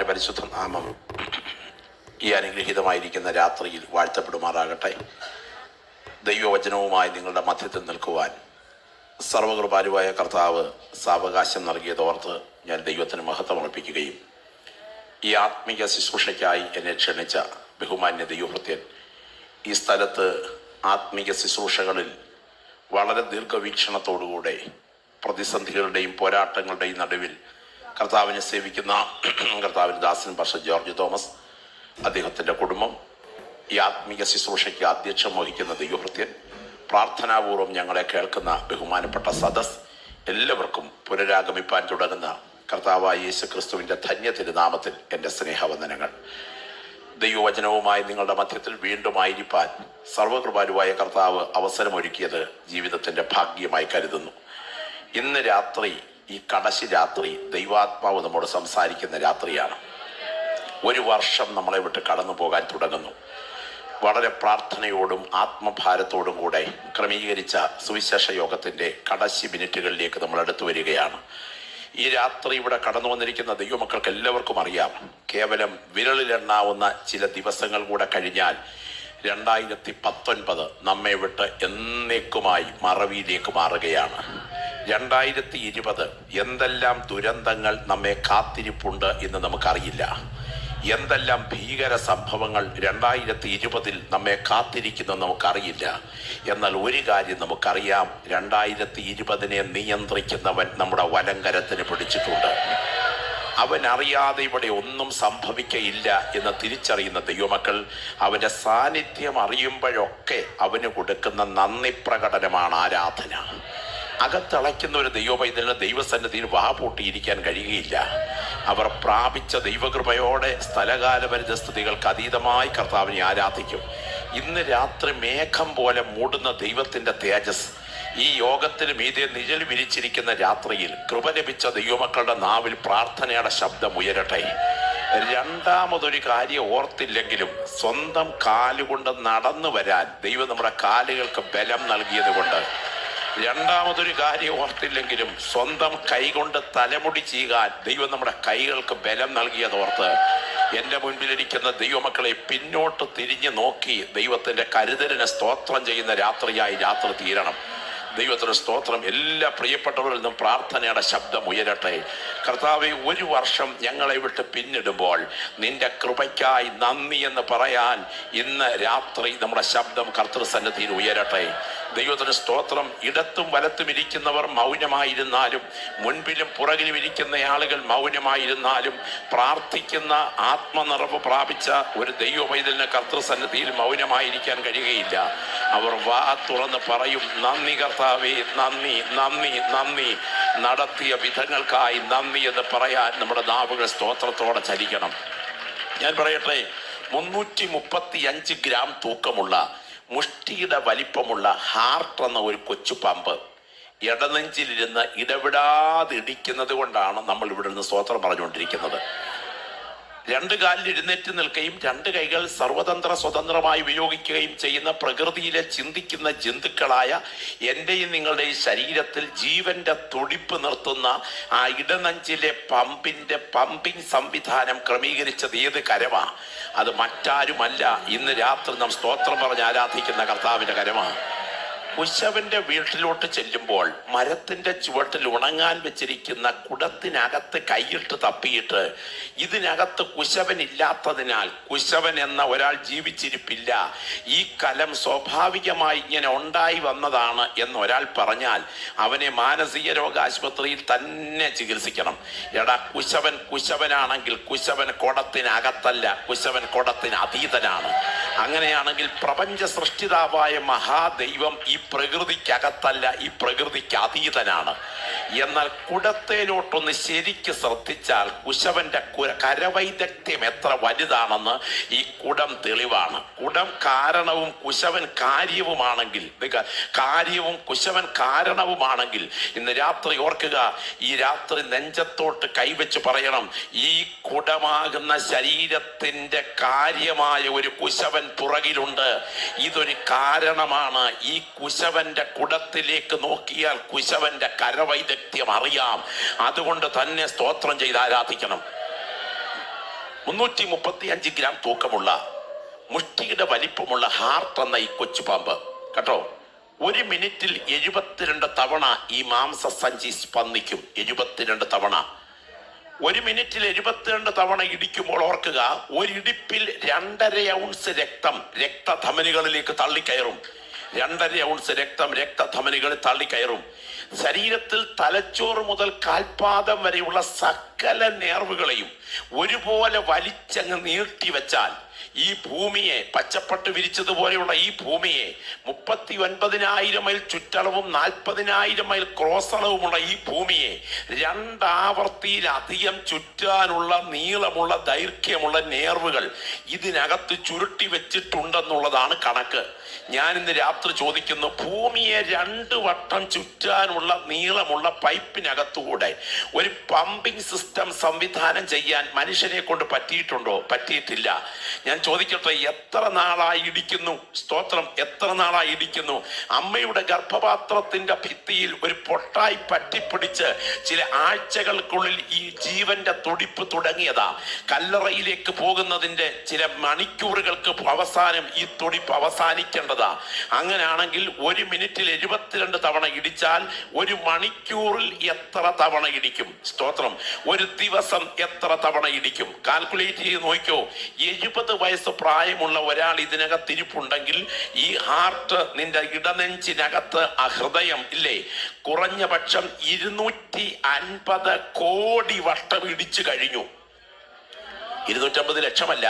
പരിശുദ്ധ നാമം ഈ അനുഗ്രഹീതമായിരിക്കുന്ന രാത്രിയിൽ വാഴ്ത്തപ്പെടുമാറാകട്ടെ. ദൈവവചനവുമായി നിങ്ങളുടെ മധ്യത്തിൽ നിൽക്കുവാൻ സർവകൃപാലുവായ കർത്താവ് സാവകാശം നൽകിയതോർത്ത് ഞാൻ ദൈവത്തിന് മഹത്വം അർപ്പിക്കുകയും ഈ ആത്മീയ ശുശ്രൂഷയ്ക്കായി എന്നെ ക്ഷണിച്ച ബഹുമാന്യ ദൈവഭൃത്യൻ ഈ സ്ഥലത്ത് ആത്മീയ ശുശ്രൂഷകളിൽ വളരെ ദീർഘവീക്ഷണത്തോടുകൂടെ പ്രതിസന്ധികളുടെയും പോരാട്ടങ്ങളുടെയും നടുവിൽ കർത്താവിനെ സേവിക്കുന്ന കർത്താവിൻ്റെ ദാസൻ പാസ്റ്റർ ജോർജ് തോമസ്, അദ്ദേഹത്തിൻ്റെ കുടുംബം, ഈ ആത്മീയ ശുശ്രൂഷയ്ക്ക് അധ്യക്ഷം വഹിക്കുന്ന ദൈവഭൃത്യൻ, പ്രാർത്ഥനാപൂർവം ഞങ്ങളെ കേൾക്കുന്ന ബഹുമാനപ്പെട്ട സദസ്, എല്ലാവർക്കും പുനരാഗമിപ്പാൻ തുടങ്ങുന്ന കർത്താവായ യേശു ക്രിസ്തുവിൻ്റെ ധന്യ തിരുനാമത്തിൽ എൻ്റെ സ്നേഹവന്ദനങ്ങൾ. ദൈവവചനവുമായി നിങ്ങളുടെ മധ്യത്തിൽ വീണ്ടും ആയിരിക്കാൻ സർവകൃപാലുവായ കർത്താവ് അവസരമൊരുക്കിയത് ജീവിതത്തിൻ്റെ ഭാഗ്യമായി കരുതുന്നു. ഇന്ന് രാത്രി, ഈ കടശി രാത്രി, ദൈവാത്മാവ് നമ്മോട് സംസാരിക്കുന്ന രാത്രിയാണ്. ഒരു വർഷം നമ്മളെ വിട്ട് കടന്നു പോകാൻ തുടങ്ങുന്നു. വളരെ പ്രാർത്ഥനയോടും ആത്മഭാരത്തോടും കൂടെ ക്രമീകരിച്ച സുവിശേഷ യോഗത്തിൻ്റെ കടശി മിനിറ്റുകളിലേക്ക് നമ്മൾ അടുത്തു വരികയാണ്. ഈ രാത്രി ഇവിടെ കടന്നു വന്നിരിക്കുന്ന ദൈവമക്കൾക്ക് എല്ലാവർക്കും അറിയാം, കേവലം വിരലിലെണ്ണാവുന്ന ചില ദിവസങ്ങൾ കൂടെ കഴിഞ്ഞാൽ 2019 നമ്മെ വിട്ട് എന്നേക്കുമായി മറവിയിലേക്ക് മാറുകയാണ്. 2020 എന്തെല്ലാം ദുരന്തങ്ങൾ നമ്മെ കാത്തിരിപ്പുണ്ട് എന്ന് നമുക്കറിയില്ല. എന്തെല്ലാം ഭീകര സംഭവങ്ങൾ 2020 നമ്മെ കാത്തിരിക്കുന്നു നമുക്കറിയില്ല. എന്നാൽ ഒരു കാര്യം നമുക്കറിയാം, 2020 നിയന്ത്രിക്കുന്നവൻ നമ്മുടെ വലങ്കരത്തിന് പിടിച്ചിട്ടുണ്ട്. അവൻ അറിയാതെ ഇവിടെ ഒന്നും സംഭവിക്കയില്ല എന്ന് തിരിച്ചറിയുന്ന ദൈവമക്കൾ അവൻ്റെ സാന്നിധ്യം അറിയുമ്പോഴൊക്കെ അവന് കൊടുക്കുന്ന നന്ദി പ്രകടനമാണ് ആരാധന. അകത്തളയ്ക്കുന്ന ഒരു ദൈവപൈതലിന് ദൈവസന്നിധിയിൽ വാപൂട്ടിയിരിക്കാൻ കഴിയുകയില്ല. അവർ പ്രാപിച്ച ദൈവകൃപയോടെ സ്ഥലകാലപരിതസ്ഥിതികൾക്ക് അതീതമായി കർത്താവിനെ ആരാധിക്കും. ഇന്ന് രാത്രി മേഘം പോലെ മൂടുന്ന ദൈവത്തിൻ്റെ തേജസ് ഈ യോഗത്തിന് മീതെ നിഴൽ വിരിച്ചിരിക്കുന്ന രാത്രിയിൽ കൃപ ലഭിച്ച ദൈവമക്കളുടെ നാവിൽ പ്രാർത്ഥനയുടെ ശബ്ദം ഉയരട്ടെ. രണ്ടാമതൊരു കാര്യം ഓർത്തില്ലെങ്കിലും സ്വന്തം കാലുകൊണ്ട് നടന്നു വരാൻ ദൈവം നമ്മുടെ കാലുകൾക്ക് ബലം നൽകിയത് കൊണ്ട്, രണ്ടാമതൊരു കാര്യം ഓർത്തില്ലെങ്കിലും സ്വന്തം കൈകൊണ്ട് തലമുടി ചെയ്യാൻ ദൈവം നമ്മുടെ കൈകൾക്ക് ബലം നൽകിയതോർത്ത് എൻ്റെ മുൻപിലിരിക്കുന്ന ദൈവമക്കളെ പിന്നോട്ട് തിരിഞ്ഞു നോക്കി ദൈവത്തിൻ്റെ കരുതലിനെ സ്തോത്രം ചെയ്യുന്ന രാത്രിയായി രാത്രി തീരണം. ദൈവത്തിന് സ്തോത്രം. എല്ലാ പ്രിയപ്പെട്ടവരിൽ നിന്നും പ്രാർത്ഥനയുടെ ശബ്ദം ഉയരട്ടെ. കർത്താവെ, ഒരു വർഷം ഞങ്ങളെ വിട്ട് പിന്നിടുമ്പോൾ നിന്റെ കൃപയ്ക്കായി നന്ദി എന്ന് പറയാൻ ഇന്ന് രാത്രി നമ്മുടെ ശബ്ദം കർത്തൃസന്നിധിയിൽ ഉയരട്ടെ. ദൈവത്തിന് സ്തോത്രം. ഇടത്തും വലത്തും ഇരിക്കുന്നവർ മൗനമായിരുന്നാലും, മുൻപിലും പുറകിലും ഇരിക്കുന്ന ആളുകൾ മൗനമായിരുന്നാലും, പ്രാർത്ഥിക്കുന്ന ആത്മനിറവ് പ്രാപിച്ച ഒരു ദൈവപൈതലിന് കർത്തൃസന്നിധിയിൽ മൗനമായിരിക്കാൻ കഴിയുകയില്ല. അവർ വാ തുറന്ന് പറയും, നന്ദി കർത്താവേ, നന്ദി, നന്ദി, നന്ദി. നടത്തിയ വിധങ്ങൾക്കായി നന്ദി എന്ന് പറയാൻ നമ്മുടെ നാവുകൾ സ്തോത്രത്തോടെ ചലിക്കണം. ഞാൻ പറയട്ടെ, 335 ഗ്രാം തൂക്കമുള്ള, മുഷ്ടിയുടെ വലിപ്പമുള്ള ഹാർട്ട് എന്ന ഒരു കൊച്ചു പമ്പ് ഇടനെഞ്ചിലിരുന്ന് ഇടവിടാതെ ഇടിക്കുന്നത് കൊണ്ടാണ് നമ്മൾ ഇവിടെ നിന്ന് സ്തോത്രം പറഞ്ഞുകൊണ്ടിരിക്കുന്നത്. 2 കാലിൽ എഴുന്നേറ്റ് നിൽക്കുകയും 2 കൈകൾ സർവതന്ത്ര സ്വതന്ത്രമായി ഉപയോഗിക്കുകയും ചെയ്യുന്ന പ്രകൃതിയിലെ ചിന്തിക്കുന്ന ജന്തുക്കളായ എൻ്റെയും നിങ്ങളുടെയും ശരീരത്തിൽ ജീവന്റെ തുടിപ്പ് നിർത്തുന്ന ആ ഇടനെഞ്ചിലെ പമ്പിംഗ് സംവിധാനം ക്രമീകരിച്ചത് ഏത് കരമാണ്? അത് മറ്റാരുമല്ല, ഇന്ന് രാത്രി നാം സ്തോത്രം പറഞ്ഞ് ആരാധിക്കുന്ന കർത്താവിൻ്റെ കരമാണ്. കുശവന്റെ വീട്ടിലോട്ട് ചെല്ലുമ്പോൾ മരത്തിന്റെ ചുവട്ടിൽ ഉണങ്ങാൻ വെച്ചിരിക്കുന്ന കുടത്തിനകത്ത് കൈയിട്ട് തപ്പിയിട്ട് ഇതിനകത്ത് കുശവൻ ഇല്ലാത്തതിനാൽ കുശവൻ എന്ന ഒരാൾ ജീവിച്ചിരിപ്പില്ല, ഈ കലം സ്വാഭാവികമായി ഇങ്ങനെ ഉണ്ടായി വന്നതാണ് എന്നൊരാൾ പറഞ്ഞാൽ അവനെ മാനസിക രോഗാശുപത്രിയിൽ തന്നെ ചികിത്സിക്കണം. എടാ, കുശവനാണെങ്കിൽ കുശവൻ കുടത്തിനകത്തല്ല, കുശവൻ കുടത്തിന് അതീതനാണ്. അങ്ങനെയാണെങ്കിൽ പ്രപഞ്ച സൃഷ്ടിതാവായ മഹാദൈവം ഈ പ്രകൃതിക്കകത്തല്ല, ഈ പ്രകൃതിക്ക് അതീതനാണ്. എന്നാൽ കുടത്തേലോട്ടൊന്ന് ശരിക്ക് ശ്രദ്ധിച്ചാൽ കുശവന്റെ കരവൈദഗ്ധ്യം എത്ര വലുതാണെന്ന് ഈ കുടം തെളിവാണ്. കുടം കാരണവും കുശവൻ കാര്യവുമാണെങ്കിൽ, കാര്യവും കുശവൻ കാരണവുമാണെങ്കിൽ ഇന്ന് രാത്രി ഓർക്കുക, ഈ രാത്രി നെഞ്ചത്തോട്ട് കൈവച്ച് പറയണം, ഈ കുടമാകുന്ന ശരീരത്തിന്റെ കാര്യമായ ഒരു കുശവൻ പുറകിലുണ്ട്. ഇതൊരു കാരണമാണ്. ഈ കുശവന്റെ കുടത്തിലേക്ക് നോക്കിയാൽ കുശവന്റെ കരവൈദഗ്ധ്യം അറിയാം. അതുകൊണ്ട് തന്നെ സ്തോത്രം ചെയ്ത് ആരാധിക്കണം. 335 ഗ്രാം തൂക്കമുള്ള മുഷ്ടിയുടെ വലിപ്പമുള്ള ഹാർട്ട് എന്ന ഈ കൊച്ചു പാമ്പ് കേട്ടോ, 1 മിനിറ്റിൽ 72 തവണ ഈ മാംസസഞ്ചി സ്പന്ദിക്കും. 72 തവണ 1 മിനിറ്റിൽ 72 തവണ ഇടിക്കുമ്പോൾ ഓർക്കുക, ഒരിടിപ്പിൽ 2.5 ഔൺസ് രക്തം രക്തധമനികളിലേക്ക് തള്ളിക്കയറും. 2.5 ഔൺസ് രക്തം രക്തധമനികളിൽ തള്ളിക്കയറും. ശരീരത്തിൽ തലച്ചോറ് മുതൽ കാൽപാദം വരെയുള്ള സകല നേർവുകളെയും ഒരുപോലെ വലിച്ചങ്ങ് നീട്ടിവെച്ചാൽ ഈ ഭൂമിയെ, പച്ചപ്പട്ട് വിരിച്ചതുപോലെയുള്ള ഈ ഭൂമിയെ, 39,000 മൈൽ ചുറ്റളവും 40,000 മൈൽ ക്രോസ് അളവുമുള്ള ഈ ഭൂമിയെ 2 ആവർത്തിയിലധികം ചുറ്റാനുള്ള നീളമുള്ള ദൈർഘ്യമുള്ള നേർവുകൾ ഇതിനകത്ത് ചുരുട്ടി വെച്ചിട്ടുണ്ടെന്നുള്ളതാണ് കണക്ക്. ഞാൻ ഇന്ന് രാത്രി ചോദിക്കുന്നു, ഭൂമിയെ 2 വട്ടം ചുറ്റാനുള്ള നീളമുള്ള പൈപ്പിനകത്തുകൂടെ ഒരു പമ്പിംഗ് സിസ്റ്റം സംവിധാനം ചെയ്യാൻ മനുഷ്യനെ കൊണ്ട് പറ്റിയിട്ടുണ്ടോ? പറ്റിയിട്ടില്ല. ഞാൻ ചോദിക്കട്ടെ, എത്ര നാളായി ഇടിക്കുന്നു? സ്തോത്രം, എത്ര നാളായി ഇടിക്കുന്നു? അമ്മയുടെ ഗർഭപാത്രത്തിന്റെ ഭിത്തിയിൽ ഒരു പൊട്ടായി പറ്റിപ്പിടിച്ച് ചില ആഴ്ചകൾക്കുള്ളിൽ ഈ ജീവന്റെ തുടിപ്പ് തുടങ്ങിയതാ. കല്ലറയിലേക്ക് പോകുന്നതിന്റെ ചില മണിക്കൂറുകൾക്ക് അവസാനം ഈ തുടിപ്പ് അവസാനിക്കേണ്ടതാ. അങ്ങനെയാണെങ്കിൽ 1 മിനിറ്റിൽ 72 തവണ ഇടിച്ചാൽ 1 മണിക്കൂറിൽ എത്ര തവണ ഇടിക്കും? സ്തോത്രം, 1 ദിവസം എത്ര തവണ ഇടിക്കും? കാൽക്കുലേറ്റ് ചെയ്ത് നോക്കിയോ. 70 വയസ്സ് പ്രായമുള്ള ഒരാൾ ഇതിനകത്തിരിപ്പുണ്ടെങ്കിൽ ഈ ഹാർട്ട്, നിന്റെ ഇടനെഞ്ചിനകത്ത് ആ ഹൃദയം ഇല്ലേ, കുറഞ്ഞ പക്ഷം 250 കോടി വട്ടം ഇടിച്ചു കഴിഞ്ഞു. 250 ലക്ഷമല്ല,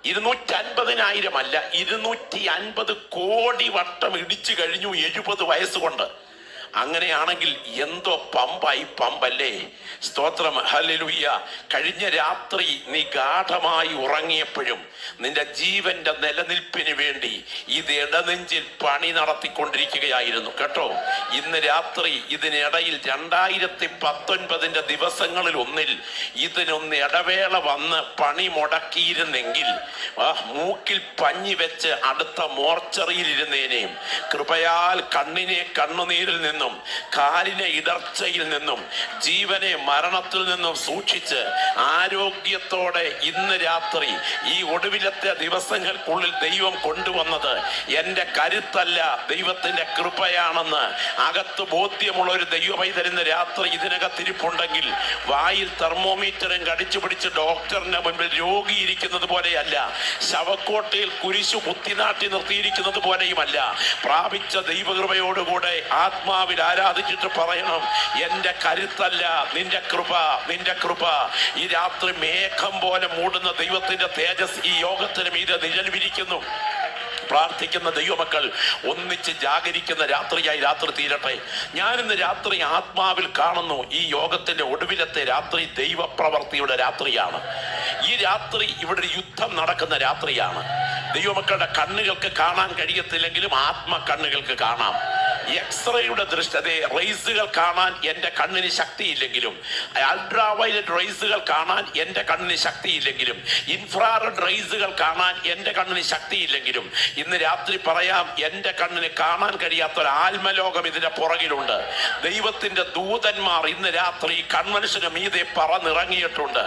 250,000 അല്ല, 250 കോടി വട്ടം ഇടിച്ചു കഴിഞ്ഞു 70 വയസ്സുകൊണ്ട്. അങ്ങനെയാണെങ്കിൽ എന്തോ പമ്പായി പമ്പല്ലേ? സ്തോത്രം, ഹല്ലേലൂയ. കഴിഞ്ഞ രാത്രി നീ ഗാഠമായി ഉറങ്ങിയപ്പോഴും നിന്റെ ജീവന്റെ നിലനിൽപ്പിന് വേണ്ടി ഇത് ഇടനെഞ്ചിൽ പണി നടത്തിക്കൊണ്ടിരിക്കുകയായിരുന്നു കേട്ടോ. ഇന്ന് രാത്രി ഇതിനിടയിൽ 2019 ദിവസങ്ങളിൽ ഒന്നിൽ ഇതിനൊന്ന് ഇടവേള വന്ന് പണി മുടക്കിയിരുന്നെങ്കിൽ മൂക്കിൽ പഞ്ഞി വെച്ച് അടുത്ത മോർച്ചറിയിൽ ഇരുന്നേനെയും. കൃപയാൽ കണ്ണിനെ കണ്ണുനീരിൽ നിന്നും കാലിനെ ഇടർച്ചയിൽ നിന്നും ജീവനെ മരണത്തിൽ നിന്നും സൂക്ഷിച്ച് ആരോഗ്യത്തോടെ ഇന്ന് രാത്രി ഈ ഒടുവിലത്തെ ദിവസങ്ങൾക്കുള്ളിൽ ദൈവം കൊണ്ടുവന്നത് എൻ്റെ കരുത്തല്ല, ദൈവത്തിന്റെ കൃപയാണെന്ന് അകത്ത് ബോധ്യമുള്ള ഒരു ദൈവപൈതരുന്ന രാത്രി ഇതിനകത്തിരിപ്പുണ്ടെങ്കിൽ വായിൽ തെർമോമീറ്ററും കടിച്ചു പിടിച്ച് ഡോക്ടറിന്റെ മുൻപിൽ രോഗിയിരിക്കുന്നത് പോലെയല്ല, ശവക്കോട്ടയിൽ കുരിശു കുത്തിനാട്ടി നിർത്തിയിരിക്കുന്നത് പോലെയുമല്ല. പ്രാപിച്ച ദൈവകൃപയോടുകൂടെ ആത്മാവിൽ ആരാധിച്ചിട്ട് പറയണം, എന്റെ കരുത്തല്ല, നിന്റെ കൃപ, നിന്റെ കൃപ. ഈ രാത്രി മേഘം പോലെ മൂടുന്ന ദൈവത്തിന്റെ തേജസ് ഈ യോഗത്തിന് മീതെ നിഴൽ വിരിക്കുന്നു. പ്രാർത്ഥിക്കുന്ന ദൈവമക്കൾ ഒന്നിച്ച് ജാഗരിക്കുന്ന രാത്രിയായി രാത്രി തീരട്ടെ. ഞാനിന്ന് രാത്രി ആത്മാവിൽ കാണുന്നു, ഈ യോഗത്തിന്റെ ഒടുവിലത്തെ രാത്രി ദൈവപ്രവർത്തിയുടെ രാത്രിയാണ്. ഈ രാത്രി ഇവിടെ ഒരു യുദ്ധം നടക്കുന്ന രാത്രിയാണ്. ദൈവമക്കളുടെ കണ്ണുകൾക്ക് കാണാൻ കഴിയത്തില്ലെങ്കിലും ആത്മ കണ്ണുകൾക്ക് കാണാം. എക്സ്റേയുടെ ദൃഷ്ടി, റേസുകൾ കാണാൻ എൻ്റെ കണ്ണിന് ശക്തിയില്ലെങ്കിലും, അൾട്രാ വയലറ്റ് റേസുകൾ കാണാൻ എൻ്റെ കണ്ണിന് ശക്തിയില്ലെങ്കിലും, ഇൻഫ്രാറെഡ് റേസുകൾ കാണാൻ എൻ്റെ കണ്ണിന് ശക്തിയില്ലെങ്കിലും, ഇന്ന് രാത്രി പറയാം, എൻ്റെ കണ്ണിന് കാണാൻ കഴിയാത്തൊരു ആത്മലോകം ഇതിന്റെ പുറകിലുണ്ട്. ദൈവത്തിന്റെ ദൂതന്മാർ ഇന്ന് രാത്രി കൺവെൻഷന് മീതെ പറന്നിറങ്ങിയിട്ടുണ്ട്.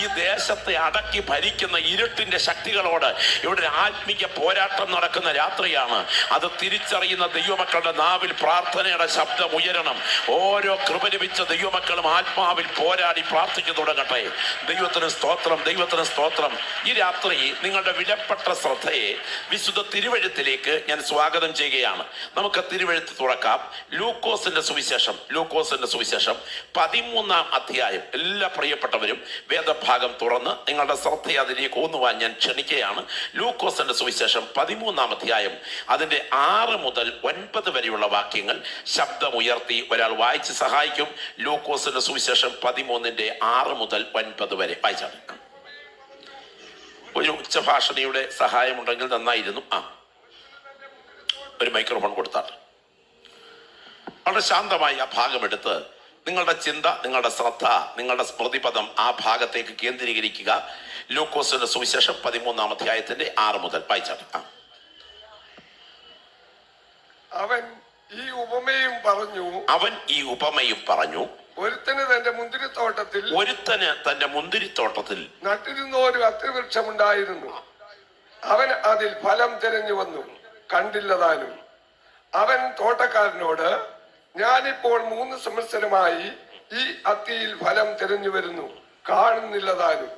ഈ ദേശത്തെ അടക്കി ഭരിക്കുന്ന ഇരുട്ടിന്റെ ശക്തികളോട് ഇവിടെ ആത്മീയ പോരാട്ടം നടക്കുന്ന രാത്രിയാണ്. അത് തിരിച്ചറിയുന്ന ദൈവമക്കളുടെ നാവിൽ പ്രാർത്ഥനയുടെ ശബ്ദം ഉയരണം. ഓരോ കൃപ ലഭിച്ച ദൈവമക്കളും ആത്മാവിൽ പോരാടി പ്രാർത്ഥിച്ചു തുടങ്ങട്ടെ. ദൈവത്തിന് സ്തോത്രം, ദൈവത്തിന് സ്തോത്രം. ഈ രാത്രി നിങ്ങളുടെ വിലപ്പെട്ട ശ്രദ്ധയെ വിശുദ്ധ തിരുവെഴുത്തിലേക്ക് ഞാൻ സ്വാഗതം ചെയ്യുകയാണ്. നമുക്ക് തിരുവെഴുത്ത് തുറക്കാം. ലൂക്കോസിന്റെ സുവിശേഷം, ലൂക്കോസിന്റെ സുവിശേഷം 13-ാം അധ്യായം. എല്ലാ പ്രിയപ്പെട്ടവരും വേദഭാഗം തുറന്ന് നിങ്ങളുടെ ശ്രദ്ധയെ അതിലേക്ക് ഊന്നുവാൻ ഞാൻ ക്ഷണിക്കുകയാണ്. ലൂക്കോസിന്റെ സുവിശേഷം 13-ാം അധ്യായം, അതിന്റെ 6 മുതൽ 9 വരെയുള്ള വാക്യങ്ങൾ ശബ്ദമുയർത്തി ഒരാൾ വായിച്ച് സഹായിക്കും. ലൂക്കോസിന്റെ സുവിശേഷം 13-ന്റെ 6 മുതൽ 9 വരെ വായിച്ചാണ്. ഒരു ഉച്ചഭാഷണിയുടെ സഹായമുണ്ടെങ്കിൽ നന്നായിരുന്നു. ഒരു മൈക്രോഫോൺ കൊടുത്താൽ വളരെ ശാന്തമായി ആ ഭാഗം എടുത്ത് നിങ്ങളുടെ ചിന്ത, നിങ്ങളുടെ ശ്രദ്ധ, നിങ്ങളുടെ സ്മൃതിപദം ആ ഭാഗത്തേക്ക് കേന്ദ്രീകരിക്കുക. ലൂക്കോസിന്റെ സുവിശേഷം 13-ാം അധ്യായത്തിന്റെ 6 മുതൽ വായിച്ചാണ്. അവൻ ഈ ഉപമയും പറഞ്ഞു. അവൻ ഈ ഉപമയും പറഞ്ഞു. ഒരുത്തന് തന്റെ മുന്തിരിത്തോട്ടത്തിൽ നട്ടിരുന്ന ഒരു അത്തിവൃക്ഷമുണ്ടായിരുന്നു. അവൻ അതിൽ ഫലം തിരഞ്ഞു വന്നു, കണ്ടില്ലതാനും. അവൻ തോട്ടക്കാരനോട്, ഞാനിപ്പോൾ 3 സംവത്സരമായി ഈ അത്തിയിൽ ഫലം തിരഞ്ഞു വരുന്നു, കാണുന്നില്ലതാനും.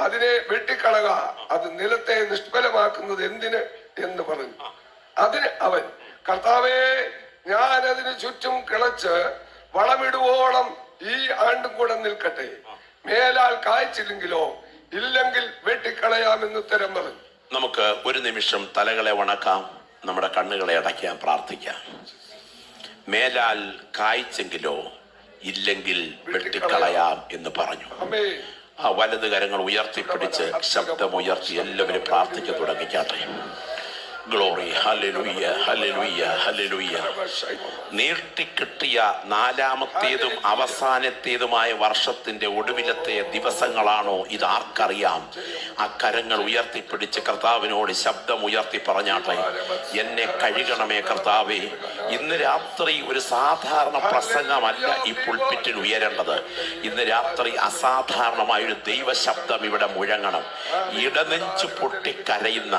അതിനെ വെട്ടിക്കളക, അത് നിലത്തെ നിഷ്ഫലമാക്കുന്നത് എന്തിന് എന്ന് പറഞ്ഞു. അതിന് അവൻ, കർത്താവേ, ഞാൻ അതിന് ചുറ്റും കിളച്ച് വളമിടുവോളം ഈ ആണ്ടും കൂടെ നിൽക്കട്ടെ. മേലാൽ കായ്ച്ചില്ലെങ്കിലോ ഇല്ലെങ്കിൽ വെട്ടിക്കളയാമെന്ന് ഉത്തരം പറഞ്ഞു. നമുക്ക് ഒരു നിമിഷം തലകളെ വണക്കാം, നമ്മുടെ കണ്ണുകളെ അടയ്ക്കാൻ പ്രാർത്ഥിക്കാം. മേലാൽ കായ്ച്ചെങ്കിലോ ഇല്ലെങ്കിൽ വെട്ടിക്കളയാം എന്ന് പറഞ്ഞു. ആ വലത് കരങ്ങൾ ഉയർത്തിപ്പിടിച്ച് ശബ്ദമുയർത്തി എല്ലാവരും പ്രാർത്ഥിക്കാൻ തുടങ്ങിക്കാട്ടെ. Glory, hallelujah, hallelujah, hallelujah. നീട്ടിക്കിട്ടിയ 4ാമത്തേതും അവസാനത്തേതുമായ വർഷത്തിന്റെ ഒടുവിലത്തെ ദിവസങ്ങളാണോ ഇത്? ആർക്കറിയാം? ആ കരങ്ങൾ ഉയർത്തിപ്പിടിച്ച് കർത്താവിനോട് ശബ്ദം ഉയർത്തി പറഞ്ഞാട്ടെ, എന്നെ കഴുകണമേ കർത്താവേ. ഇന്ന് രാത്രി ഒരു സാധാരണ പ്രസംഗമല്ല ഈ പുൾപിറ്റിൽ ഉയരേണ്ടത്. ഇന്ന് രാത്രി അസാധാരണമായൊരു ദൈവശബ്ദം ഇവിടെ മുഴങ്ങണം. ഇടനെഞ്ചു പൊട്ടിക്കരയുന്ന,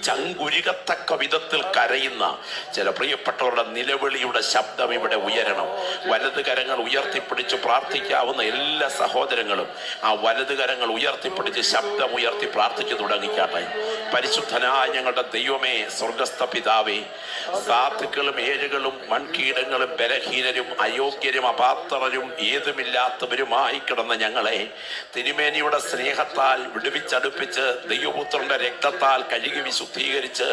ചങ്കുരുകത്തക്ക വിധത്തിൽ കരയുന്ന ചില പ്രിയപ്പെട്ടവരുടെ നിലവിളിയുടെ ശബ്ദം ഇവിടെ ഉയരണം. വലത് കരങ്ങൾ ഉയർത്തിപ്പിടിച്ച് പ്രാർത്ഥിക്കാവുന്ന എല്ലാ സഹോദരങ്ങളും ആ വലത് കരങ്ങൾ ഉയർത്തിപ്പിടിച്ച് ശബ്ദം ഉയർത്തി പ്രാർത്ഥിച്ചു തുടങ്ങിക്കാട്ടെ. പരിശുദ്ധനായ ഞങ്ങളുടെ ദൈവമേ, സ്വർഗസ്ഥ പിതാവേ, സാധുക്കളും ഏഴുകളും മൺകീടങ്ങളും ബലഹീനരും അയോഗ്യരും അപാത്രരും ഏതുമില്ലാത്തവരുമായി കിടന്ന ഞങ്ങളെ തിരുമേനിയുടെ സ്നേഹത്താൽ വിടുവിച്ചടുപ്പിച്ച് ദൈവപുത്രന്റെ രക്തത്താൽ കഴുകി വിശുദ്ധീകരിച്ച്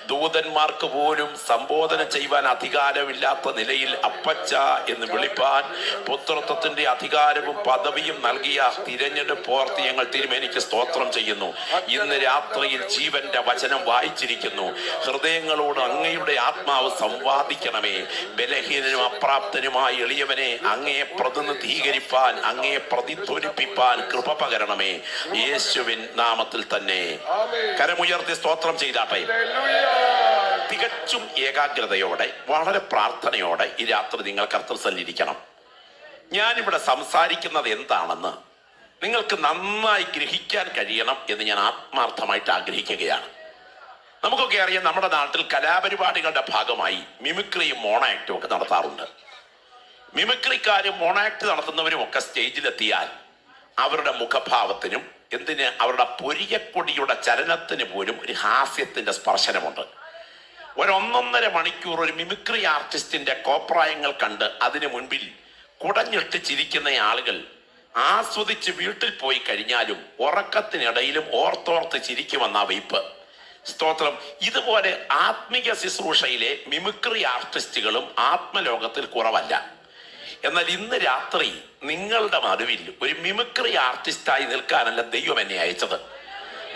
ദൂതന്മാർക്ക് പോലും സംബോധന ചെയ്യുവാൻ അധികാരമില്ലാത്ത നിലയിൽ അപ്പച്ച എന്ന് വിളിപ്പാൻ പുത്രത്വത്തിന്റെ അധികാരവും പദവിയും നൽകിയ തിരഞ്ഞെടുപ്പോർത്ത് ഞങ്ങൾ തിരുമേനിക്ക് സ്തോത്രം ചെയ്യുന്നു. ഇന്ന് രാത്രിയിൽ ജീവന്റെ വചനം വായിച്ചിരിക്കുന്നു. ഹൃദയങ്ങളോട് അങ്ങയുടെ ആത്മാവ് സംവാദിക്കണമേ. ബലഹീനനും അപ്രാപ്തനുമായി എളിയവനെ അങ്ങയെ പ്രതിനിധീകരിപ്പാൻ, അങ്ങയെ പ്രതിധ്വനിപ്പിപ്പാൻ കൃപ പകരണമേ. യേശുവിൻ നാമത്തിൽ തന്നെ കരമുയർത്തി സ്തോത്രം ചെയ്താട്ടെ. തികച്ചും ഏകാഗ്രതയോടെ വളരെ പ്രാർത്ഥനയോടെ ഈ രാത്രി നിങ്ങൾ കർത്തൃസന്നിരിക്കണം. ഞാനിവിടെ സംസാരിക്കുന്നത് എന്താണെന്ന് നിങ്ങൾക്ക് നന്നായി ഗ്രഹിക്കാൻ കഴിയണം എന്ന് ഞാൻ ആത്മാർത്ഥമായിട്ട് ആഗ്രഹിക്കുകയാണ്. നമുക്കൊക്കെ അറിയാം, നമ്മുടെ നാട്ടിൽ കലാപരിപാടികളുടെ ഭാഗമായി മിമിക്രിയും മോണാക്റ്റും ഒക്കെ നടത്താറുണ്ട്. മിമിക്രിക്കാരും മോണാക്ട് നടത്തുന്നവരും ഒക്കെ സ്റ്റേജിലെത്തിയാൽ അവരുടെ മുഖഭാവത്തിനും എന്തിന് അവരുടെ പൊരിയക്കൊടിയുടെ ചലനത്തിന് പോലും ഒരു ഹാസ്യത്തിന്റെ സ്പർശനമുണ്ട്. 1.5 മണിക്കൂർ ഒരു മിമിക്രി ആർട്ടിസ്റ്റിന്റെ കോപ്രായങ്ങൾ കണ്ട് അതിനു മുൻപിൽ കുടഞ്ഞിട്ട് ചിരിക്കുന്ന ആളുകൾ ആസ്വദിച്ച് വീട്ടിൽ പോയി കഴിഞ്ഞാലും ഉറക്കത്തിനിടയിലും ഓർത്തോർത്ത് ചിരിക്കുമെന്ന വയ്പ്. സ്തോത്രം. ഇതുപോലെ ആത്മീയ ശുശ്രൂഷയിലെ മിമിക്രി ആർട്ടിസ്റ്റുകളും ആത്മലോകത്തിൽ കുറവല്ല. എന്നാൽ ഇന്ന് രാത്രി നിങ്ങളുടെ നടുവിൽ ഒരു മിമിക്രി ആർട്ടിസ്റ്റായി നിൽക്കാനല്ല ദൈവം എന്നെ അയച്ചത്.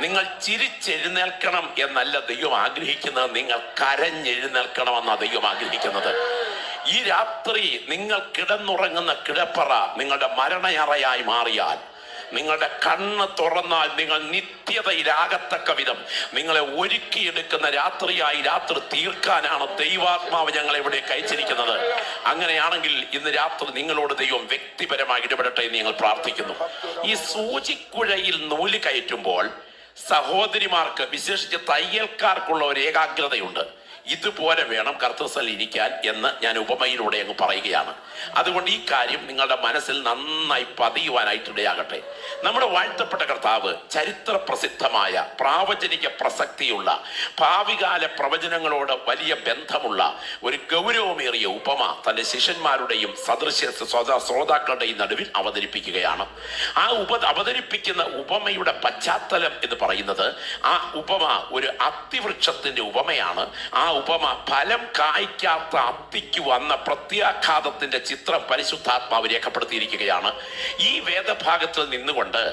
നിങ്ങൾ ചിരിച്ചെഴുന്നേൽക്കണം എന്നല്ല ദൈവം ആഗ്രഹിക്കുന്നത്, നിങ്ങൾ കരഞ്ഞെഴുന്നേൽക്കണമെന്നാണ് ദൈവം ആഗ്രഹിക്കുന്നത്. ഈ രാത്രി നിങ്ങൾ കിടന്നുറങ്ങുന്ന കിടപ്പറ നിങ്ങളുടെ മരണയറയായി മാറിയാൽ, നിങ്ങളുടെ കണ്ണ് തുറന്നാൽ നിങ്ങൾ നിത്യതയിലാകത്തക്ക വിധം നിങ്ങളെ ഒരുക്കിയെടുക്കുന്ന രാത്രിയായി രാത്രി തീർക്കാനാണ് ദൈവാത്മാവ് ഞങ്ങളെ ഇവിടെ അയച്ചിരിക്കുന്നത്. അങ്ങനെയാണെങ്കിൽ ഇന്ന് രാത്രി നിങ്ങളോട് ദൈവം വ്യക്തിപരമായി ഇടപെടട്ടെ എന്ന് ഞങ്ങൾ പ്രാർത്ഥിക്കുന്നു. ഈ സൂചിക്കുഴയിൽ നൂല് കയറ്റുമ്പോൾ സഹോദരിമാർക്ക്, വിശേഷിച്ച് തയ്യൽക്കാർക്കുള്ള ഒരു ഏകാഗ്രതയുണ്ട്. ഇതുപോലെ വേണം കർത്തൃസ്ഥലിൽ ഇരിക്കാൻ എന്ന് ഞാൻ ഉപമയിലൂടെ അങ്ങ് പറയുകയാണ്. അതുകൊണ്ട് ഈ കാര്യം നിങ്ങളുടെ മനസ്സിൽ നന്നായി പതിയുവാനായിട്ടിടയാകട്ടെ. നമ്മുടെ വാഴ്ത്തപ്പെട്ട കർത്താവ് ചരിത്ര പ്രസിദ്ധമായ പ്രാവചനിക പ്രസക്തിയുള്ള ഭാവികാല പ്രവചനങ്ങളോട് വലിയ ബന്ധമുള്ള ഒരു ഗൗരവമേറിയ ഉപമ തന്റെ ശിഷ്യന്മാരുടെയും സദൃശ്യ ശ്രോതാക്കളുടെയും നടുവിൽ അവതരിപ്പിക്കുകയാണ്. ആ അവതരിപ്പിക്കുന്ന ഉപമയുടെ പശ്ചാത്തലം എന്ന് പറയുന്നത്, ആ ഉപമ ഒരു അത്തിവൃക്ഷത്തിന്റെ ഉപമയാണ്. ആ ഉപമ ഫലം കായ്ക്കാത്ത അത്തിക്ക് വന്ന പ്രത്യാഘാതത്തിന്റെ ചിത്രം പരിശുദ്ധാത്മാവ് രേഖപ്പെടുത്തിയിരിക്കുകയാണ്. ഈ വേദഭാഗത്തിൽ നിന്നുകൊണ്ട്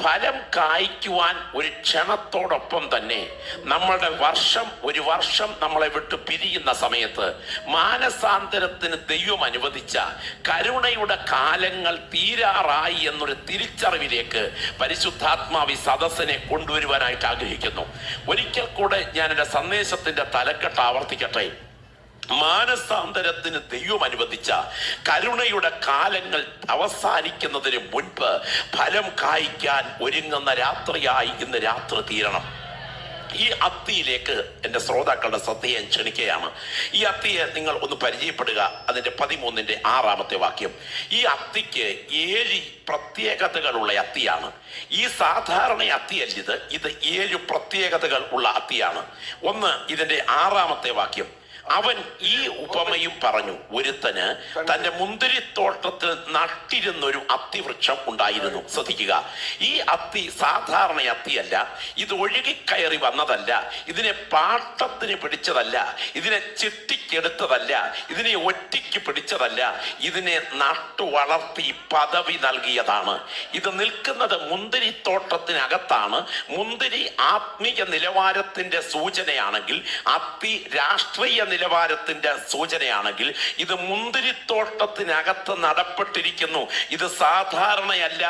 ഫലം കായ്ക്കുവാൻ ഒരു ക്ഷണത്തോടൊപ്പം തന്നെ നമ്മളുടെ ഒരു വർഷം നമ്മളെ വിട്ട് പിരിയുന്ന സമയത്ത് മാനസാന്തരത്തിന് ദൈവം അനുവദിച്ച കരുണയുടെ കാലങ്ങൾ തീരാറായി എന്നൊരു തിരിച്ചറിവിലേക്ക് പരിശുദ്ധാത്മാവ് ഈ സദസ്സിനെ കൊണ്ടുവരുവാനായിട്ട് ആഗ്രഹിക്കുന്നു. ഒരിക്കൽ കൂടെ ഞാൻ എൻ്റെ സന്ദേശത്തിന്റെ തലക്കെട്ട് ആവർത്തിക്കട്ടെ. മാനസാന്തരത്തിന് ദൈവം അനുവദിച്ച കരുണയുടെ കാലങ്ങൾ അവസാനിക്കുന്നതിന് മുൻപ് ഫലം കായ്ക്കാൻ ഒരുങ്ങുന്ന രാത്രിയായി ഇന്ന് രാത്രി തീരണം. ഈ അത്തിയിലേക്ക് എൻ്റെ ശ്രോതാക്കളുടെ ശ്രദ്ധയെ ക്ഷണിക്കുകയാണ്. ഈ അത്തിയെ നിങ്ങൾ ഒന്ന് പരിചയപ്പെടുക. അതിൻ്റെ 13-ാമത്തെ വാക്യം. ഈ അത്തിക്ക് 7 പ്രത്യേകതകളുള്ള അത്തിയാണ്. ഈ സാധാരണ അത്തിയല്ല ഇത് 7 പ്രത്യേകതകൾ ഉള്ള അത്തിയാണ്. ഒന്ന്, ഇതിൻ്റെ 6-ാമത്തെ വാക്യം. അവൻ ഈ ഉപമയും പറഞ്ഞു, ഒരുത്തന് തന്റെ മുന്തിരിത്തോട്ടത്തിൽ നട്ടിരുന്നൊരു അത്തിവൃക്ഷം ഉണ്ടായിരുന്നു. ശ്രദ്ധിക്കുക, ഈ അത്തി സാധാരണ അത്തിയല്ല, ഇത് ഒഴുകിക്കയറി വന്നതല്ല, ഇതിനെ പാട്ടത്തിന് പിടിച്ചതല്ല, ഇതിനെ ചിട്ടിക്കെടുത്തതല്ല, ഇതിനെ ഒറ്റയ്ക്ക് പിടിച്ചതല്ല, ഇതിനെ നട്ടു വളർത്തി പദവി നൽകിയതാണ്. ഇത് നിൽക്കുന്നത് മുന്തിരിത്തോട്ടത്തിനകത്താണ്. മുന്തിരി ആത്മീയ നിലവാരത്തിന്റെ സൂചനയാണെങ്കിൽ, അത്തി രാഷ്ട്രീയ നിലവാരത്തിന്റെ സൂചനയാണെങ്കിൽ, ഇത് മുന്തിരിത്തോട്ടത്തിനകത്ത് നടപ്പെട്ടിരിക്കുന്നു. ഇത് സാധാരണയല്ല,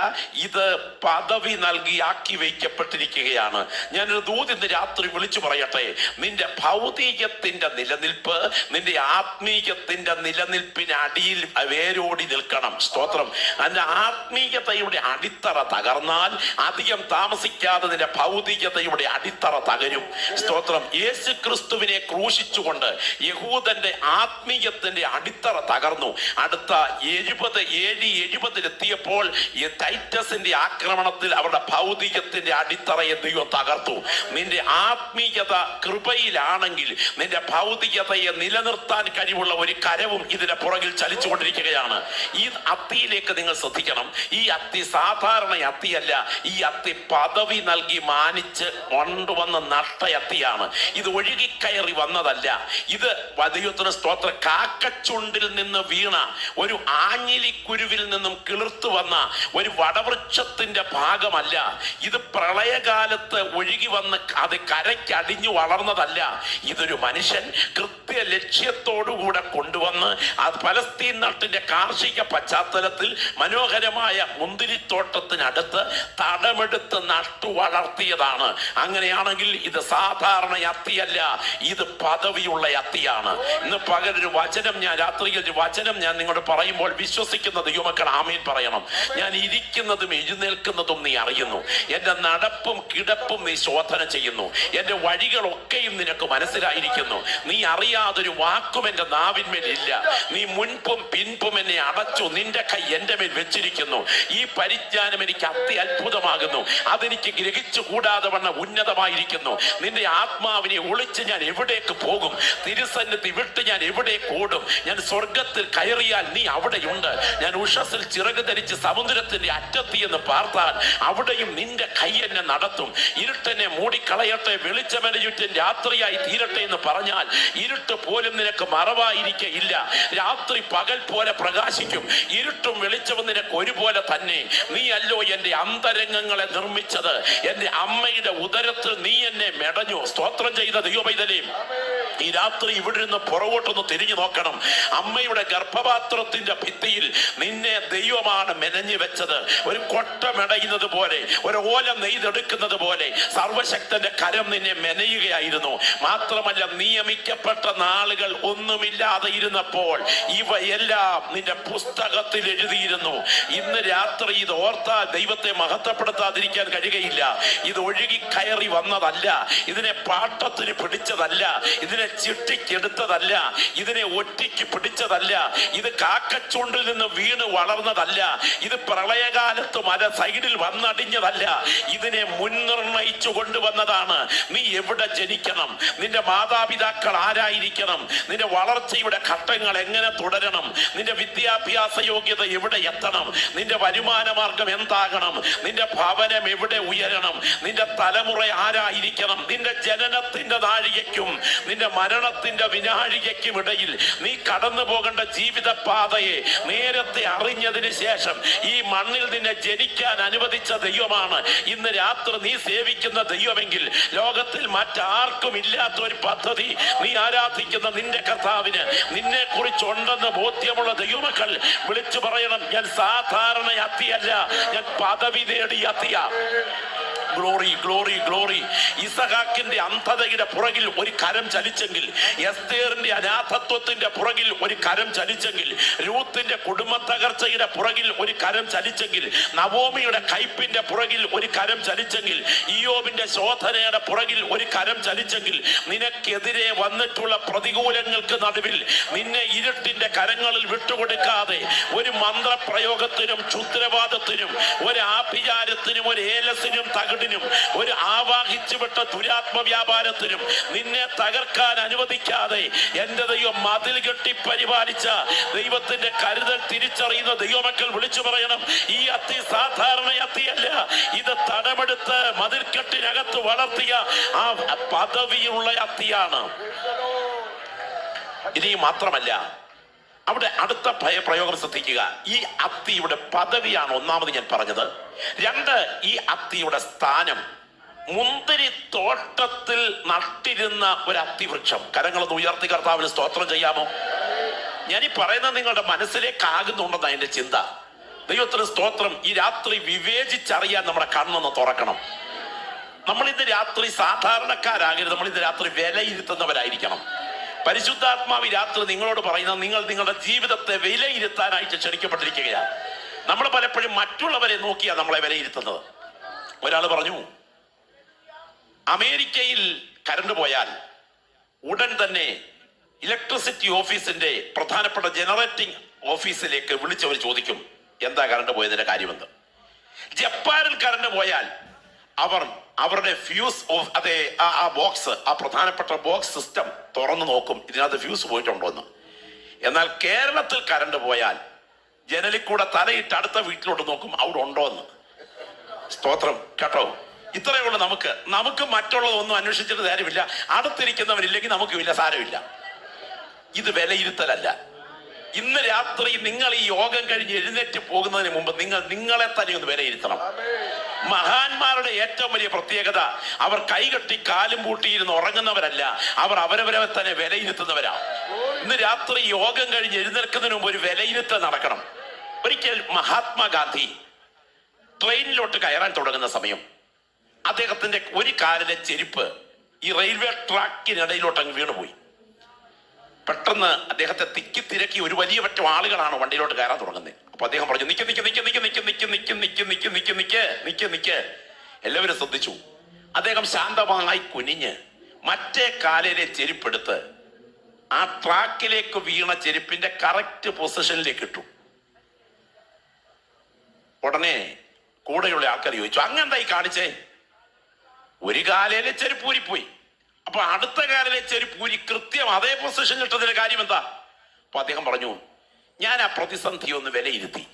ഇത് പദവി നൽകി ആക്കി വയ്ക്കപ്പെട്ടിരിക്കുകയാണ്. ഞാനൊരു ദൂത് ഇന്ന് രാത്രി വിളിച്ചു പറയട്ടെ, നിന്റെ ഭൗതികത്തിന്റെ നിലനിൽപ്പ് നിന്റെ ആത്മീയത്തിന്റെ നിലനിൽപ്പിന് അടിയിൽ വേരോടി നിൽക്കണം. സ്തോത്രം. അതിന്റെ ആത്മീയതയുടെ അടിത്തറ തകർന്നാൽ അധികം താമസിക്കാതെ നിന്റെ ഭൗതികതയുടെ അടിത്തറ തകരും. സ്തോത്രം. യേശു ക്രിസ്തുവിനെ ക്രൂശിച്ചുകൊണ്ട് യഹൂദന്റെ ആത്മീയത്തിന്റെ അടിത്തറ തകർന്നു. അടുത്ത 70-70 ഈ ടൈറ്റസിന്റെ ആക്രമണത്തിൽ അവരുടെ ഭൗതികത്തിന്റെ അടിത്തറയെ ദൈവം തകർത്തു. നിന്റെ ആത്മീയത കൃപയിലാണെങ്കിൽ നിന്റെ ഭൗതികതയെ നിലനിർത്താൻ കഴിവുള്ള ഒരു കരവും ഇതിന്റെ പുറകിൽ ചലിച്ചുകൊണ്ടിരിക്കുകയാണ്. ഈ അത്തിയിലേക്ക് നിങ്ങൾ ശ്രദ്ധിക്കണം. ഈ അത്തി സാധാരണ അത്തിയല്ല, ഈ അത്തി പദവി നൽകി മാനിച്ച് കൊണ്ടുവന്ന നട്ടയത്തിയാണ്. ഇത് ഒഴുകിക്കയറി വന്നതല്ല. ഇത് ദൈവത്തിന് സ്തോത്രം, കാക്കച്ചുണ്ടിൽ നിന്ന് വീണ ഒരു ആഞ്ഞിലിക്കുരുവിൽ നിന്നും കിളിർത്തു വന്ന ഒരു വടവൃക്ഷത്തിന്റെ ഭാഗമല്ല. ഇത് പ്രളയകാലത്ത് ഒഴുകി വന്ന് അത് കരയ്ക്കടിഞ്ഞു വളർന്നതല്ല. ഇതൊരു മനുഷ്യൻ കൃത്യ ലക്ഷ്യത്തോടുകൂടെ കൊണ്ടുവന്ന് അത് പലസ്തീൻ നാട്ടിന്റെ കാർഷിക പശ്ചാത്തലത്തിൽ മനോഹരമായ മുന്തിരിത്തോട്ടത്തിനടുത്ത് തടമെടുത്ത് നട്ടു വളർത്തിയതാണ്. അങ്ങനെയാണെങ്കിൽ ഇത് സാധാരണ അത്തിയല്ല, ഇത് പദവിയുള്ള അത്തിയാണ്. ഇന്ന് പകലൊരു വചനം, ഞാൻ രാത്രിയിൽ ഒരു വചനം ഞാൻ നിങ്ങളോട് പറയുമ്പോൾ വിശ്വസിക്കുന്ന ദൈവമക്കൾ ആമേൻ പറയണം. ഞാൻ ഇരിക്കുന്നതും എഴുന്നേൽക്കുന്നതും നീ അറിയുന്നു. എന്റെ നടപ്പും കിടപ്പും നീ ശോധന ചെയ്യുന്നു. എന്റെ വഴികളൊക്കെയും നിനക്ക് മനസ്സിലായിരിക്കുന്നു. നീ അറിയാതൊരു വാക്കും എന്റെ നാവിന്മേൽ ഇല്ല. നീ മുൻപും പിൻപും എന്നെ അടച്ചു, നിന്റെ കൈ എന്റെ മേൽ വെച്ചിരിക്കുന്നു. ഈ പരിജ്ഞാനം എനിക്ക് അത്യത്ഭുതമാകുന്നു. അതെനിക്ക് ഗ്രഹിച്ചു കൂടാതെ വണ്ണം ഉന്നതമായിരിക്കുന്നു. നിന്റെ ആത്മാവിനെ ഒളിച്ച് ഞാൻ എവിടേക്ക് പോകും? തിരുസന്നിധി വിട്ട് ഞാൻ എവിടേക്ക് ഓടും? ഞാൻ സ്വർഗത്തിൽ കയറിയാൽ നീ അവിടെയുണ്ട്. ഞാൻ ഉഷസ്സിൽ ചിറക് ധരിച്ച് സമുദ്രത്തിന്റെ അറ്റത്തി എന്ന് പാർത്താൽ അവിടെയും നിന്റെ കൈ എന്നെ നടത്തും. ഇരുട്ടെന്നെ മൂടിക്കളയട്ടെ, വെളിച്ചമെന്നെ ചുറ്റും രാത്രിയായി തീരട്ടെ എന്ന് പറഞ്ഞാൽ ഇരുട്ട് പോലും നിനക്ക് മറവായിരിക്കയില്ല. രാത്രി പകൽ പോലെ പ്രകാശിക്കും. ഇരുട്ടും വെളിച്ചവും നിനക്ക് ഒരുപോലെ തന്നെ. നീ അല്ലോ എന്റെ അന്തരംഗങ്ങളെ നിർമ്മിച്ചത്. എന്റെ അമ്മയുടെ ഉദരത്തിൽ നീ എന്നെ മെടഞ്ഞു. സ്തോത്രം ചെയ്ത ദൈവമൈതലേ, ഈ രാത്രി ഇവിടെ നിന്ന് പുറകോട്ടൊന്ന് തിരിഞ്ഞു നോക്കണം. അമ്മയുടെ ഗർഭപാത്രത്തിന്റെ ഭിത്തിയിൽ നിന്നെ ദൈവമാണ് മെനഞ്ഞു വെച്ചത്. ഒരു കൊട്ട മെടയുന്നത് പോലെ, ഒരു ഓല നെയ്തെടുക്കുന്നത് പോലെ സർവശക്തന്റെ കരം നിന്നെ മെനയുകയായിരുന്നു. മാത്രമല്ല, നിയമിക്കപ്പെട്ട നാളുകൾ ഒന്നുമില്ലാതെ ഇരുന്നപ്പോൾ ഇവയെല്ലാം നിന്റെ പുസ്തകത്തിൽ എഴുതിയിരുന്നു. ഇന്ന് രാത്രി ഇത് ഓർത്താൽ ദൈവത്തെ മഹത്വപ്പെടുത്താതിരിക്കാൻ കഴിയുകയില്ല. ഇത് ഒഴുകി കയറി വന്നതല്ല, ഇതിനെ പാട്ടത്തിന് പിടിച്ചതല്ല, ഇതിനെ ചിട്ടിക്കെടുത്തതല്ല, ഇതിനെ ഒറ്റയ്ക്ക് പിടിച്ചതല്ല, ഇത് കാക്കച്ചുണ്ടിൽ നിന്ന് വീണ് വളർന്നതല്ല, ഇത് പ്രളയകാലത്ത് മല സൈഡിൽ വന്നടിഞ്ഞതല്ല, ഇതിനെ മുൻനിർണയിച്ചു കൊണ്ടുവന്നതാണ്. നീ എവിടെ ജനിക്കണം? നിന്റെ മാതാപിതാക്കൾ ആരായിരിക്കണം? നിന്റെ വളർച്ചയുടെ ഘട്ടങ്ങൾ എങ്ങനെ തുടരണം? നിന്റെ വിദ്യാഭ്യാസ യോഗ്യത എവിടെ എത്തണം? നിന്റെ വരുമാന മാർഗം എന്താകണം? നിന്റെ ഭവനം എവിടെ ഉയരണം? നിന്റെ തലമുറ ആരായിരിക്കണം? നിന്റെ ജനനത്തിന്റെ നാഴികയ്ക്കും നിന്റെ മരണത്തിന്റെ വിനാഴികയ്ക്കും ഇടയിൽ നീ കടന്നു പോകേണ്ട ജീവിത പാതയെ നേരത്തെ അറിഞ്ഞതിന് ശേഷം ഈ മണ്ണിൽ നിന്നെ ജനിക്കാൻ അനുവദിച്ച ദൈവമാണ് ഇന്ന് രാത്രി നീ സേവിക്കുന്ന ദൈവമെങ്കിൽ ലോകത്തിൽ മറ്റാർക്കും ഇല്ലാത്ത ഒരു പദ്ധതി നീ ആരാധിക്കുന്ന നിന്റെ കർത്താവിന് നിന്നെ കുറിച്ചുണ്ടെന്ന് ബോധ്യമുള്ള ദൈവമക്കൾ വിളിച്ചു പറയണം, ഞാൻ സാധാരണ അത്തിയല്ല, ഞാൻ പദവി നേടിയ അത്തിയ. Glory glory glory. ഇസഹാക്കിന്റെ അന്ധതയുടെ പുറകിൽ ഒരു കരം ചലിച്ചെങ്കിൽ, എസ്തേറിന്റെ അനാഥത്വത്തിന്റെ പുറകിൽ ഒരു കരം ചലിച്ചെങ്കിൽ, രൂത്തിന്റെ കുടുംബ തകർച്ചയുടെ പുറകിൽ ഒരു കരം ചലിച്ചെങ്കിൽ, നവോമിയുടെ കയ്പിന്റെ പുറകിൽ ഒരു കരം ചലിച്ചെങ്കിൽ, ഇയ്യോബിന്റെ ശോധനയുടെ പുറകിൽ ഒരു കരം ചലിച്ചെങ്കിൽ, നിനക്കെതിരെ വന്നിട്ടുള്ള പ്രതികൂലങ്ങൾക്ക് നടുവിൽ നിന്നെ ഇരുട്ടിന്റെ കരങ്ങളിൽ വിട്ടുകൊടുക്കാതെ ഒരു മന്ത്രപ്രയോഗത്തിനും ക്ഷുദ്രവാദത്തിനും ഒരു ആഭിചാരത്തിനും ഒരു ഏലസിനും തകിടിനും ഒരു ആവാഹിച്ചുവിട്ട ദുരാത്മ വ്യാപാരത്തിനും നിന്നെ തകർക്കാൻ അനുവദിക്കാതെ എന്റെ ദൈവം മതിൽ കെട്ടി പരിപാലിച്ച ദൈവത്തിന്റെ കരുതൽ തിരിച്ചറിയുന്ന ദൈവമക്കൾ വിളിച്ചു പറയണം, ഈ അത്തി സാധാരണ അത്തിയല്ല, ഇത് തടമെടുത്ത് മതിൽക്കെട്ടിനകത്ത് വളർത്തിയ ആ പദവിയുള്ള അത്തിയാണ്. ഇനി മാത്രമല്ല, അവിടെ അടുത്ത പ്രയോഗം ശ്രദ്ധിക്കുക. ഈ അത്തിയുടെ പദവിയാണ് ഒന്നാമത് ഞാൻ പറഞ്ഞത്. രണ്ട്, ഈ അത്തിയുടെ സ്ഥാനം. മുന്തിരി തോട്ടത്തിൽ നട്ടിരുന്ന ഒരു അത്തിവൃക്ഷം. കരങ്ങളൊന്ന് ഉയർത്തി കർത്താവിന് സ്തോത്രം ചെയ്യാമോ? ഞാൻ ഈ പറയുന്നത് നിങ്ങളുടെ മനസ്സിലേക്ക് ആകുന്നുണ്ടെന്നാണ് എന്റെ ചിന്ത. ദൈവത്തിന് സ്തോത്രം. ഈ രാത്രി വിവേചിച്ചറിയാൻ നമ്മുടെ കണ്ണൊന്ന് തുറക്കണം. നമ്മൾ ഇന്ന് രാത്രി സാധാരണക്കാരാകരുത്, നമ്മൾ ഇന്ന് രാത്രി വിലയിരുത്തുന്നവരായിരിക്കണം. പരിശുദ്ധാത്മാവ് രാത്രി നിങ്ങളോട് പറയുന്നത്, നിങ്ങൾ നിങ്ങളുടെ ജീവിതത്തെ വിലയിരുത്താനായിട്ട് ക്ഷണിക്കപ്പെട്ടിരിക്കുകയാണ്. നമ്മൾ പലപ്പോഴും മറ്റുള്ളവരെ നോക്കിയാണ് നമ്മളെ വിലയിരുത്തുന്നത്. ഒരാൾ പറഞ്ഞു, അമേരിക്കയിൽ കറണ്ട് പോയാൽ ഉടൻ തന്നെ ഇലക്ട്രിസിറ്റി ഓഫീസിന്റെ പ്രധാനപ്പെട്ട ജനറേറ്റിംഗ് ഓഫീസിലേക്ക് വിളിച്ചവർ ചോദിക്കും, എന്താ കറണ്ട് പോയതിന്റെ കാര്യമെന്ന്. ജപ്പാനിൽ കറണ്ട് പോയാൽ അവർ അവരുടെ ഫ്യൂസ് അതെ ആ ബോക്സ്, ആ പ്രധാനപ്പെട്ട ബോക്സ് സിസ്റ്റം തുറന്നു നോക്കും, ഇതിനകത്ത് ഫ്യൂസ് പോയിട്ടുണ്ടോ എന്ന്. എന്നാൽ കേരളത്തിൽ കറണ്ട് പോയാൽ ജനലിൽ കൂടെ തലയിട്ട് അടുത്ത വീട്ടിലോട്ട് നോക്കും, അവിടെ ഉണ്ടോ എന്ന്. സ്തോത്രം കേട്ടോ. ഇത്രയേ ഉള്ളൂ. നമുക്ക് മറ്റുള്ളതൊന്നും അന്വേഷിച്ചിട്ട് കാര്യമില്ല. അടുത്തിരിക്കുന്നവരില്ലെങ്കിൽ നമുക്കുമില്ല, സാരമില്ല. ഇത് വിലയിരുത്തലല്ല. ഇന്ന് രാത്രി നിങ്ങൾ ഈ യോഗം കഴിഞ്ഞ് എഴുന്നേറ്റ് പോകുന്നതിന് മുമ്പ് നിങ്ങളെ തന്നെ ഒന്ന് വിലയിരുത്തണം. മഹാന്മാരുടെ ഏറ്റവും വലിയ പ്രത്യേകത, അവർ കൈകെട്ടി കാലും പൂട്ടിയിരുന്ന് ഉറങ്ങുന്നവരല്ല, അവർ അവരവരെ തന്നെ വിലയിരുത്തുന്നവരാണ്. ഇന്ന് രാത്രി യോഗം കഴിഞ്ഞ് എഴുന്നേൽക്കുന്നതിന് മുമ്പ് ഒരു വിലയിരുത്തൽ നടക്കണം. ഒരിക്കൽ മഹാത്മാഗാന്ധി ട്രെയിനിലോട്ട് കയറാൻ തുടങ്ങുന്ന സമയം അദ്ദേഹത്തിന്റെ ഒരു കാലിലെ ചെരുപ്പ് ഈ റെയിൽവേ ട്രാക്കിനിടയിലോട്ട് അങ്ങ് വീണുപോയി. പെട്ടെന്ന് അദ്ദേഹത്തെ തിരക്കി ഒരു വലിയ പറ്റം ആളുകളാണ് വണ്ടിയിലോട്ട് കയറാൻ തുടങ്ങുന്നത്. അപ്പൊ അദ്ദേഹം പറഞ്ഞു, നിക്ക്. എല്ലാവരും ശ്രദ്ധിച്ചു. അദ്ദേഹം ശാന്തമായി കുനിഞ്ഞ് മറ്റേ കാലിലെ ചെരുപ്പെടുത്ത് ആ ട്രാക്കിലേക്ക് വീണ ചെരുപ്പിന്റെ കറക്റ്റ് പൊസിഷനിലേക്ക് ഇട്ടു. ഉടനെ കൂടെയുള്ള ആൾക്കാർ ചോദിച്ചു, അങ്ങെന്തായി കാണിച്ചേ? ഒരു കാലിലെ ചെരുപ്പ് ഊരിപ്പോയി, അപ്പൊ അടുത്ത കാലിലെ ചെരുപ്പൂരി കൃത്യം അതേ പൊസിഷൻ കിട്ടുന്നതിന്റെ കാര്യം എന്താ? അപ്പൊ അദ്ദേഹം പറഞ്ഞു, ഞാൻ ആ പ്രതിസന്ധി ഒന്ന് വിലയിരുത്തി.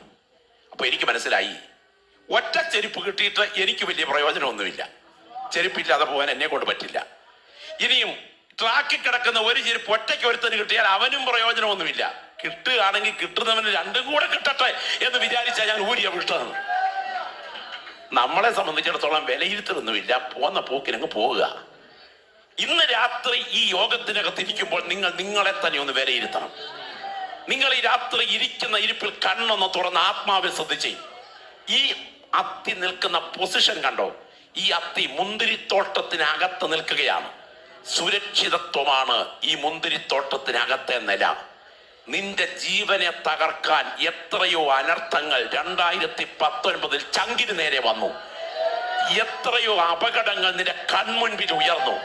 അപ്പൊ എനിക്ക് മനസ്സിലായി, ഒറ്റ ചെരുപ്പ് കിട്ടിയിട്ട് എനിക്ക് വലിയ പ്രയോജനമൊന്നുമില്ല. ചെരുപ്പില്ലാതെ പോകാൻ എന്നെ കൊണ്ട് പറ്റില്ല. ഇനിയും ട്രാക്കിൽ കിടക്കുന്ന ഒരു ചെരുപ്പ് ഒറ്റയ്ക്ക് ഒരുത്തന് കിട്ടിയാൽ അവനും പ്രയോജനമൊന്നുമില്ല. കിട്ടുകയാണെങ്കിൽ കിട്ടുന്നവന് രണ്ടും കൂടെ കിട്ടട്ടെ എന്ന് വിചാരിച്ചാൽ ഞാൻ ഊരിയ വിട്ടതെന്ന്. നമ്മളെ സംബന്ധിച്ചിടത്തോളം വിലയിരുത്തലൊന്നുമില്ല, പോന്ന പോക്കിനങ്ങ് പോവുക. ഇന്ന് രാത്രി ഈ യോഗത്തിനകത്ത് ഇരിക്കുമ്പോൾ നിങ്ങളെ തന്നെ ഒന്ന് വിലയിരുത്തണം. നിങ്ങൾ ഈ രാത്രി ഇരിക്കുന്ന ഇരിപ്പിൽ കണ്ണൊന്ന് തുറന്ന് ആത്മാവിൽ ശ്രദ്ധിച്ചേ. ഈ അത്തി നിൽക്കുന്ന പൊസിഷൻ കണ്ടോ? ഈ അത്തി മുന്തിരിത്തോട്ടത്തിനകത്ത് നിൽക്കുകയാണ്. സുരക്ഷിതത്വമാണ് ഈ മുന്തിരിത്തോട്ടത്തിനകത്തെ നില. നിന്റെ ജീവനെ തകർക്കാൻ എത്രയോ അനർത്ഥങ്ങൾ 2019 ചങ്കിന് നേരെ വന്നു. എത്രയോ അപകടങ്ങൾ നിന്റെ കൺമുൻപിൽ ഉയർന്നു.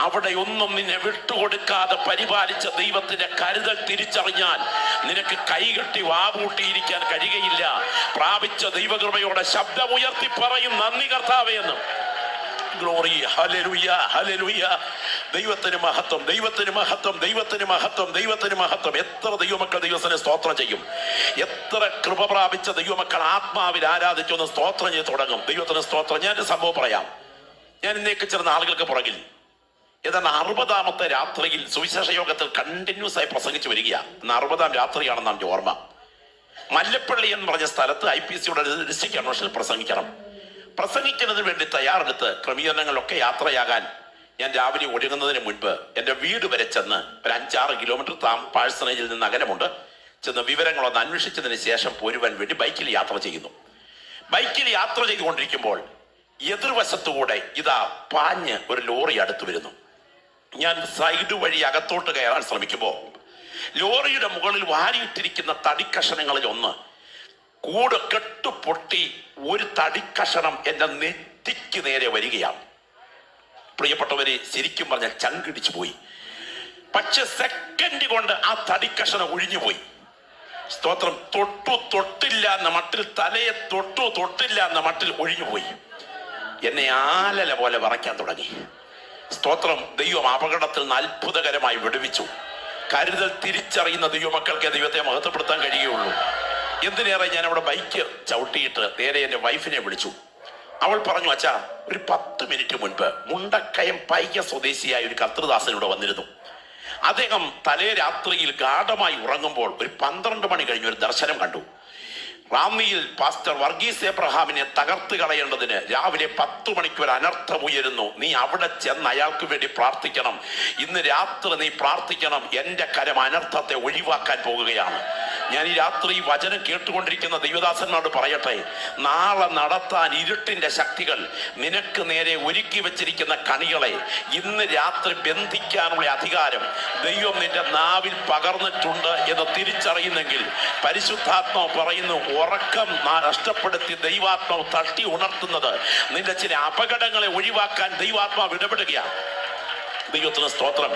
അവിടെ ഒന്നും നിന്നെ വിട്ടുകൊടുക്കാതെ പരിപാലിച്ച ദൈവത്തിന്റെ കരുതൽ തിരിച്ചറിഞ്ഞാൽ നിനക്ക് കൈകെട്ടി വാപൂട്ടിയിരിക്കാൻ കഴിയുകയില്ല. പ്രാപിച്ച ദൈവകൃപയോടെ ശബ്ദമുയർത്തി പറയും, നന്ദി കർത്താവേ എന്ന്. Glory, hallelujah, hallelujah. ദൈവത്തിന് മഹത്വം, ദൈവത്തിന് മഹത്വം, ദൈവത്തിന് മഹത്വം, ദൈവത്തിന് മഹത്വം. എത്ര ദൈവമക്കൾ ദൈവത്തിന് സ്തോത്രം ചെയ്യും. എത്ര കൃപ പ്രാപിച്ച ദൈവമക്കൾ ആത്മാവിൽ ആരാധിച്ചൊന്ന് സ്തോത്രം ചെയ്ത് തുടങ്ങും. ദൈവത്തിന് സ്തോത്രം. ഞാനൊരു സംഭവം പറയാം. ഞാൻ ഇന്നേക്ക് ചേർന്ന ആളുകൾക്ക് പുറകിൽ ഏതാണ്ട് 60ാമത്തെ രാത്രിയിൽ സുവിശേഷ യോഗത്തിൽ കണ്ടിന്യൂസ് ആയി പ്രസംഗിച്ചു വരികയാണ്. 60ാം രാത്രിയാണെന്നാണ് എൻ്റെ ഓർമ്മ. മല്ലപ്പള്ളി എന്ന് പറഞ്ഞ സ്ഥലത്ത് IPCയുടെ ഡിസ്ട്രിക്ട് കൺവെൻഷനിൽ പ്രസംഗിക്കുന്നതിന് വേണ്ടി തയ്യാറെടുത്ത് ക്രമീകരണങ്ങളിലൊക്കെ യാത്രയാകാൻ ഞാൻ രാവിലെ ഒരുങ്ങുന്നതിന് മുൻപ് എൻ്റെ വീട് വരെ ചെന്ന് ഒരു 5-6 കിലോമീറ്റർ പാഴ്സണേജിൽ നിന്ന് അകലമുണ്ട്. ചെന്ന് വിവരങ്ങളൊന്ന് അന്വേഷിച്ചതിന് ശേഷം പോരുവാൻ വേണ്ടി ബൈക്കിൽ യാത്ര ചെയ്യുന്നു. ബൈക്കിൽ യാത്ര ചെയ്തുകൊണ്ടിരിക്കുമ്പോൾ എതിർവശത്തുകൂടെ ഇതാ പാഞ്ഞ് ഒരു ലോറി അടുത്ത് വരുന്നു. ഞാൻ സൈഡ് വഴി അകത്തോട്ട് കയറാൻ ശ്രമിക്കുമ്പോൾ ലോറിയുടെ മുകളിൽ വാരിയിട്ടിരിക്കുന്ന തടിക്കഷണങ്ങളിൽ ഒന്ന് കൂട് കെട്ടുപൊട്ടി ഒരു തടിക്കഷണം എന്റെ നെറ്റിക്ക് നേരെ വരികയാണ്. പ്രിയപ്പെട്ടവരെ, ശരിക്കും പറഞ്ഞാൽ ചങ്കിടിച്ചു പോയി. പക്ഷെ സെക്കൻഡ് കൊണ്ട് ആ തടിക്കഷണം ഒഴിഞ്ഞുപോയി. സ്തോത്രം. തൊട്ടില്ല എന്ന മട്ടിൽ, തലയെ തൊട്ടില്ല എന്ന മട്ടിൽ ഒഴിഞ്ഞുപോയി. എന്നെ ആലല പോലെ വറയ്ക്കാൻ തുടങ്ങി. സ്തോത്രം. ദൈവം അപകടത്തിൽ നിന്ന് അത്ഭുതകരമായി വിടുവിച്ചു. കരുതൽ തിരിച്ചറിയുന്ന ദൈവമക്കൾക്ക് ദൈവത്തെ മഹത്വപ്പെടുത്താൻ കഴിയുള്ളൂ. എന്തിനേറെ, ഞാൻ അവിടെ ബൈക്ക് ചവിട്ടിയിട്ട് നേരെ എൻ്റെ വൈഫിനെ വിളിച്ചു. അവൾ പറഞ്ഞു, അച്ഛാ, ഒരു 10 മിനിറ്റ് മുൻപ് മുണ്ടക്കയം പൈക സ്വദേശിയായ ഒരു കർത്തൃദാസനിവിടെ വന്നിരുന്നു. അദ്ദേഹം തലേ രാത്രിയിൽ ഗാഢമായി ഉറങ്ങുമ്പോൾ ഒരു 12 മണി കഴിഞ്ഞ് ഒരു ദർശനം കണ്ടു. റാന്നിയിൽ പാസ്റ്റർ വർഗീസ് എബ്രഹാമിനെ തകർത്ത് കളയേണ്ടതിന് രാവിലെ 10 മണിക്ക് ഒരു അനർത്ഥം ഉയരുന്നു. നീ അവിടെ ചെന്ന് അയാൾക്ക് വേണ്ടി പ്രാർത്ഥിക്കണം. ഇന്ന് രാത്രി നീ പ്രാർത്ഥിക്കണം. എൻ്റെ കരം അനർത്ഥത്തെ ഒഴിവാക്കാൻ പോകുകയാണ്. ഞാൻ ഈ രാത്രി വചനം കേട്ടുകൊണ്ടിരിക്കുന്ന ദൈവദാസന്മാരോട് പറയട്ടെ, നാളെ നടത്താൻ ഇരുട്ടിന്റെ ശക്തികൾ നിനക്ക് നേരെ ഒരുക്കി വെച്ചിരിക്കുന്ന കണികളെ ഇന്ന് രാത്രി ബന്ധിക്കാനുള്ള അധികാരം ദൈവം നിന്റെ നാവിൽ പകർന്നിട്ടുണ്ട് എന്ന് തിരിച്ചറിയുന്നെങ്കിൽ പരിശുദ്ധാത്മാവ് പറയുന്നു, ഉറക്കം നഷ്ടപ്പെടുത്തി ദൈവാത്മാവ് തട്ടി ഉണർത്തുന്നത് നിന്റെ ചില അപകടങ്ങളെ ഒഴിവാക്കാൻ ദൈവാത്മാവ് ഇടപെടുകയാണ്. ദൈവത്തിന് സ്തോത്രം.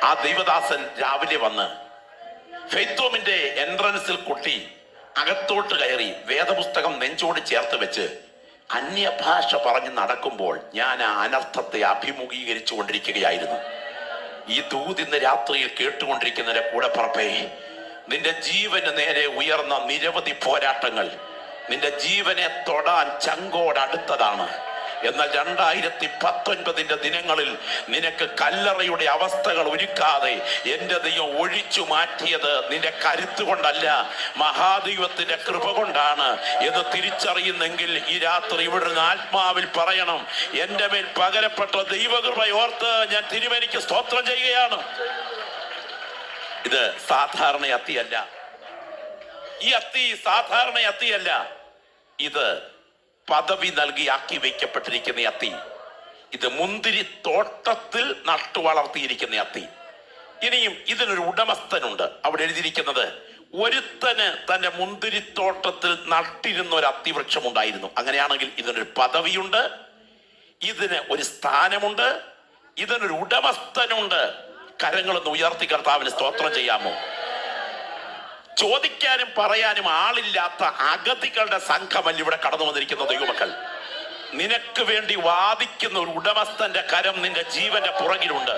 ആ ദൈവദാസൻ രാവിലെ വന്ന് ഫെയ്ത്തോമിന്റെ എൻട്രൻസിൽ കൊട്ടി അകത്തോട്ട് കയറി വേദപുസ്തകം നെഞ്ചോട് ചേർത്ത് വെച്ച് അന്യഭാഷ പറഞ്ഞ് നടക്കുമ്പോൾ ഞാൻ ആ അനർത്ഥത്തെ അഭിമുഖീകരിച്ചു കൊണ്ടിരിക്കുകയായിരുന്നു. ഈ ദൂതിന്ന് രാത്രിയിൽ കേട്ടുകൊണ്ടിരിക്കുന്നതിന്റെ കൂടെ പറപ്പേ, നിന്റെ ജീവന് നേരെ ഉയർന്ന നിരവധി പോരാട്ടങ്ങൾ നിന്റെ ജീവനെ തൊടാൻ ചങ്കോടടുത്തതാണ്. എന്നാൽ 2019 ദിനങ്ങളിൽ നിനക്ക് കല്ലറയുടെ അവസ്ഥകൾ ഒരുക്കാതെ എന്റെ ദൈവം ഒഴിച്ചു മാറ്റിയത് നിന്റെ കരുത്ത് കൊണ്ടല്ല, മഹാദൈവത്തിന്റെ കൃപ കൊണ്ടാണ് എന്ന് തിരിച്ചറിയുന്നെങ്കിൽ ഈ രാത്രി ഇവിടുന്ന് ആത്മാവിൽ പറയണം, എന്റെ മേൽ പകരപ്പെട്ട ദൈവകൃപ ഓർത്ത് ഞാൻ തിരുമേനിക്ക് സ്തോത്രം ചെയ്യുകയാണ്. ഇത് സാധാരണ അത്തിയല്ല. ഈ അത്തി സാധാരണ അത്തിയല്ല. ഇത് പദവി നൽകി ആക്കി വയ്ക്കപ്പെട്ടിരിക്കുന്ന അത്തി. ഇത് മുന്തിരി തോട്ടത്തിൽ നട്ടു വളർത്തിയിരിക്കുന്ന അത്തി. ഇനിയും ഇതിനൊരു ഉടമസ്ഥനുണ്ട്. അവിടെ എഴുതിയിരിക്കുന്നത്, ഒരുത്തന് തന്റെ മുന്തിരിത്തോട്ടത്തിൽ നട്ടിരുന്ന ഒരു അത്തിവൃക്ഷം ഉണ്ടായിരുന്നു. അങ്ങനെയാണെങ്കിൽ ഇതിനൊരു പദവിയുണ്ട്, ഇതിന് ഒരു സ്ഥാനമുണ്ട്, ഇതിനൊരു ഉടമസ്ഥനുണ്ട്. കരങ്ങളൊന്ന് ഉയർത്തി കർത്താവിന് സ്തോത്രം ചെയ്യാമോ? ചോദിക്കാനും പറയാനും ആളില്ലാത്ത അഗതികളുടെ സംഘമല്ല ഇവിടെ കടന്നു വന്നിരിക്കുന്ന ദൈവമക്കൾ. നിനക്ക് വേണ്ടി വാദിക്കുന്ന ഒരു ഉടമസ്ഥന്റെ കരം നിന്റെ ജീവന്റെ പുറകിലുണ്ട്.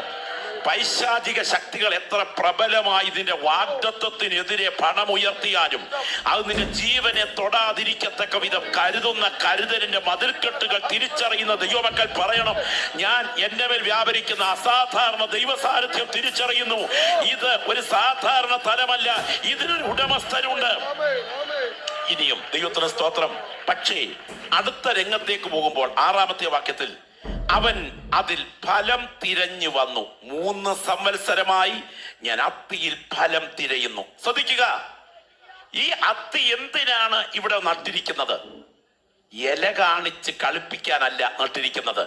പൈശാചിക ശക്തികൾ എത്ര പ്രബലമായി നിന്റെ വാഗ്ദത്വത്തിനെതിരെ പണമുയർത്തിയാലും അത് നിന്റെ ജീവനെ തൊടാതിരിക്കത്തക്ക വിധം കരുതുന്ന കരുതലിന്റെ മതിൽക്കെട്ടുകൾ തിരിച്ചറിയുന്ന ദൈവമക്കൾ പറയണം, ഞാൻ എന്റെ മേൽ വ്യാപരിക്കുന്ന അസാധാരണ ദൈവസാന്നിധ്യം തിരിച്ചറിയുന്നു. ഇത് ഒരു സാധാരണ തലമല്ല, ഇതിനൊരു ഉടമസ്ഥനുണ്ട്. ഇനിയും ദൈവത്തിന് സ്തോത്രം. പക്ഷേ അടുത്ത രംഗത്തേക്ക് പോകുമ്പോൾ 6-ാമത്തെ വാക്യത്തിൽ, അവൻ അതിൽ ഫലം തിരഞ്ഞു വന്നു. 3 സംവത്സരമായി ഞാൻ അത്തിയിൽ ഫലം തിരയുന്നു. ശ്രദ്ധിക്കുക, ഈ അത്തി എന്തിനാണ് ഇവിടെ നട്ടിരിക്കുന്നത്? ഇല കാണിച്ച് കളിപ്പിക്കാനല്ല നട്ടിരിക്കുന്നത്.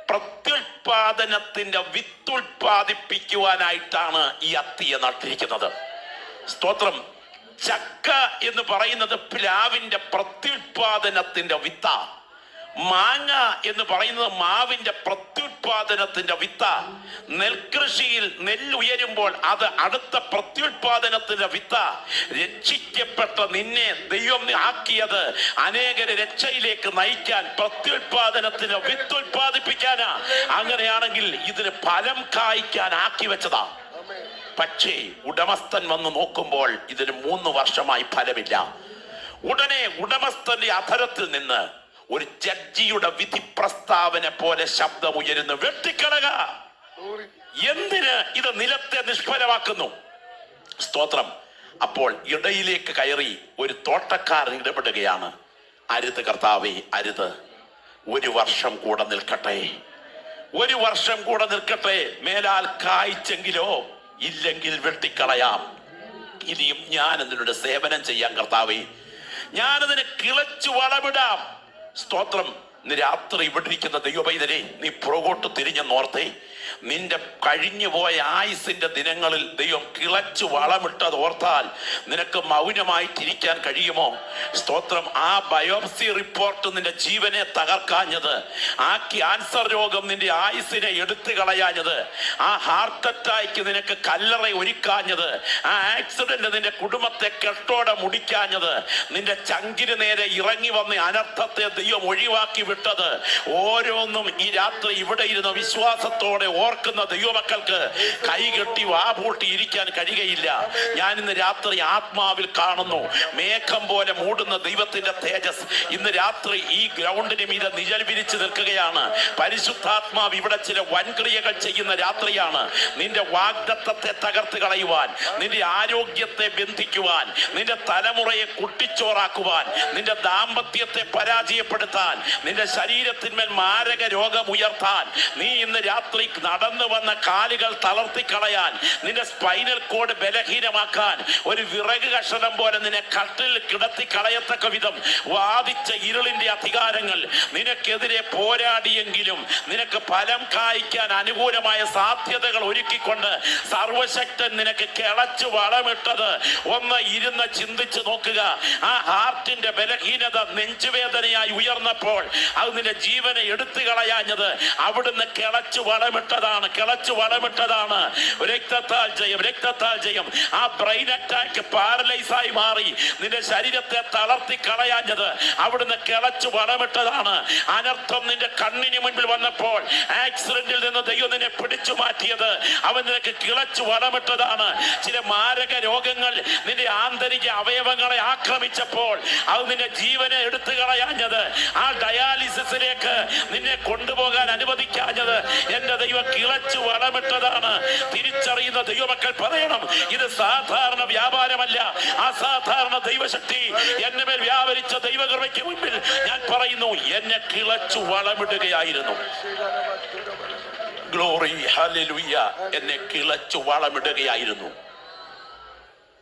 പ്രത്യുൽപാദനത്തിന്റെ വിത്തുൽപാദിപ്പിക്കുവാനായിട്ടാണ് ഈ അത്തിയെ നട്ടിരിക്കുന്നത്. സ്തോത്രം. ചക്ക എന്ന് പറയുന്നത് പ്ലാവിന്റെ പ്രത്യുൽപാദനത്തിന്റെ വിത്ത. മാങ്ങ എന്ന് പറയുന്നത് മാവിന്റെ പ്രത്യുൽപാദനത്തിന്റെ വിത്ത. നെൽകൃഷിയിൽ നെല്ലുയരുമ്പോൾ അത് അടുത്ത പ്രത്യുൽപാദനത്തിന്റെ വിത്ത. രക്ഷിക്കപ്പെട്ട നിന്നെ ദൈവം ആക്കിയത് അനേകരെ രക്ഷയിലേക്ക് നയിക്കാൻ, പ്രത്യുൽപാദനത്തിന് വിത്തുൽപാദിപ്പിക്കാനാ. അങ്ങനെയാണെങ്കിൽ ഇതിന് ഫലം കായ്ക്കാൻ ആക്കി വെച്ചതാ. പക്ഷേ ഉടമസ്ഥൻ വന്ന് നോക്കുമ്പോൾ ഇതിന് 3 വർഷമായി ഫലമില്ല. ഉടനെ ഉടമസ്ഥന്റെ അധരത്തിൽ നിന്ന് ഒരു ജഡ്ജിയുടെ വിധി പ്രസ്താവന പോലെ ശബ്ദമുയരുന്നു, വെട്ടിക്കളക. എന്തിന് ഇത് നിലത്തെ നിഷ്ഫലമാക്കുന്നു? സ്തോത്രം. അപ്പോൾ ഇടയിലേക്ക് കയറി ഒരു തോട്ടക്കാരൻ ഇടപെടുകയാണ്. അരുത് കർത്താവേ, അരുത്. 1 വർഷം കൂടെ നിൽക്കട്ടെ, 1 വർഷം കൂടെ നിൽക്കട്ടെ. മേലാൽ കായ്ച്ചെങ്കിലോ, ഇല്ലെങ്കിൽ വെട്ടിക്കളയാം. ഇനിയും ഞാൻ അതിനോട് സേവനം ചെയ്യാൻ കർത്താവേ, ഞാനതിനെ കിളച്ചു വളമിടാം. സ്തോത്രം. ഇന്ന് രാത്രി ഇവിടെ ഇരിക്കുന്ന ദൈവപൈതലേ, നീ പുറകോട്ട് തിരിഞ്ഞെന്നോർത്തേ. നിന്റെ കഴിഞ്ഞു പോയ ആയുസിന്റെ ദിനങ്ങളിൽ ദൈവം കിളച്ചു വളമിട്ടത് ഓർത്താൽ നിനക്ക് മൗനമായിട്ടിരിക്കാൻ കഴിയുമോ? സ്തോത്രം. ആ ബയോപ്സി റിപ്പോർട്ട് നിന്റെ ജീവനെ തകർക്കാഞ്ഞത്, ആ ക്യാൻസർ രോഗം നിന്റെ ആയുസിനെ എടുത്തു കളയാഞ്ഞത്, ആ ഹാർട്ട് അറ്റാക്ക് നിനക്ക് കല്ലറ ഒരുക്കാഞ്ഞത്, ആ ആക്സിഡന്റ് നിന്റെ കുടുംബത്തെ കെട്ടോടെ മുടിക്കാഞ്ഞത്, നിന്റെ ചങ്കിന് നേരെ ഇറങ്ങി വന്ന അനർത്ഥത്തെ ദൈവം ഒഴിവാക്കി വിട്ടത്, ഓരോന്നും ഈ രാത്രി ഇവിടെ ഇരുന്ന വിശ്വാസത്തോടെ ഓർക്കുന്ന ദൈവമക്കൾക്ക് കൈകെട്ടി വാപൂട്ടി ഇരിക്കാൻ കഴിയുകയില്ല. ഞാൻ ഇന്ന് രാത്രി ആത്മാവിൽ കാണുന്നു മേഘം പോലെ മൂടുന്ന ദൈവത്തിന്റെ തേജസ് ഇന്ന് രാത്രി ഈ ഗ്രൗണ്ടിന് മീതെ നിഴൽ വിരിച്ചു നിൽക്കുകയാണ്. പരിശുദ്ധാത്മാവ് ഇവിടെ ചില വൻക്രിയകൾ ചെയ്യുന്ന രാത്രിയാണ്. നിന്റെ വാഗ്ദത്തത്തെ തകർത്ത് കളയുവാൻ, നിന്റെ ആരോഗ്യത്തെ ബന്ധിക്കുവാൻ, നിന്റെ തലമുറയെ കുട്ടിച്ചോറാക്കുവാൻ, നിന്റെ ദാമ്പത്യത്തെ പരാജയപ്പെടുത്താൻ, നിന്റെ ശരീരത്തിന്മേൽ മാരക രോഗം ഉയർത്താൻ, നീ ഇന്ന് രാത്രി നടന്നു വന്ന കാലുകൾ തളർത്തിക്കളയാൻ, നിന്റെ സ്പൈനൽ കോഡ് ബലഹീനമാക്കാൻ, ഒരു വിറക് കഷണം പോലെ നിന്നെ കട്ടിൽ കിടത്തി കളയത്തക്ക വിധം വാദിച്ച ഇരുളിന്റെ അധികാരങ്ങൾ നിനക്കെതിരെ പോരാടിയെങ്കിലും നിനക്ക് ഫലം കായ്ക്കാൻ അനുകൂലമായ സാധ്യതകൾ ഒരുക്കിക്കൊണ്ട് സർവശക്തൻ നിനക്ക് കിളച്ചു വളമിട്ടത് ഒന്ന് ഇരുന്ന് ചിന്തിച്ചു നോക്കുക. ആ ഹാർട്ടിന്റെ ബലഹീനത നെഞ്ചുവേദനയായി ഉയർന്നപ്പോൾ അത് നിന്റെ ജീവനെ എടുത്തു കളയാഞ്ഞത് അവിടുന്ന് കിളച്ചു വളമിട്ടതാണ്. രക്തത്താൽ ജയം. ആ ബ്രെയിൻ അറ്റാക്ക് പാരലൈസ് ആയി മാറി നിന്റെ ശരീരത്തെ തളർത്തി കളയാഞ്ഞത് അവിടുന്ന് കിളച്ചു വളമിട്ടതാണ്. അനർത്ഥം നിന്റെ കണ്ണിന് മുൻപിൽ വന്നപ്പോൾ ആക്സിഡന്റിൽ നിന്ന് ദൈവം നിന്നെ പിടിച്ചു മാറ്റിയത് അവൻ നിനക്ക് കിളച്ചു വളമിട്ടതാണ്. ചില മാരക രോഗങ്ങൾ നിന്റെ ആന്തരിക അവയവങ്ങളെ ആക്രമിച്ചപ്പോൾ അത് നിന്റെ ജീവനെ എടുത്തു കളയാഞ്ഞത്, ആ ഡയാലിസിസിലേക്ക് നിന്നെ കൊണ്ടുപോകാൻ അനുവദിക്കാഞ്ഞത് എന്റെ ദൈവം കിളച്ചു വളമിട്ടതാണ്. തിരിച്ചറിയുന്ന ദൈവമക്കൾ പറയണം, ഇത് സാധാരണ വ്യാപാരമല്ല, അസാധാരണ ദൈവശക്തി എന്നെ മേൽ വ്യാപരിച്ച ദൈവകൃപയ്ക്ക് മുൻപിൽ ഞാൻ പറയുന്നു, എന്നെ കിളച്ചു വളമിടുകയായിരുന്നു. Glory, hallelujah. എന്നെ കിളച്ചു വളമിടുകയായിരുന്നു.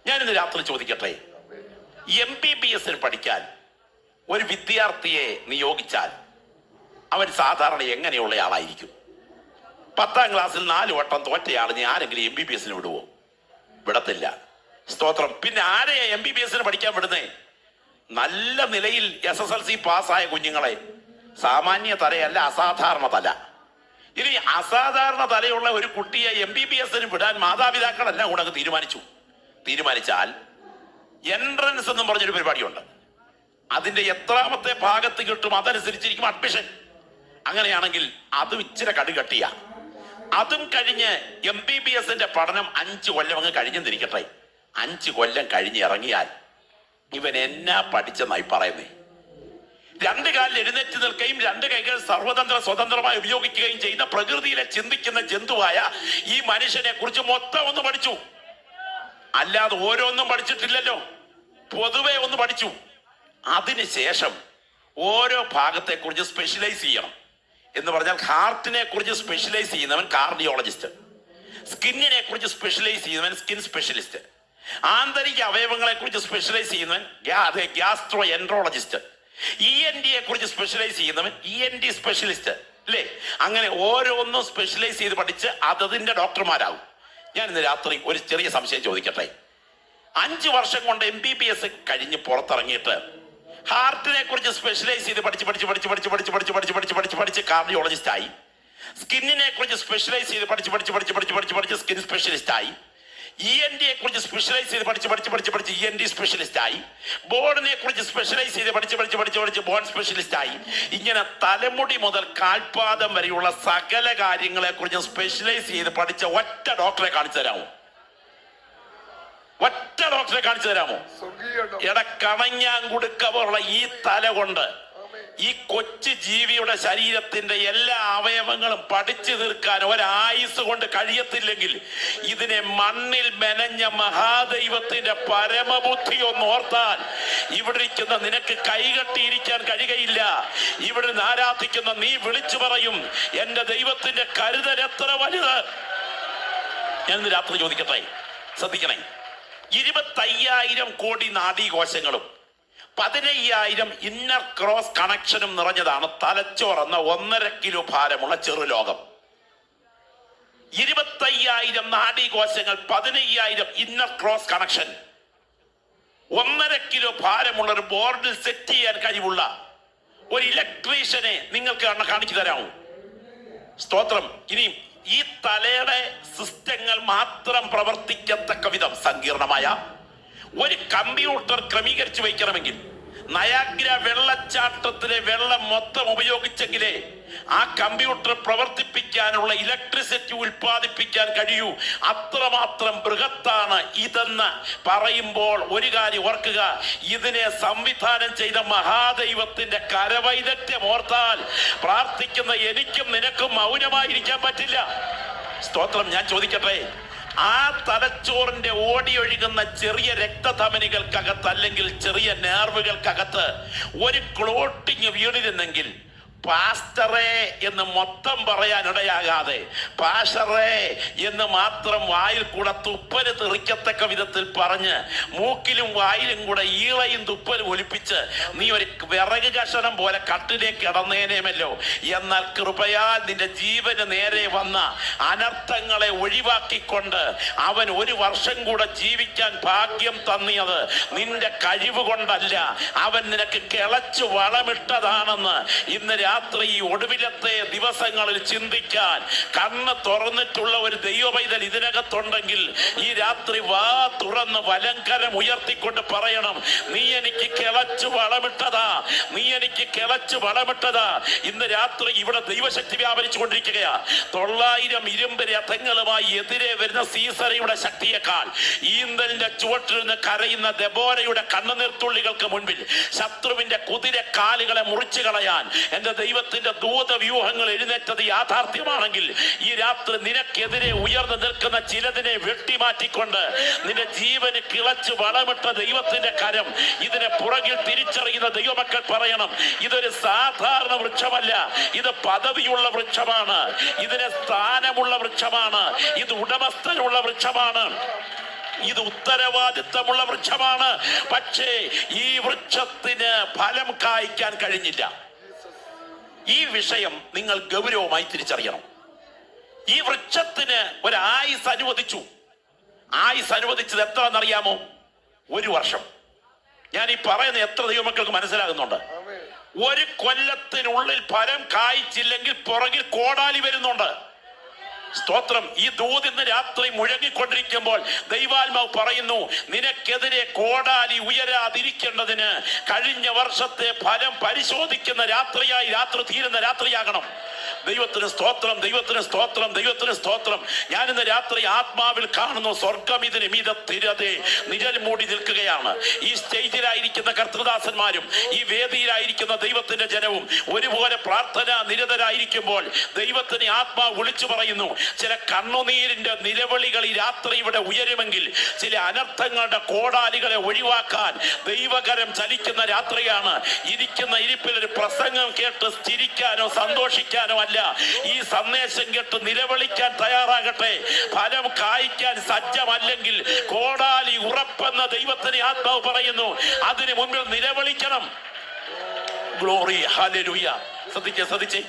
ഞാനിന്ന് രാത്രി ചോദിക്കട്ടെ, MBBS പഠിക്കാൻ ഒരു വിദ്യാർത്ഥിയെ നിയോഗിച്ചാൽ അവൻ സാധാരണ എങ്ങനെയുള്ള ആളായിരിക്കും? 10ാം ക്ലാസ്സിൽ 4 വട്ടം തോറ്റയാളിനെ ആരെങ്കിലും MBBS വിടുവോ? വിടത്തില്ല. സ്തോത്രം. പിന്നെ ആരെയാ MBBS പഠിക്കാൻ വിടുന്നേ? നല്ല നിലയിൽ SSLC പാസ്സായ കുഞ്ഞുങ്ങളെ. സാമാന്യ തലയല്ല, അസാധാരണ തല. ഇനി അസാധാരണ തലയുള്ള ഒരു കുട്ടിയെ MBBS വിടാൻ മാതാപിതാക്കളെല്ലാം കൂടെ തീരുമാനിച്ചാൽ എൻട്രൻസ് എന്നും പറഞ്ഞൊരു പരിപാടിയുണ്ട്. അതിന്റെ എത്രാമത്തെ ഭാഗത്ത് കിട്ടും അതനുസരിച്ചിരിക്കും അഡ്മിഷൻ. അങ്ങനെയാണെങ്കിൽ അതും ഇച്ചിരി കടുകട്ടിയ. അതും കഴിഞ്ഞ് MBBS പഠനം 5 കൊല്ലം അങ്ങ് കഴിഞ്ഞെന്നിരിക്കട്ടെ. 5 കൊല്ലം കഴിഞ്ഞ് ഇറങ്ങിയാൽ ഇവൻ എന്നാ പഠിച്ചെന്നായി പറയുന്നേ? 2 കാലിൽ എഴുന്നേറ്റ് നിൽക്കുകയും 2 കൈകൾ സ്വതന്ത്രമായി ഉപയോഗിക്കുകയും ചെയ്യുന്ന പ്രകൃതിയിലെ ചിന്തിക്കുന്ന ജന്തുവായ ഈ മനുഷ്യനെ കുറിച്ച് മൊത്തം ഒന്ന് പഠിച്ചു. അല്ലാതെ ഓരോന്നും പഠിച്ചിട്ടില്ലല്ലോ, പൊതുവെ ഒന്ന് പഠിച്ചു. അതിനുശേഷം ഓരോ ഭാഗത്തെ കുറിച്ച് സ്പെഷ്യലൈസ് ചെയ്യണം. എന്ന് പറഞ്ഞാൽ ഹാർട്ടിനെ കുറിച്ച് സ്പെഷ്യലൈസ് ചെയ്യുന്നവൻ കാർഡിയോളജിസ്റ്റ്, സ്കിന്നിനെ കുറിച്ച് സ്പെഷ്യലൈസ് ചെയ്യുന്നവൻ സ്കിൻ സ്പെഷ്യലിസ്റ്റ്, ആന്തരിക അവയവങ്ങളെ കുറിച്ച് സ്പെഷ്യലൈസ് ചെയ്യുന്നവൻ ഗ്യാസ്ട്രോ എൻട്രോളജിസ്റ്റ്, ENT കുറിച്ച് സ്പെഷ്യലൈസ് ചെയ്യുന്നവൻ ENT സ്പെഷ്യലിസ്റ്റ് അല്ലേ? അങ്ങനെ ഓരോന്നും സ്പെഷ്യലൈസ് ചെയ്ത് പഠിച്ച് അതിന്റെ ഡോക്ടർമാരാകും. ഞാൻ ഇന്ന് രാത്രി ഒരു ചെറിയ സംശയം ചോദിക്കട്ടെ. 5 വർഷം കൊണ്ട് MBBS കഴിഞ്ഞ് പുറത്തിറങ്ങിയിട്ട് ഹാർട്ടിനെ കുറിച്ച് സ്പെഷ്യലൈസ് ചെയ്ത് പഠിച്ച് കാർഡിയോളജിസ്റ്റ് ആയി, സ്കിന്നിനെ കുറിച്ച് സ്പെഷ്യലൈസ് ചെയ്ത് പഠിച്ച് സ്കിൻ സ്പെഷ്യലിസ്റ്റ് ആയി, ENT കുറിച്ച് സ്പെഷ്യലൈസ് ചെയ്ത് പഠിച്ച് ENT സ്പെഷ്യലിസ്റ്റ് ആയി, ബോർഡിനെ കുറിച്ച് സ്പെഷ്യലൈസ് ചെയ്ത് പഠിച്ച് ബോർഡ് സ്പെഷ്യലിസ്റ്റ് ആയി. ഇങ്ങനെ തലമുടി മുതൽ കാൽപാദം വരെയുള്ള സകല കാര്യങ്ങളെ കുറിച്ച് സ്പെഷ്യലൈസ് ചെയ്ത് പഠിച്ച ഒറ്റ ഡോക്ടറെ കാണിച്ചു തരാമോ? കണഞ്ഞാങ്കുടുക്കമുള്ള ഈ തല കൊണ്ട് ഈ കൊച്ചു ജീവിയുടെ ശരീരത്തിന്റെ എല്ലാ അവയവങ്ങളും പഠിച്ചു തീർക്കാൻ ഒരായുസ് കൊണ്ട് കഴിയത്തില്ലെങ്കിൽ ഇതിനെ മണ്ണിൽ മെനഞ്ഞ മഹാദൈവത്തിന്റെ പരമബുദ്ധി ഒന്ന് ഓർത്താൽ ഇവിടെ ഇരിക്കുന്ന നിനക്ക് കൈകെട്ടിയിരിക്കാൻ കഴിയുകയില്ല. ഇവിടെ ആരാധിക്കുന്ന നീ വിളിച്ചു പറയും, എന്റെ ദൈവത്തിന്റെ കരുതൽ എത്ര വലുത്. ഞാൻ ഇന്ന് രാത്രി ചോദിക്കട്ടെ, ശ്രദ്ധിക്കണേ. 25,000 കോടി നാഡീകോശങ്ങളും 15,000 ഇന്നർ ക്രോസ് കണക്ഷനും നിറഞ്ഞതാണ് തലച്ചോർ എന്ന 1.5 കിലോ ഭാരമുള്ള ചെറുലോകം. 25,000 നാഡീകോശങ്ങൾ, 15,000 ഇന്നർ ക്രോസ് കണക്ഷൻ, 1.5 കിലോ ഭാരമുള്ള ഒരു ബോർഡിൽ സെറ്റ് ചെയ്യാൻ കഴിവുള്ള ഒരു ഇലക്ട്രീഷ്യനെ നിങ്ങൾക്ക് കാണിച്ചു തരാമോ? സ്തോത്രം. ഇനിയും ഈ തലയുടെ സിസ്റ്റങ്ങൾ മാത്രം പ്രവർത്തിക്കത്തക്ക വിധം സങ്കീർണമായ ഒരു കമ്പ്യൂട്ടർ ക്രമീകരിച്ചു വയ്ക്കണമെങ്കിൽ നയാഗ്ര വെള്ളച്ചാട്ടത്തിലെ വെള്ളം മൊത്തം ഉപയോഗിച്ചെങ്കിലേ ആ കമ്പ്യൂട്ടർ പ്രവർത്തിപ്പിക്കാനുള്ള ഇലക്ട്രിസിറ്റി ഉൽപ്പാദിപ്പിക്കാൻ കഴിയൂ. അത്രമാത്രം ബൃഹത്താണ് ഇതെന്ന് പറയുമ്പോൾ ഒരു കാര്യം ഓർക്കുക, ഇതിനെ സംവിധാനം ചെയ്ത മഹാദൈവത്തിന്റെ കരവൈദഗ്ധ്യം ഓർത്താൽ പ്രാർത്ഥിക്കുന്ന എനിക്കും നിനക്കും മൗനമായിരിക്കാൻ പറ്റില്ല. സ്തോത്രം. ഞാൻ ചോദിക്കട്ടെ, ആ തലച്ചോറിന്റെ ഓടിയൊഴുകുന്ന ചെറിയ രക്തധമനികൾക്കകത്ത് അല്ലെങ്കിൽ ചെറിയ നേർവുകൾക്കകത്ത് ഒരു ക്ലോട്ടിങ് വീണിരുന്നെങ്കിൽ പാസ്റ്ററേ എന്ന് മൊത്തം പറയാനിടയാകാതെ പാഷറേ എന്ന് മാത്രം വായിൽ കൂടെ തുപ്പല് തെറിക്കത്തക്ക വിധത്തിൽ പറഞ്ഞ് മൂക്കിലും വായിലും കൂടെ ഈളയും തുപ്പലും ഒലിപ്പിച്ച് നീ ഒരു വിറക് കഷണം പോലെ കട്ടിലേക്ക് കിടന്നേനേമല്ലോ. എന്നാൽ കൃപയാൽ നിന്റെ ജീവന് നേരെ വന്ന അനർത്ഥങ്ങളെ ഒഴിവാക്കിക്കൊണ്ട് അവൻ 1 വർഷം കൂടെ ജീവിക്കാൻ ഭാഗ്യം തന്നിയത് നിന്റെ കഴിവ് കൊണ്ടല്ല, അവൻ നിനക്ക് കിളച്ചു വളമിട്ടതാണെന്ന് ഇന്ന് രാത്രി ഈ ഒടുവിലത്തെ ദിവസങ്ങളിൽ ചിന്തിക്കാൻ കണ്ണ് തുറന്നിട്ടുള്ള ഒരു ദൈവ പൈതൽ ഇതിനകത്തുണ്ടെങ്കിൽ ഈ രാത്രി വാ തുറന്ന് വലങ്കരം ഉയർത്തിക്കൊണ്ട് പറയണം, നീ എനിക്ക് കിളച്ചു വളമിട്ടതാ, നീ എനിക്ക് കിളച്ചു വളമിട്ടതാ. ഇന്ന് രാത്രി ഇവിടെ ദൈവശക്തി വ്യാപരിച്ചു കൊണ്ടിരിക്കുകയാ. 900 ഇരുമ്പ് രഥങ്ങളുമായി എതിരെ വരുന്ന സീസറയുടെ ശക്തിയേക്കാൾ ഈന്തലിന്റെ ചുവട്ടിൽ നിന്ന് കരയുന്ന ദെബോരയുടെ കണ്ണുനീർത്തുള്ളികൾക്ക് മുൻപിൽ ശത്രുവിന്റെ കുതിര കാലുകളെ മുറിച്ചു കളയാൻ എന്റെ ദൈവത്തിന്റെ ദൂതവ്യൂഹങ്ങൾ എഴുന്നേറ്റത് യാഥാർത്ഥ്യമാണെങ്കിൽ ഈ രാത്രി നിനക്കെതിരെ ഉയർന്നു നിൽക്കുന്ന ചിലതിനെ വെട്ടിമാറ്റിക്കൊണ്ട് നിന്റെ ജീവന് കിളച്ചു വളമിട്ട ദൈവത്തിന്റെ കരം ഇതിനെ പുറകിൽ തിരിച്ചറിയുന്ന ദൈവമക്കൾ പറയണം, ഇതൊരു സാധാരണ വൃക്ഷമല്ല, ഇത് പദവിയുള്ള വൃക്ഷമാണ്, ഇതിന് സ്ഥാനമുള്ള വൃക്ഷമാണ്, ഇത് ഉടമസ്ഥനുള്ള വൃക്ഷമാണ്, ഇത് ഉത്തരവാദിത്തമുള്ള വൃക്ഷമാണ്. പക്ഷേ ഈ വൃക്ഷത്തിന് ഫലം കായ്ക്കാൻ കഴിഞ്ഞില്ല. ഈ വിഷയം നിങ്ങൾ ഗൗരവമായി തിരിച്ചറിയണം. ഈ വൃക്ഷത്തിന് ഒരു ആയുസ് അനുവദിച്ചു. ആയുസ് അനുവദിച്ചത് എത്രയെന്നറിയാമോ? 1 വർഷം. ഞാൻ ഈ പറയുന്ന എത്ര ദൈവമക്കൾക്ക് മനസ്സിലാകുന്നുണ്ട്? 1 കൊല്ലത്തിനുള്ളിൽ ഫലം കായ്ച്ചില്ലെങ്കിൽ പുറകിൽ കോടാലി വരുന്നുണ്ട്. സ്തോത്രം. ഈ ദൂതിന്ന് രാത്രി മുഴങ്ങിക്കൊണ്ടിരിക്കുമ്പോൾ ദൈവാത്മാവ് പറയുന്നു, നിനക്കെതിരെ കോടാലി ഉയരാതിരിക്കേണ്ടതിന് കഴിഞ്ഞ വർഷത്തെ ഫലം പരിശോധിക്കുന്ന രാത്രിയായി രാത്രി തീരുന്ന രാത്രിയാകണം. ദൈവത്തിന് സ്തോത്രം, ദൈവത്തിന് സ്തോത്രം, ദൈവത്തിന് സ്തോത്രം. ഞാനിന്ന് രാത്രി ആത്മാവിൽ കാണുന്നു, സ്വർഗം ഇതിന് മീതത്തിരതെ നിഴൽ മൂടി നിൽക്കുകയാണ്. ഈ സ്റ്റേജിലായിരിക്കുന്ന കർത്തൃദാസന്മാരും ഈ വേദിയിലായിരിക്കുന്ന ദൈവത്തിന്റെ ജനവും ഒരുപോലെ പ്രാർത്ഥന നിരതരായിരിക്കുമ്പോൾ ദൈവത്തിന് ആത്മാവ് വിളിച്ചു പറയുന്നു, ചില കണ്ണുനീരിന്റെ നിലവിളികൾ ഈ രാത്രി ഇവിടെ ഉയരുമെങ്കിൽ ചില അനർത്ഥങ്ങളുടെ കോടാലികളെ ഒഴിവാക്കാൻ ദൈവകരം ചലിക്കുന്ന രാത്രിയാണ്. ഇരിക്കുന്ന ഇരിപ്പിൽ ഒരു പ്രസംഗം കേട്ട് ചിരിക്കാനോ സന്തോഷിക്കാനോ അല്ല, ഈ സന്ദേശം കേട്ട് നിലവിളിക്കാൻ തയ്യാറാകട്ടെ. ഫലം കായ്ക്കാൻ സജ്ജമല്ലെങ്കിൽ കോടാലി ഉറപ്പെന്ന ദൈവത്തിന് ആത്മാവ് പറയുന്നു, അതിന് മുൻപിൽ നിലവിളിക്കണം. Glory, hallelujah. ശ്രദ്ധിച്ചേ,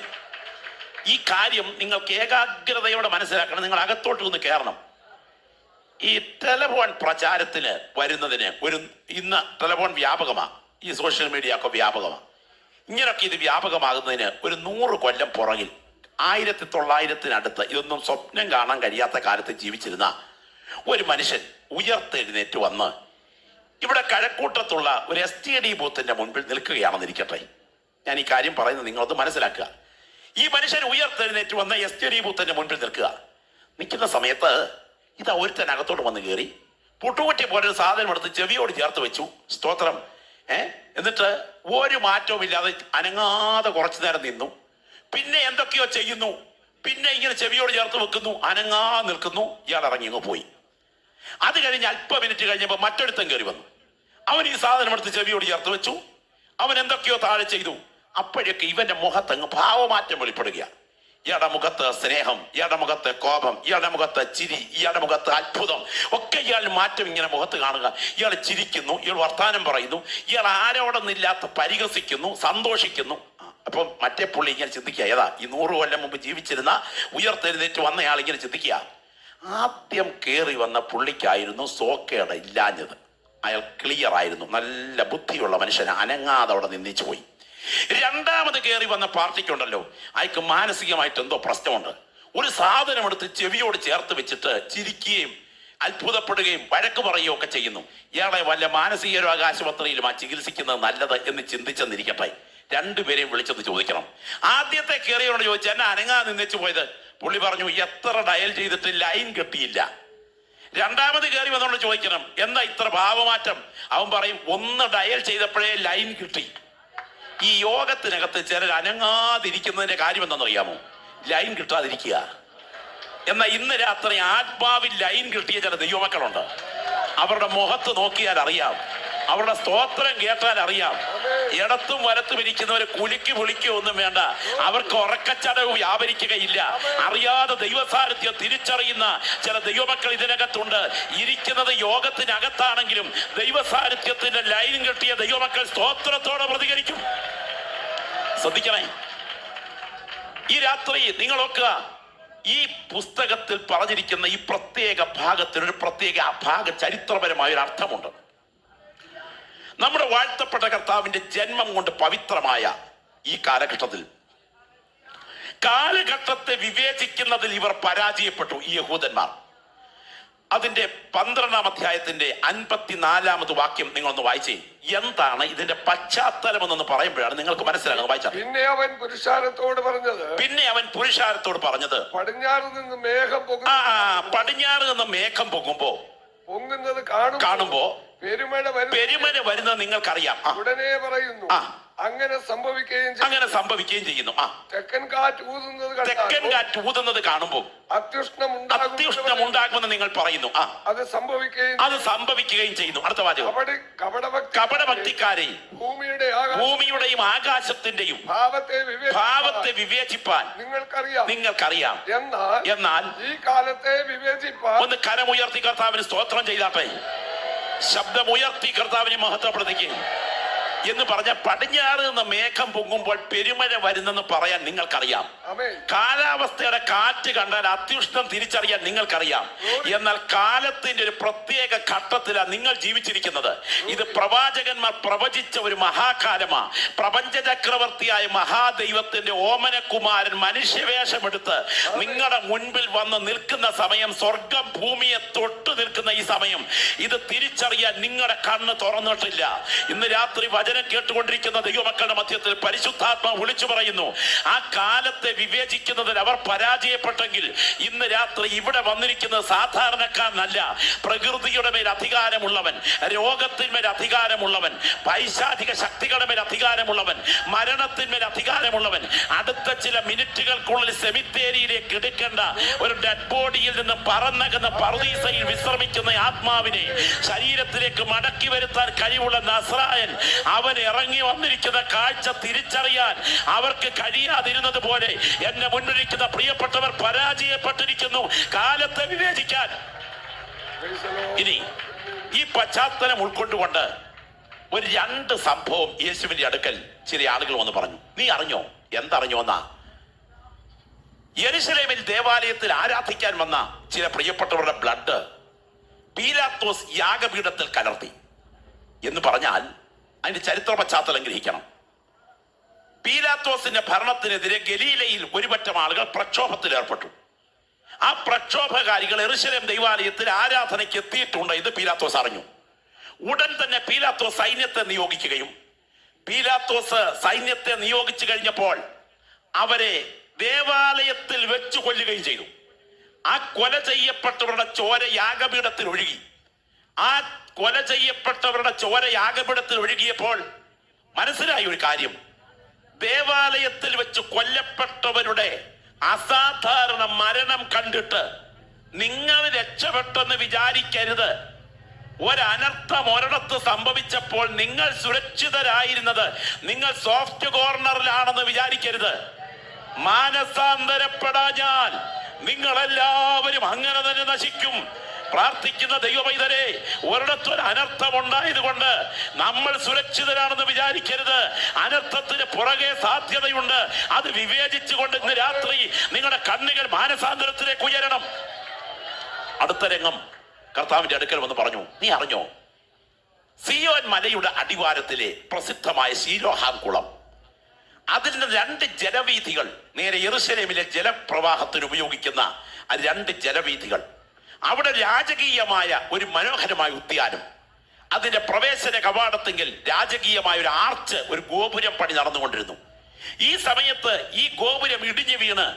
ഈ കാര്യം നിങ്ങൾക്ക് ഏകാഗ്രതയോടെ മനസ്സിലാക്കണം. നിങ്ങൾ അകത്തോട്ട് ഒന്ന് കയറണം. ഈ ടെലഫോൺ പ്രചാരത്തിന് വരുന്നതിന് ഇന്ന് ടെലഫോൺ വ്യാപകമാണ്, ഈ സോഷ്യൽ മീഡിയ ഒക്കെ വ്യാപകമാണ്. ഇങ്ങനൊക്കെ ഇത് വ്യാപകമാകുന്നതിന് ഒരു 100 കൊല്ലം പുറകിൽ 1900-ത്തിനടുത്ത് ഇതൊന്നും സ്വപ്നം കാണാൻ കഴിയാത്ത കാലത്ത് ജീവിച്ചിരുന്ന ഒരു മനുഷ്യൻ ഉയർത്തെഴുന്നേറ്റ് വന്ന് ഇവിടെ കഴക്കൂട്ടത്തുള്ള ഒരു STD ബൂത്തിന്റെ മുൻപിൽ നിൽക്കുകയാണെന്നിരിക്കട്ടെ. ഞാൻ ഈ കാര്യം പറയുന്നത് നിങ്ങളത് മനസ്സിലാക്കുക. ഈ മനുഷ്യൻ ഉയർത്തെഴുന്നേറ്റ് വന്ന STD ബൂത്തിന്റെ മുൻപിൽ നിൽക്കുന്ന സമയത്ത് ഇത് ഒരുത്തനകത്തോട്ട് വന്ന് കയറി പുട്ടുകുറ്റി പോലെ ഒരു സാധനം എടുത്ത് ചെവിയോട് ചേർത്ത് വെച്ചു. സ്തോത്രം. എന്നിട്ട് ഒരു മാറ്റവും ഇല്ലാതെ അനങ്ങാതെ കുറച്ചു നേരം നിന്നു. പിന്നെ എന്തൊക്കെയോ ചെയ്യുന്നു. പിന്നെ ഇങ്ങനെ ചെവിയോട് ചേർത്ത് വെക്കുന്നു, അനങ്ങാ നിൽക്കുന്നു. ഇയാൾ ഇറങ്ങി അങ്ങ് പോയി. അത് കഴിഞ്ഞ് അല്പ മിനിറ്റ് കഴിഞ്ഞപ്പോൾ മറ്റൊരുത്തൻ കയറി വന്നു. അവൻ ഈ സാധനം എടുത്ത് ചെവിയോട് ചേർത്ത് വെച്ചു. അവൻ എന്തൊക്കെയോ താഴെ ചെയ്തു. അപ്പോഴൊക്കെ ഇവന്റെ മുഖത്തങ്ങ് ഭാവമാറ്റം വെളിപ്പെടുക. ഇയാളുടെ മുഖത്ത് സ്നേഹം, ഇയാളുടെ മുഖത്ത് കോപം, ഇയാളുടെ മുഖത്ത് ചിരി, ഇയാളുടെ മുഖത്ത് അത്ഭുതം ഒക്കെ ഇയാളുടെ മാറ്റം ഇങ്ങനെ മുഖത്ത് കാണുക. ഇയാൾ ചിരിക്കുന്നു, ഇയാൾ വർത്താനം പറയുന്നു, ഇയാൾ ആരോടൊന്നില്ലാത്ത പരിഹസിക്കുന്നു, സന്തോഷിക്കുന്നു. അപ്പം മറ്റേ പുള്ളി ഇങ്ങനെ ചിന്തിക്കുക, ഏതാ ഈ 100 കൊല്ലം മുമ്പ് ജീവിച്ചിരുന്ന ഉയർത്തെഴുന്നേറ്റ് വന്നയാൾ ഇങ്ങനെ ചിന്തിക്കുക, ആദ്യം കയറി വന്ന പുള്ളിക്കായിരുന്നു സോക്കേട് ഇല്ലാഞ്ഞത്. അയാൾ ക്ലിയർ ആയിരുന്നു, നല്ല ബുദ്ധിയുള്ള മനുഷ്യൻ, അനങ്ങാതെ അവിടെ നിന്നിച്ചു പോയി. രണ്ടാമത് കയറി വന്ന പാർട്ടിക്കുണ്ടല്ലോ, അയാൾക്ക് മാനസികമായിട്ട് എന്തോ പ്രശ്നമുണ്ട്. ഒരു സാധനം എടുത്ത് ചെവിയോട് ചേർത്ത് വെച്ചിട്ട് ചിരിക്കുകയും അത്ഭുതപ്പെടുകയും വഴക്ക് പറയുകയും ഒക്കെ ചെയ്യുന്നു. ഇയാളെ വല്ല മാനസിക രോഗ ആശുപത്രിയിലും ചികിത്സിക്കുന്നത് നല്ലത് എന്ന് ചിന്തിച്ചെന്നിരിക്കട്ടെ. രണ്ടുപേരെയും വിളിച്ചത് ചോദിക്കണം. ആദ്യത്തെ കയറിയോട് ചോദിച്ചാൽ എന്നെ അനങ്ങാതെ നിന്നിച്ചു പോയത്. പുള്ളി പറഞ്ഞു എത്ര ഡയൽ ചെയ്തിട്ട് ലൈൻ കിട്ടിയില്ല. രണ്ടാമത് കയറി വന്നോണ്ട് ചോദിക്കണം എന്താ ഇത്ര ഭാവമാറ്റം. അവൻ പറയും 1 ഡയൽ ചെയ്തപ്പോഴേ ലൈൻ കിട്ടി. ഈ യോഗത്തിനകത്ത് ചിലർ അനങ്ങാതിരിക്കുന്നതിന്റെ കാര്യം എന്താണെന്നറിയാമോ? ലൈൻ കിട്ടാതിരിക്കുക. എന്നാൽ ഇന്ന് രാത്രി ആത്മാവിൽ ലൈൻ കിട്ടിയ ചില ദൈവമക്കളുണ്ട്. അവരുടെ മുഖത്ത് നോക്കിയാൽ അറിയാം, അവരുടെ സ്തോത്രം കേട്ടാൽ അറിയാം. ഇടത്തും വലത്തും ഇരിക്കുന്നവര് കുലുക്കി വിളിക്കുക ഒന്നും വേണ്ട, അവർക്ക് ഉറക്കച്ചടവ് വ്യാപരിക്കുകയില്ല. അറിയാതെ ദൈവസാന്നിധ്യം തിരിച്ചറിയുന്ന ചില ദൈവമക്കൾ ഇതിനകത്തുണ്ട്. ഇരിക്കുന്നത് യോഗത്തിനകത്താണെങ്കിലും ദൈവസാന്നിധ്യത്തിന്റെ ലൈൻ കിട്ടിയ ദൈവമക്കൾ സ്തോത്രത്തോടെ പ്രതികരിക്കും. ശ്രദ്ധിക്കണേ. ഈ രാത്രി നിങ്ങളൊക്കെ ഈ പുസ്തകത്തിൽ പറഞ്ഞിരിക്കുന്ന ഈ പ്രത്യേക ഭാഗത്തിന് ഒരു പ്രത്യേക ചരിത്രപരമായ ഒരു അർത്ഥമുണ്ട്. നമ്മുടെ വാഴ്ത്തപ്പെട്ട കർത്താവിന്റെ ജന്മം കൊണ്ട് പവിത്രമായ ഈ കാലഘട്ടത്തെ വിവേചിക്കുന്നതിൽ ഇവർ പരാജയപ്പെട്ടു, ഈ യഹൂദന്മാർ. അതിന്റെ 12-ാം അധ്യായത്തിന്റെ 54-ാമത് വാക്യം നിങ്ങളൊന്ന് വായിച്ചേ. എന്താണ് ഇതിന്റെ പശ്ചാത്തലം എന്നൊന്ന് പറയുമ്പോഴാണ് നിങ്ങൾക്ക് മനസ്സിലാകുന്നത്. വായിച്ചാൽ പിന്നെ അവൻ പുരുഷാരത്തോട് പറഞ്ഞത് പടിഞ്ഞാറ് നിന്ന് മേഘം പൊങ്ങുന്നത് കാണുമ്പോ പെരുമഴ വരുന്നത് നിങ്ങൾക്കറിയാം. ഉടനെ പറയുന്നു അങ്ങനെ സംഭവിക്കുകയും ചെയ്യുന്നു. തെക്കൻ കാറ്റ് ഊതുന്നത് കാണുമ്പോൾ അത്യുഷ്ണം ഉണ്ടാകുമെന്ന് നിങ്ങൾ പറയുന്നു. അത് സംഭവിക്കുകയും ചെയ്യുന്നു. അടുത്ത വാചകം, കപടഭക്തിക്കാരെ ഭൂമിയുടെയും ആകാശത്തിന്റെയും ഭാവത്തെ വിവേചിപ്പാൻ നിങ്ങൾക്കറിയാം. എന്നാൽ ഈ കാലത്തെ വിവേചിപ്പാൻ ഒന്ന് കരമുയർത്തി കർത്താവിന് സ്തോത്രം ചെയ്താട്ടെ, ശബ്ദമുയർത്തി കർത്താവിനെ മഹത്വപ്പെടുത്തിക്കുക എന്ന് പറഞ്ഞ പടിഞ്ഞാറ് നിന്ന് മേഘം പൊങ്ങുമ്പോൾ പെരുമഴ വരുന്നെന്ന് പറയാൻ നിങ്ങൾക്കറിയാം. കാലാവസ്ഥയുടെ കാറ്റ് കണ്ടാൽ അത്യുഷ്ണം തിരിച്ചറിയാൻ നിങ്ങൾക്കറിയാം. എന്നാൽ കാലത്തിന്റെ ഒരു പ്രത്യേക ഘട്ടത്തിലാണ് നിങ്ങൾ ജീവിച്ചിരിക്കുന്നത്. ഇത് പ്രവാചകന്മാർ പ്രവചിച്ച ഒരു മഹാകാലമാ. പ്രപഞ്ച ചക്രവർത്തിയായ മഹാദൈവത്തിന്റെ ഓമനകുമാരൻ മനുഷ്യവേഷമെടുത്ത് നിങ്ങളുടെ മുൻപിൽ വന്ന് നിൽക്കുന്ന സമയം, സ്വർഗം ഭൂമിയെ തൊട്ടു നിൽക്കുന്ന ഈ സമയം, ഇത് തിരിച്ചറിയാൻ നിങ്ങളുടെ കണ്ണ് തുറന്നിട്ടില്ല. ഇന്ന് രാത്രി വചനം കേട്ടുകൊണ്ടിരിക്കുന്ന ദൈവമക്കളുടെ മധ്യത്തിൽ പരിശുദ്ധാത്മാവ് വിളിച്ചു പറയുന്നു, ആ കാലത്തെ വിവേചിക്കുന്നതിൽ അവർ പരാജയപ്പെട്ടെങ്കിൽ ഇന്ന് രാത്രി ഇവിടെ വന്നിരിക്കുന്നത് സാധാരണക്കാരനല്ല. പ്രകൃതിയുടെ മേൽ അധികാരമുള്ളവൻ, രോഗത്തിന്മേൽ അധികാരമുള്ളവൻ, പൈശാചിക ശക്തികളുടെ മേൽ അധികാരമുള്ളവൻ, മരണത്തിന്മേൽ അധികാരമുള്ളവൻ. അടുത്ത ചില മിനിറ്റുകൾക്കുള്ളിൽ സെമിത്തേരിയിലേക്ക് എടുക്കേണ്ട ഒരു ഡെഡ് ബോഡിയിൽ നിന്ന് പറന്നകുന്ന പറുദീസയിൽ വിശ്രമിക്കുന്ന ആത്മാവിനെ ശരീരത്തിലേക്ക് മടക്കി വരുത്താൻ കഴിവുള്ള നസ്രായൻ അവൻ ഇറങ്ങി വന്നിരിക്കുന്ന കാഴ്ച തിരിച്ചറിയാൻ അവർക്ക് കഴിയാതിരുന്നത് പോലെ എന്നെ മുന്നിലിരിക്കുന്ന പ്രിയപ്പെട്ടവർ പരാജയപ്പെട്ടിരിക്കുന്നു കാലത്തെ വിവേചിക്കാൻ. ഇനി ഈ പശ്ചാത്തലം ഉൾക്കൊണ്ടുകൊണ്ട് ഒരു 2 സംഭവം യേശുവിന്റെ അടുക്കൽ ചില ആളുകൾ വന്ന് പറഞ്ഞു. നീ അറിഞ്ഞോ? എന്തറിഞ്ഞോന്നാ? യെരുശലേമിൽ ദേവാലയത്തിൽ ആരാധിക്കാൻ വന്ന ചില പ്രിയപ്പെട്ടവരുടെ ബ്ലഡ് പീലാത്തോസ് യാഗപീഠത്തിൽ കലർത്തി എന്ന് പറഞ്ഞാൽ അതിന്റെ ചരിത്ര പശ്ചാത്തലം ഗ്രഹിക്കണം. പീലാത്തോസിന്റെ ഭരണത്തിനെതിരെ ഗലീലയിൽ ഒരുപറ്റം ആളുകൾ പ്രക്ഷോഭത്തിൽ ഏർപ്പെട്ടു. ആ പ്രക്ഷോഭകാരികൾ യെരുശലേം ദൈവാലയത്തിൽ ആരാധനയ്ക്ക് എത്തിയിട്ടുണ്ട് ഇത് പീലാത്തോസ് അറിഞ്ഞു. ഉടൻ തന്നെ പീലാത്തോസ് സൈന്യത്തെ നിയോഗിക്കുകയും പീലാത്തോസ് സൈന്യത്തെ നിയോഗിച്ചു കഴിഞ്ഞപ്പോൾ അവരെ ദേവാലയത്തിൽ വെച്ചു കൊല്ലുകയും ചെയ്തു. ആ കൊല ചെയ്യപ്പെട്ടവരുടെ ചോര യാഗപീഠത്തിൽ ഒഴുകി. ആ കൊല ചെയ്യപ്പെട്ടവരുടെ ചോര യാഗപീഠത്തിൽ ഒഴുകിയപ്പോൾ മനസ്സിലായ ഒരു കാര്യം, ദേവാലയത്തിൽ വെച്ച് കൊല്ലപ്പെട്ടവരുടെ അസാധാരണ മരണം കണ്ടിട്ട് നിങ്ങൾ രക്ഷപ്പെട്ടെന്ന് വിചാരിക്കരുത്. ഒരനർത്ഥം ഒരിടത്ത് സംഭവിച്ചപ്പോൾ നിങ്ങൾ സുരക്ഷിതരായിരുന്നത് നിങ്ങൾ സോഫ്റ്റ് കോർണറിലാണെന്ന് വിചാരിക്കരുത്. മാനസാന്തരപ്പെടാഞ്ഞാൽ നിങ്ങളെല്ലാവരും അങ്ങനെ തന്നെ നശിക്കും. പ്രാർത്ഥിക്കുന്ന ദൈവമൈതരെ, ഒരിടത്തൊരു അനർത്ഥം ഉണ്ടായത് കൊണ്ട് നമ്മൾ സുരക്ഷിതരാണെന്ന് വിചാരിക്കരുത്. അനർത്ഥത്തിന് പുറകെ സാധ്യതയുണ്ട്. അത് വിവേചിച്ചുകൊണ്ട് ഇന്ന് രാത്രി നിങ്ങളുടെ കണ്ണുകൾ മാനസാന്തരത്തിലേക്ക് ഉയരണം. അടുത്ത രംഗം കർത്താവിന്റെ അടുക്കൽ വന്ന് പറഞ്ഞു, നീ അറിഞ്ഞോ സിയോൻ മലയുടെ അടിവാരത്തിലെ പ്രസിദ്ധമായ ശീലോഹാം കുളം, അതിന്റെ 2 ജലവീഥികൾ, നേരെ യെരൂശലേമിലെ ജലപ്രവാഹത്തിന് ഉപയോഗിക്കുന്ന 2 ജലവീഥികൾ, അവിടെ രാജകീയമായ ഒരു മനോഹരമായ ഉദ്യാനം, അതിന്റെ പ്രവേശന കവാടത്തെങ്കിൽ രാജകീയമായ ഒരു ആർച്ച്, ഒരു ഗോപുരം പണി നടന്നുകൊണ്ടിരുന്നു. ഈ സമയത്ത് ഈ ഗോപുരം ഇടിഞ്ഞു വീണ്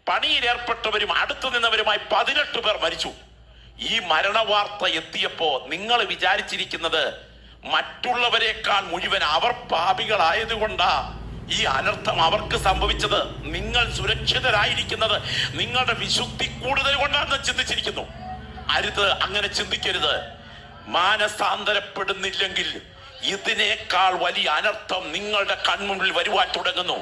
പണിയിലേർപ്പെട്ടവരും അടുത്തു നിന്നവരുമായി 18 പേർ മരിച്ചു. ഈ മരണവാർത്ത എത്തിയപ്പോ നിങ്ങൾ വിചാരിച്ചിരിക്കുന്നത് മറ്റുള്ളവരെക്കാൾ മുഴുവൻ അവർ പാപികളായതുകൊണ്ടാ ഈ അനർത്ഥം അവർക്ക് സംഭവിച്ചത്. നിങ്ങൾ സുരക്ഷിതരായിരിക്കുന്നത് നിങ്ങളുടെ വിശുദ്ധി കൂടുതൽ കൊണ്ടാണെന്ന് ചിന്തിച്ചിരിക്കുന്നു. അരുത്, അങ്ങനെ ചിന്തിക്കരുത്. മാനസാന്തരപ്പെടുന്നില്ലെങ്കിൽ ഇതിനേക്കാൾ വലിയ അനർത്ഥം നിങ്ങളുടെ കൺമുമ്പിൽ വരുവാൻ തുടങ്ങുന്നു.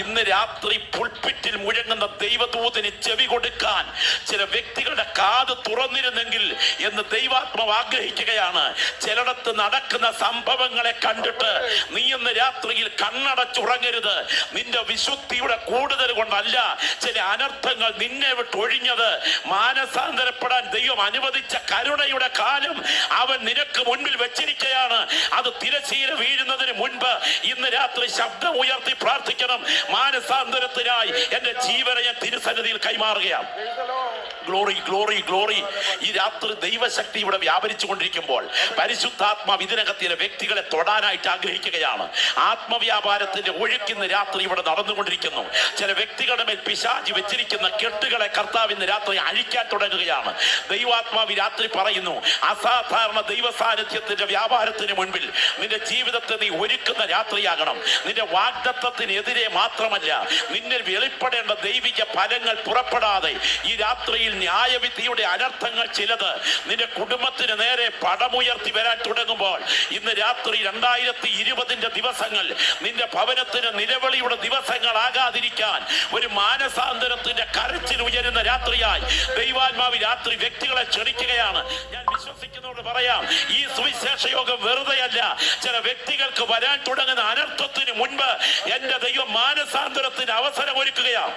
ഇന്ന് രാത്രി പുൾപിറ്റിൽ മുഴങ്ങുന്ന ദൈവദൂതന് ചെവി കൊടുക്കാൻ ചില വ്യക്തികളുടെ കാത് തുറന്നിരുന്നെങ്കിൽ എന്ന് ദൈവാത്മാവ് ആഗ്രഹിക്കുകയാണ്. ചിലയിടത്ത് നടക്കുന്ന സംഭവങ്ങളെ കണ്ടിട്ട് നീ ഇന്ന് രാത്രിയിൽ കണ്ണടച്ചുറങ്ങരുത്. നിന്റെ വിശുദ്ധിയുടെ കൂടുതൽ കൊണ്ടല്ല ചില അനർത്ഥങ്ങൾ നിന്നെ വിട്ടൊഴിഞ്ഞത്. മാനസാന്തരപ്പെടാൻ ദൈവം അനുവദിച്ച കരുണയുടെ കാലം അവൻ നിനക്ക് മുൻപിൽ വെച്ചിരിക്കുകയാണ്. അത് തിരശ്ശീല വീഴുന്നതിന് മുൻപ് ഇന്ന് രാത്രി ശബ്ദം ഉയർത്തി പ്രാർത്ഥിക്കണം. മാനസാന്തരത്തിനായി എന്റെ ജീവനെ ഞാൻ തിരുസന്നിധിയിൽ കൈമാറുകയാണ്. Glory glory glory. ഈ രാത്രി ദൈവശക്തി ഇവിടെ വ്യാപരിച്ചു കൊണ്ടിരിക്കുമ്പോൾ പരിശുദ്ധാത്മാവ് ഇതിനകത്തിലെ വ്യക്തികളെ തൊടാനായിട്ട് ആഗ്രഹിക്കുകയാണ്. ആത്മവ്യാപാരത്തിന്റെ ഒഴുക്കിന്ന് രാത്രി ഇവിടെ നടന്നുകൊണ്ടിരിക്കുന്നു. ചില വ്യക്തികളുടെ മേൽ പിശാചി വെച്ചിരിക്കുന്ന കെട്ടുകളെ കർത്താവ് ഇന്ന് രാത്രി അഴിക്കാൻ തുടങ്ങുകയാണ്. ദൈവാത്മാവ് രാത്രി പറയുന്നു, അസാധാരണ ദൈവ സാന്നിധ്യത്തിന്റെ വ്യാപാരത്തിന് മുൻപിൽ നിന്റെ ജീവിതത്തെ നീ ഒരുക്കുന്ന രാത്രിയാകണം. നിന്റെ വാഗ്ദത്തത്തിനെതിരെ മാത്രമല്ല, നിന്നിൽ വെളിപ്പെടേണ്ട ദൈവിക ഫലങ്ങൾ പുറപ്പെടാതെ ഈ രാത്രിയിൽ ന്യായവിധിയുടെ അനർത്ഥങ്ങൾ ചിലത് നിന്റെ കുടുംബത്തിന് നേരെ പടമുയർത്തി വരാൻ തുടങ്ങുമ്പോൾ ഇന്ന് രാത്രി 2020 ദിവസങ്ങൾ നിന്റെ ഭവനത്തിന് നിലവിളിയുടെ ദിവസങ്ങളാകാതിരിക്കാൻ ഒരു മാനസാന്തരത്തിന്റെ കരച്ചിൽ ഉയരുന്ന രാത്രിയായി ദൈവാത്മാവ് രാത്രി വ്യക്തികളെ ക്ഷണിക്കുകയാണ്. ഞാൻ വിശ്വസിക്കുന്നതോട് പറയാം, ഈ സുവിശേഷ യോഗം വെറുതെയല്ല. ചില വ്യക്തികൾക്ക് വരാൻ തുടങ്ങുന്ന അനർത്ഥത്തിന് മുൻപ് എന്റെ ദൈവം മാനസാന്തരത്തിന് അവസരം ഒരുക്കുകയാണ്.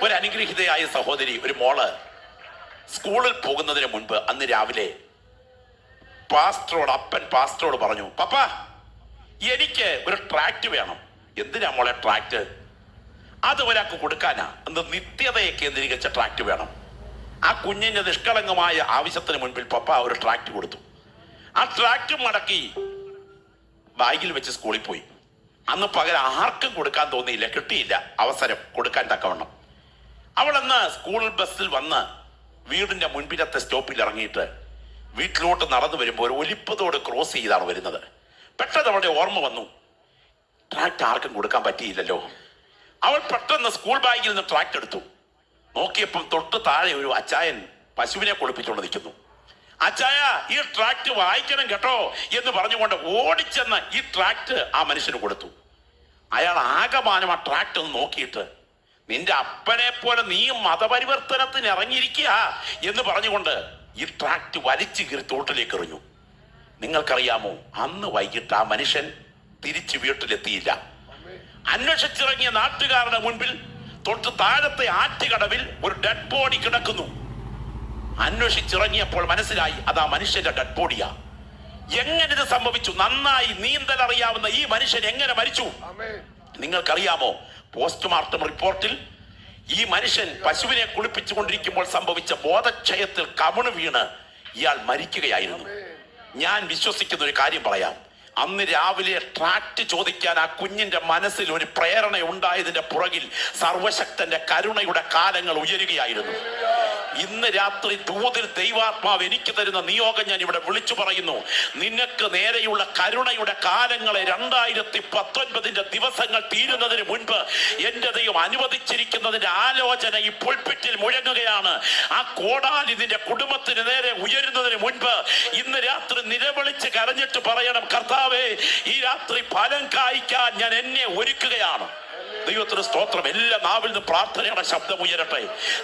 ഒരു അനുഗ്രഹീതയായ സഹോദരി, ഒരു മോള് സ്കൂളിൽ പോകുന്നതിന് മുൻപ് അന്ന് രാവിലെ അപ്പൻ പാസ്റ്ററോട് പറഞ്ഞു, പപ്പ എനിക്ക് ഒരു ട്രാക്ട് വേണം. എന്തിനാ മോളെ ട്രാക്ട്? അത് ഒരാൾക്ക് കൊടുക്കാനാ. അന്ന് നിത്യതയെ കേന്ദ്രീകരിച്ച ട്രാക്ട് വേണം. ആ കുഞ്ഞിന്റെ നിഷ്കളങ്കമായ ആവശ്യത്തിന് മുൻപിൽ പപ്പ ഒരു ട്രാക്ട് കൊടുത്തു. ആ ട്രാക്ട് മടക്കി ബാഗിൽ വെച്ച് സ്കൂളിൽ പോയി. അന്ന് പകരം ആർക്കും കൊടുക്കാൻ തോന്നിയില്ല, കിട്ടിയില്ല അവസരം കൊടുക്കാൻ തക്കവണ്ണം. അവളന്ന് സ്കൂൾ ബസ്സിൽ വന്ന് വീടിന്റെ മുൻപിലത്തെ സ്റ്റോപ്പിൽ ഇറങ്ങിയിട്ട് വീട്ടിലോട്ട് നടന്നു വരുമ്പോൾ ഒരു ഒലിപ്പതോട് ക്രോസ് ചെയ്താണ് വരുന്നത്. പെട്ടെന്ന് അവളുടെ ഓർമ്മ വന്നു, ട്രാക്ട് ആർക്കും കൊടുക്കാൻ പറ്റിയില്ലല്ലോ. അവൾ പെട്ടെന്ന് സ്കൂൾ ബാഗിൽ നിന്ന് ട്രാക്ട് എടുത്തു. നോക്കിയപ്പം തൊട്ട് താഴെ ഒരു അച്ചായൻ പശുവിനെ കുളിപ്പിച്ചുകൊണ്ട് നിൽക്കുന്നു. അച്ചായ, ഈ ട്രാക്ട് വായിക്കണം കേട്ടോ എന്ന് പറഞ്ഞുകൊണ്ട് ഓടിച്ചെന്ന് ഈ ട്രാക്ട് ആ മനുഷ്യന് കൊടുത്തു. അയാൾ ആകമാനം ആ ട്രാക്ട് ഒന്ന് നോക്കിയിട്ട്, നിന്റെ അപ്പനെ പോലെ നീ മതപരിവർത്തനത്തിന് ഇറങ്ങിയിരിക്കുക എന്ന് പറഞ്ഞുകൊണ്ട് ഈ ട്രാക്ട് വലിച്ചു കീറി തോട്ടിലേക്ക് എറിഞ്ഞു. നിങ്ങൾക്കറിയാമോ, അന്ന് വൈകിട്ട് ആ മനുഷ്യൻ തിരിച്ചു വീട്ടിലെത്തിയില്ല. അന്വേഷിച്ചിറങ്ങിയ നാട്ടുകാരുടെ മുൻപിൽ തൊട്ട് താഴത്തെ ആറ്റുകടവിൽ ഒരു ഡെഡ് ബോഡി കിടക്കുന്നു. അന്വേഷിച്ചിറങ്ങിയപ്പോൾ മനസ്സിലായി അത് ആ മനുഷ്യന്റെ ഡെഡ് ബോഡിയാ. എങ്ങനെ ഇത് സംഭവിച്ചു? നന്നായി നീന്തൽ അറിയാവുന്ന ഈ മനുഷ്യൻ എങ്ങനെ മരിച്ചു? നിങ്ങൾക്കറിയാമോ, പോസ്റ്റ്മോർട്ടം റിപ്പോർട്ടിൽ ഈ മനുഷ്യൻ പശുവിനെ കുളിപ്പിച്ചുകൊണ്ടിരിക്കുമ്പോൾ സംഭവിച്ച ബോധക്ഷയത്തിൽ കമിണ് വീണ് ഇയാൾ മരിക്കുകയായിരുന്നു. ഞാൻ വിശ്വസിക്കുന്ന ഒരു കാര്യം പറയാം. അന്ന് രാവിലെ ട്രാക്ട് ചോദിക്കാൻ ആ കുഞ്ഞിന്റെ മനസ്സിൽ ഒരു പ്രേരണ ഉണ്ടായതിന്റെ പുറകിൽ സർവശക്തന്റെ കരുണയുടെ കാലങ്ങൾ ഉയരുകയായിരുന്നു. ഇന്ന് രാത്രി ദൂതിൽ ദൈവാത്മാവ് എനിക്ക് തരുന്ന നിയോഗം ഞാൻ ഇവിടെ വിളിച്ചു പറയുന്നു. നിനക്ക് നേരെയുള്ള കരുണയുടെ കാലങ്ങളെ 2019 ദിവസങ്ങൾ തീരുന്നതിന് മുൻപ് എന്റെ ദൈവം അനുവദിച്ചിരിക്കുന്നതിന്റെ ആലോചന ഈ പുൽപ്പിറ്റിൽ മുഴങ്ങുകയാണ്. ആ കോടാലി നിന്റെ കുടുംബത്തിന് നേരെ ഉയരുന്നതിന് മുൻപ് ഇന്ന് രാത്രി നിലവിളിച്ച് കരഞ്ഞിട്ട് പറയണം, കർത്താവേ, ഈ രാത്രി ഫലം കായ്ക്കാൻ ഞാൻ എന്നെ ഒരുക്കുകയാണ്. ദൈവത്തിന് സ്തോത്രം. എല്ലാ നാവിൽ നിന്ന് പ്രാർത്ഥനയുടെ ശബ്ദം ഉയരട്ടെ.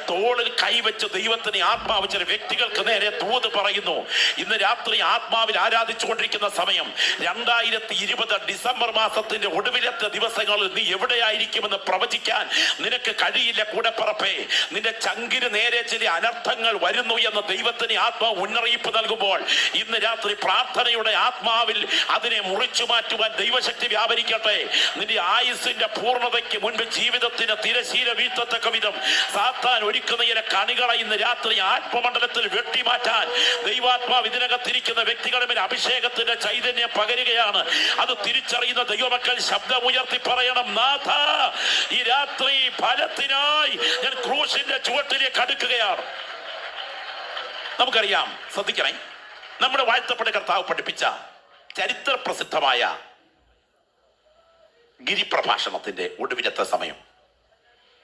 തോളിൽ കൈവച്ച് ദൈവത്തിന് ആത്മാവ് ചില വ്യക്തികൾക്ക് നേരെ ദൂത് പറയുന്നു. ഇന്ന് രാത്രി ആത്മാവിൽ ആരാധിച്ചുകൊണ്ടിരിക്കുന്ന സമയം 2020 ഡിസംബർ മാസത്തിന്റെ ഒടുവിലത്തെ ദിവസങ്ങളിൽ നീ എവിടെയായിരിക്കുമെന്ന് പ്രവചിക്കാൻ നിനക്ക് കഴിയില്ല. കൂടെ പറപ്പേ, നിന്റെ ചങ്കിന് നേരെ ചില അനർത്ഥങ്ങൾ വരുന്നു എന്ന് ദൈവത്തിന് ആത്മാവ് മുന്നറിയിപ്പ് നൽകുമ്പോൾ ഇന്ന് രാത്രി പ്രാർത്ഥനയുടെ ആത്മാവിൽ അതിനെ മുറിച്ചു മാറ്റുവാൻ ദൈവശക്തി വ്യാപരിക്കട്ടെ. നിന്റെ ആയുസിന്റെ പൂർണ്ണതയ്ക്ക് മുൻപ് ജീവിതത്തിന് തിരശീല വീഴ്ത്തത്തക്ക വിധം സാത്താൻ ഒരുക്കുന്ന ചില കണികളെ ഇന്ന് രാത്രി ആത്മമണ്ഡലത്തിൽ വെട്ടിമാറ്റാൻ ദൈവാത്മാവ് ഇതിനകത്തിരിക്കുന്ന വ്യക്തികളുടെ മേൽ അഭിഷേകത്തിന്റെ ചൈതന്യം പകരുകയാണ്. അത് തിരിച്ചറിയുന്ന ദൈവമക്കൾ ശബ്ദമുയർത്തി പറയണം, നാഥ, ഈ രാത്രി ഫലത്തിനായി ഞാൻ ക്രൂശിന്റെ ചുവട്ടിലേക്ക് അടുക്കുകയാണ്. നമുക്കറിയാം, ശ്രദ്ധിക്കണേ, നമ്മുടെ വാഴ്ത്തപ്പെട്ട കർത്താവ് പഠിപ്പിച്ച ചരിത്ര പ്രസിദ്ധമായ ഗിരിപ്രഭാഷണത്തിന്റെ ഒടുവിലത്തെ സമയം.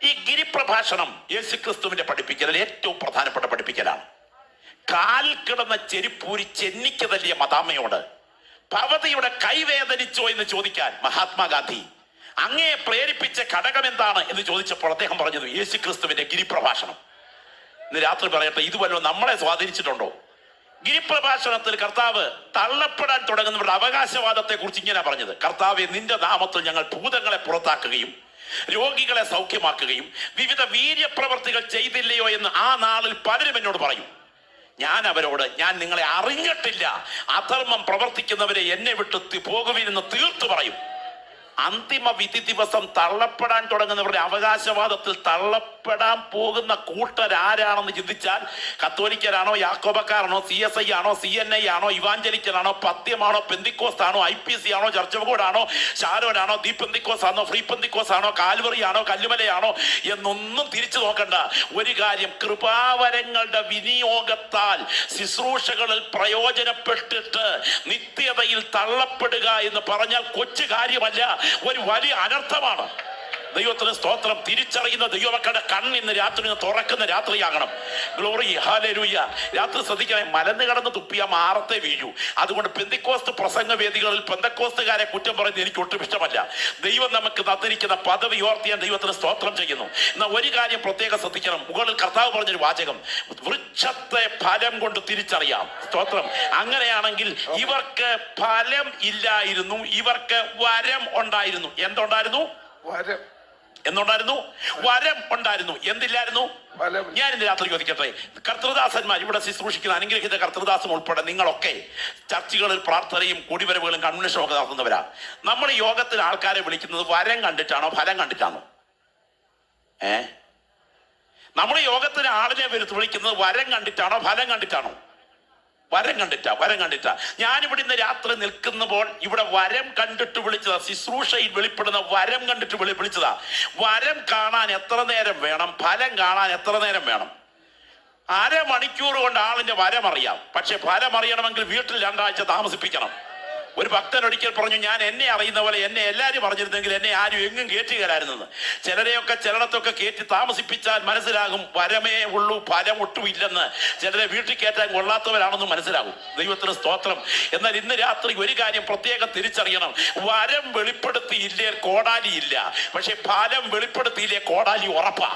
ഈ ഗിരിപ്രഭാഷണം യേശുക്രിസ്തുവിന്റെ പഠിപ്പിക്കലിൽ ഏറ്റവും പ്രധാനപ്പെട്ട പഠിപ്പിക്കലാണ്. കാൽ കിടന്ന ചെരിപ്പൂരി ചെന്നിക്ക് തല്ലിയ മദാമയോട് ഭവതിയുടെ കൈവേദനിച്ചോ എന്ന് ചോദിക്കാൻ മഹാത്മാഗാന്ധി അങ്ങയെ പ്രേരിപ്പിച്ച ഘടകം എന്താണ് എന്ന് ചോദിച്ചപ്പോൾ അദ്ദേഹം പറഞ്ഞത് യേശുക്രിസ്തുവിന്റെ ഗിരിപ്രഭാഷണം. ഇന്ന് രാത്രി പറയട്ടെ, ഇതുവല്ലോ നമ്മളെ സ്വാധീനിച്ചിട്ടുണ്ടോ? ഗിരിപ്രഭാഷണത്തിൽ കർത്താവ് തള്ളപ്പെടാൻ തുടങ്ങുന്നവരുടെ അവകാശവാദത്തെ കുറിച്ച് ഇങ്ങനെ പറഞ്ഞത്, കർത്താവെ, നിന്റെ നാമത്തിൽ ഞങ്ങൾ ഭൂതങ്ങളെ പുറത്താക്കുകയും രോഗികളെ സൗഖ്യമാക്കുകയും വിവിധ വീര്യപ്രവർത്തികൾ ചെയ്തില്ലയോ എന്ന് ആ നാളിൽ പലരും എന്നോട് പറയും. ഞാൻ അവരോട്, ഞാൻ നിങ്ങളെ അറിഞ്ഞിട്ടില്ല, അധർമ്മം പ്രവർത്തിക്കുന്നവരെ എന്നെ വിട്ട് പോകുവിനെന്ന് തീർത്തു പറയും. അന്തിമ വിധി ദിവസം തള്ളപ്പെടാൻ തുടങ്ങുന്നവരുടെ അവകാശവാദത്തിൽ തള്ളപ്പെടാൻ പോകുന്ന കൂട്ടരാരാണെന്ന് ചിന്തിച്ചാൽ കത്തോലിക്കരാണോ, യാക്കോബക്കാരാണോ, CSI ആണോ, CNI ആണോ, ഇവാഞ്ചലിക്കലാണോ, പത്യമാണോ, പെന്തിക്കോസ് ആണോ, IPC ആണോ, ചർച്ച് ഓഫ് ഗോഡ് ആണോ, ഷാരോനാണോ, ദീപ് പെന്തിക്കോസ് ആണോ, ഫ്രീ പെന്തിക്കോസ് ആണോ, കാൽവറി ആണോ, കല്ലുമലയാണോ എന്നൊന്നും തിരിച്ചു നോക്കണ്ട. ഒരു കാര്യം, കൃപാവരങ്ങളുടെ വിനിയോഗത്താൽ ശുശ്രൂഷകളിൽ പ്രയോജനപ്പെട്ടിട്ട് നിത്യതയിൽ തള്ളപ്പെടുക എന്ന് പറഞ്ഞാൽ കൊച്ചു കാര്യമല്ല, ഒരു വലിയ അനർത്ഥമാണ്. ദൈവത്തിന് സ്തോത്രം. തിരിച്ചറിയുന്ന ദൈവമക്കളുടെ കണ്ണ് ഇന്ന് രാത്രി തുറക്കുന്ന രാത്രിയാകണം. Glory, hallelujah. രാത്രി ശ്രദ്ധിക്കണേ, മലന്ന് കടന്ന് തുപ്പിയ മാറത്തെ വീഴൂ. അതുകൊണ്ട് പെന്തിക്കോസ്ത് പ്രസംഗവേദികളിൽ പെന്തക്കോസ്തുകാരെ കുറ്റം പറയുന്നത് എനിക്ക് ഒട്ടും ഇഷ്ടമല്ല. ദൈവം നമുക്ക് തന്നിരിക്കുന്ന പദവി ഓർത്ത് ഞാൻ ദൈവത്തിന് സ്തോത്രം ചെയ്യുന്നു. എന്നാൽ ഒരു കാര്യം പ്രത്യേകം ശ്രദ്ധിക്കണം. മുകളിൽ കർത്താവ് പറഞ്ഞൊരു വാചകം, വൃക്ഷത്തെ ഫലം കൊണ്ട് തിരിച്ചറിയാം. സ്തോത്രം. അങ്ങനെയാണെങ്കിൽ ഇവർക്ക് ഫലം ഇല്ലായിരുന്നു, ഇവർക്ക് വരം ഉണ്ടായിരുന്നു. എന്തുണ്ടായിരുന്നു? വരം. എന്നുണ്ടായിരുന്നു? വരം ഉണ്ടായിരുന്നു. എന്തില്ലായിരുന്നു? ഞാൻ ഇന്ന് രാത്രി ചോദിക്കട്ടെ, കർത്തൃദാസന്മാർ, ഇവിടെ ശുശ്രൂഷിക്കുന്ന അനുഗ്രഹിത കർത്തൃദാസം ഉൾപ്പെടെ നിങ്ങളൊക്കെ ചർച്ചുകളിൽ പ്രാർത്ഥനയും കുടിവരവുകളും കൺവെൻഷനും ഒക്കെ നടത്തുന്നവരാ. നമ്മൾ ഈ യോഗത്തിൽ ആൾക്കാരെ വിളിക്കുന്നത് വരം കണ്ടിട്ടാണോ ഫലം കണ്ടിട്ടാണോ? നമ്മൾ യോഗത്തിന് ആളിനെ വിളിക്കുന്നത് വരം കണ്ടിട്ടാണോ ഫലം കണ്ടിട്ടാണോ? വരം കണ്ടിട്ടാ. ഞാനിവിടെ ഇന്ന് രാത്രി നിൽക്കുമ്പോൾ ഇവിടെ വരം കണ്ടിട്ട് വിളിച്ചതാ. ശുശ്രൂഷയിൽ വെളിപ്പെടുന്ന വരം കണ്ടിട്ട് വിളിച്ചതാ. വരം കാണാൻ എത്ര നേരം വേണം? ഫലം കാണാൻ എത്ര നേരം വേണം? അരമണിക്കൂർ കൊണ്ട് ആളിന്റെ വരം അറിയാം. പക്ഷെ ഫലം അറിയണമെങ്കിൽ വീട്ടിൽ 2 ആഴ്ച താമസിപ്പിക്കണം. ഒരു ഭക്തൻ ഒരിക്കൽ പറഞ്ഞു, ഞാൻ എന്നെ അറിയുന്ന പോലെ എന്നെ എല്ലാവരും പറഞ്ഞിരുന്നെങ്കിൽ എന്നെ ആരും എങ്ങും കയറ്റുകയായിരുന്നെന്ന്. ചിലരെയൊക്കെ ചിലയിടത്തൊക്കെ കയറ്റി താമസിപ്പിച്ചാൽ മനസ്സിലാകും വരമേ ഉള്ളൂ, ഫലം ഒട്ടും ഇല്ലെന്ന്. ചിലരെ വീട്ടിൽ കയറ്റാൻ കൊള്ളാത്തവരാണെന്ന് മനസ്സിലാകും. ദൈവത്തിന് സ്തോത്രം. എന്നാൽ ഇന്ന് രാത്രി ഒരു കാര്യം പ്രത്യേകം തിരിച്ചറിയണം. വരം വെളിപ്പെടുത്തിയില്ലേ കോടാലി ഇല്ല, പക്ഷെ ഫലം വെളിപ്പെടുത്തിയില്ലേ കോടാലി ഉറപ്പാ.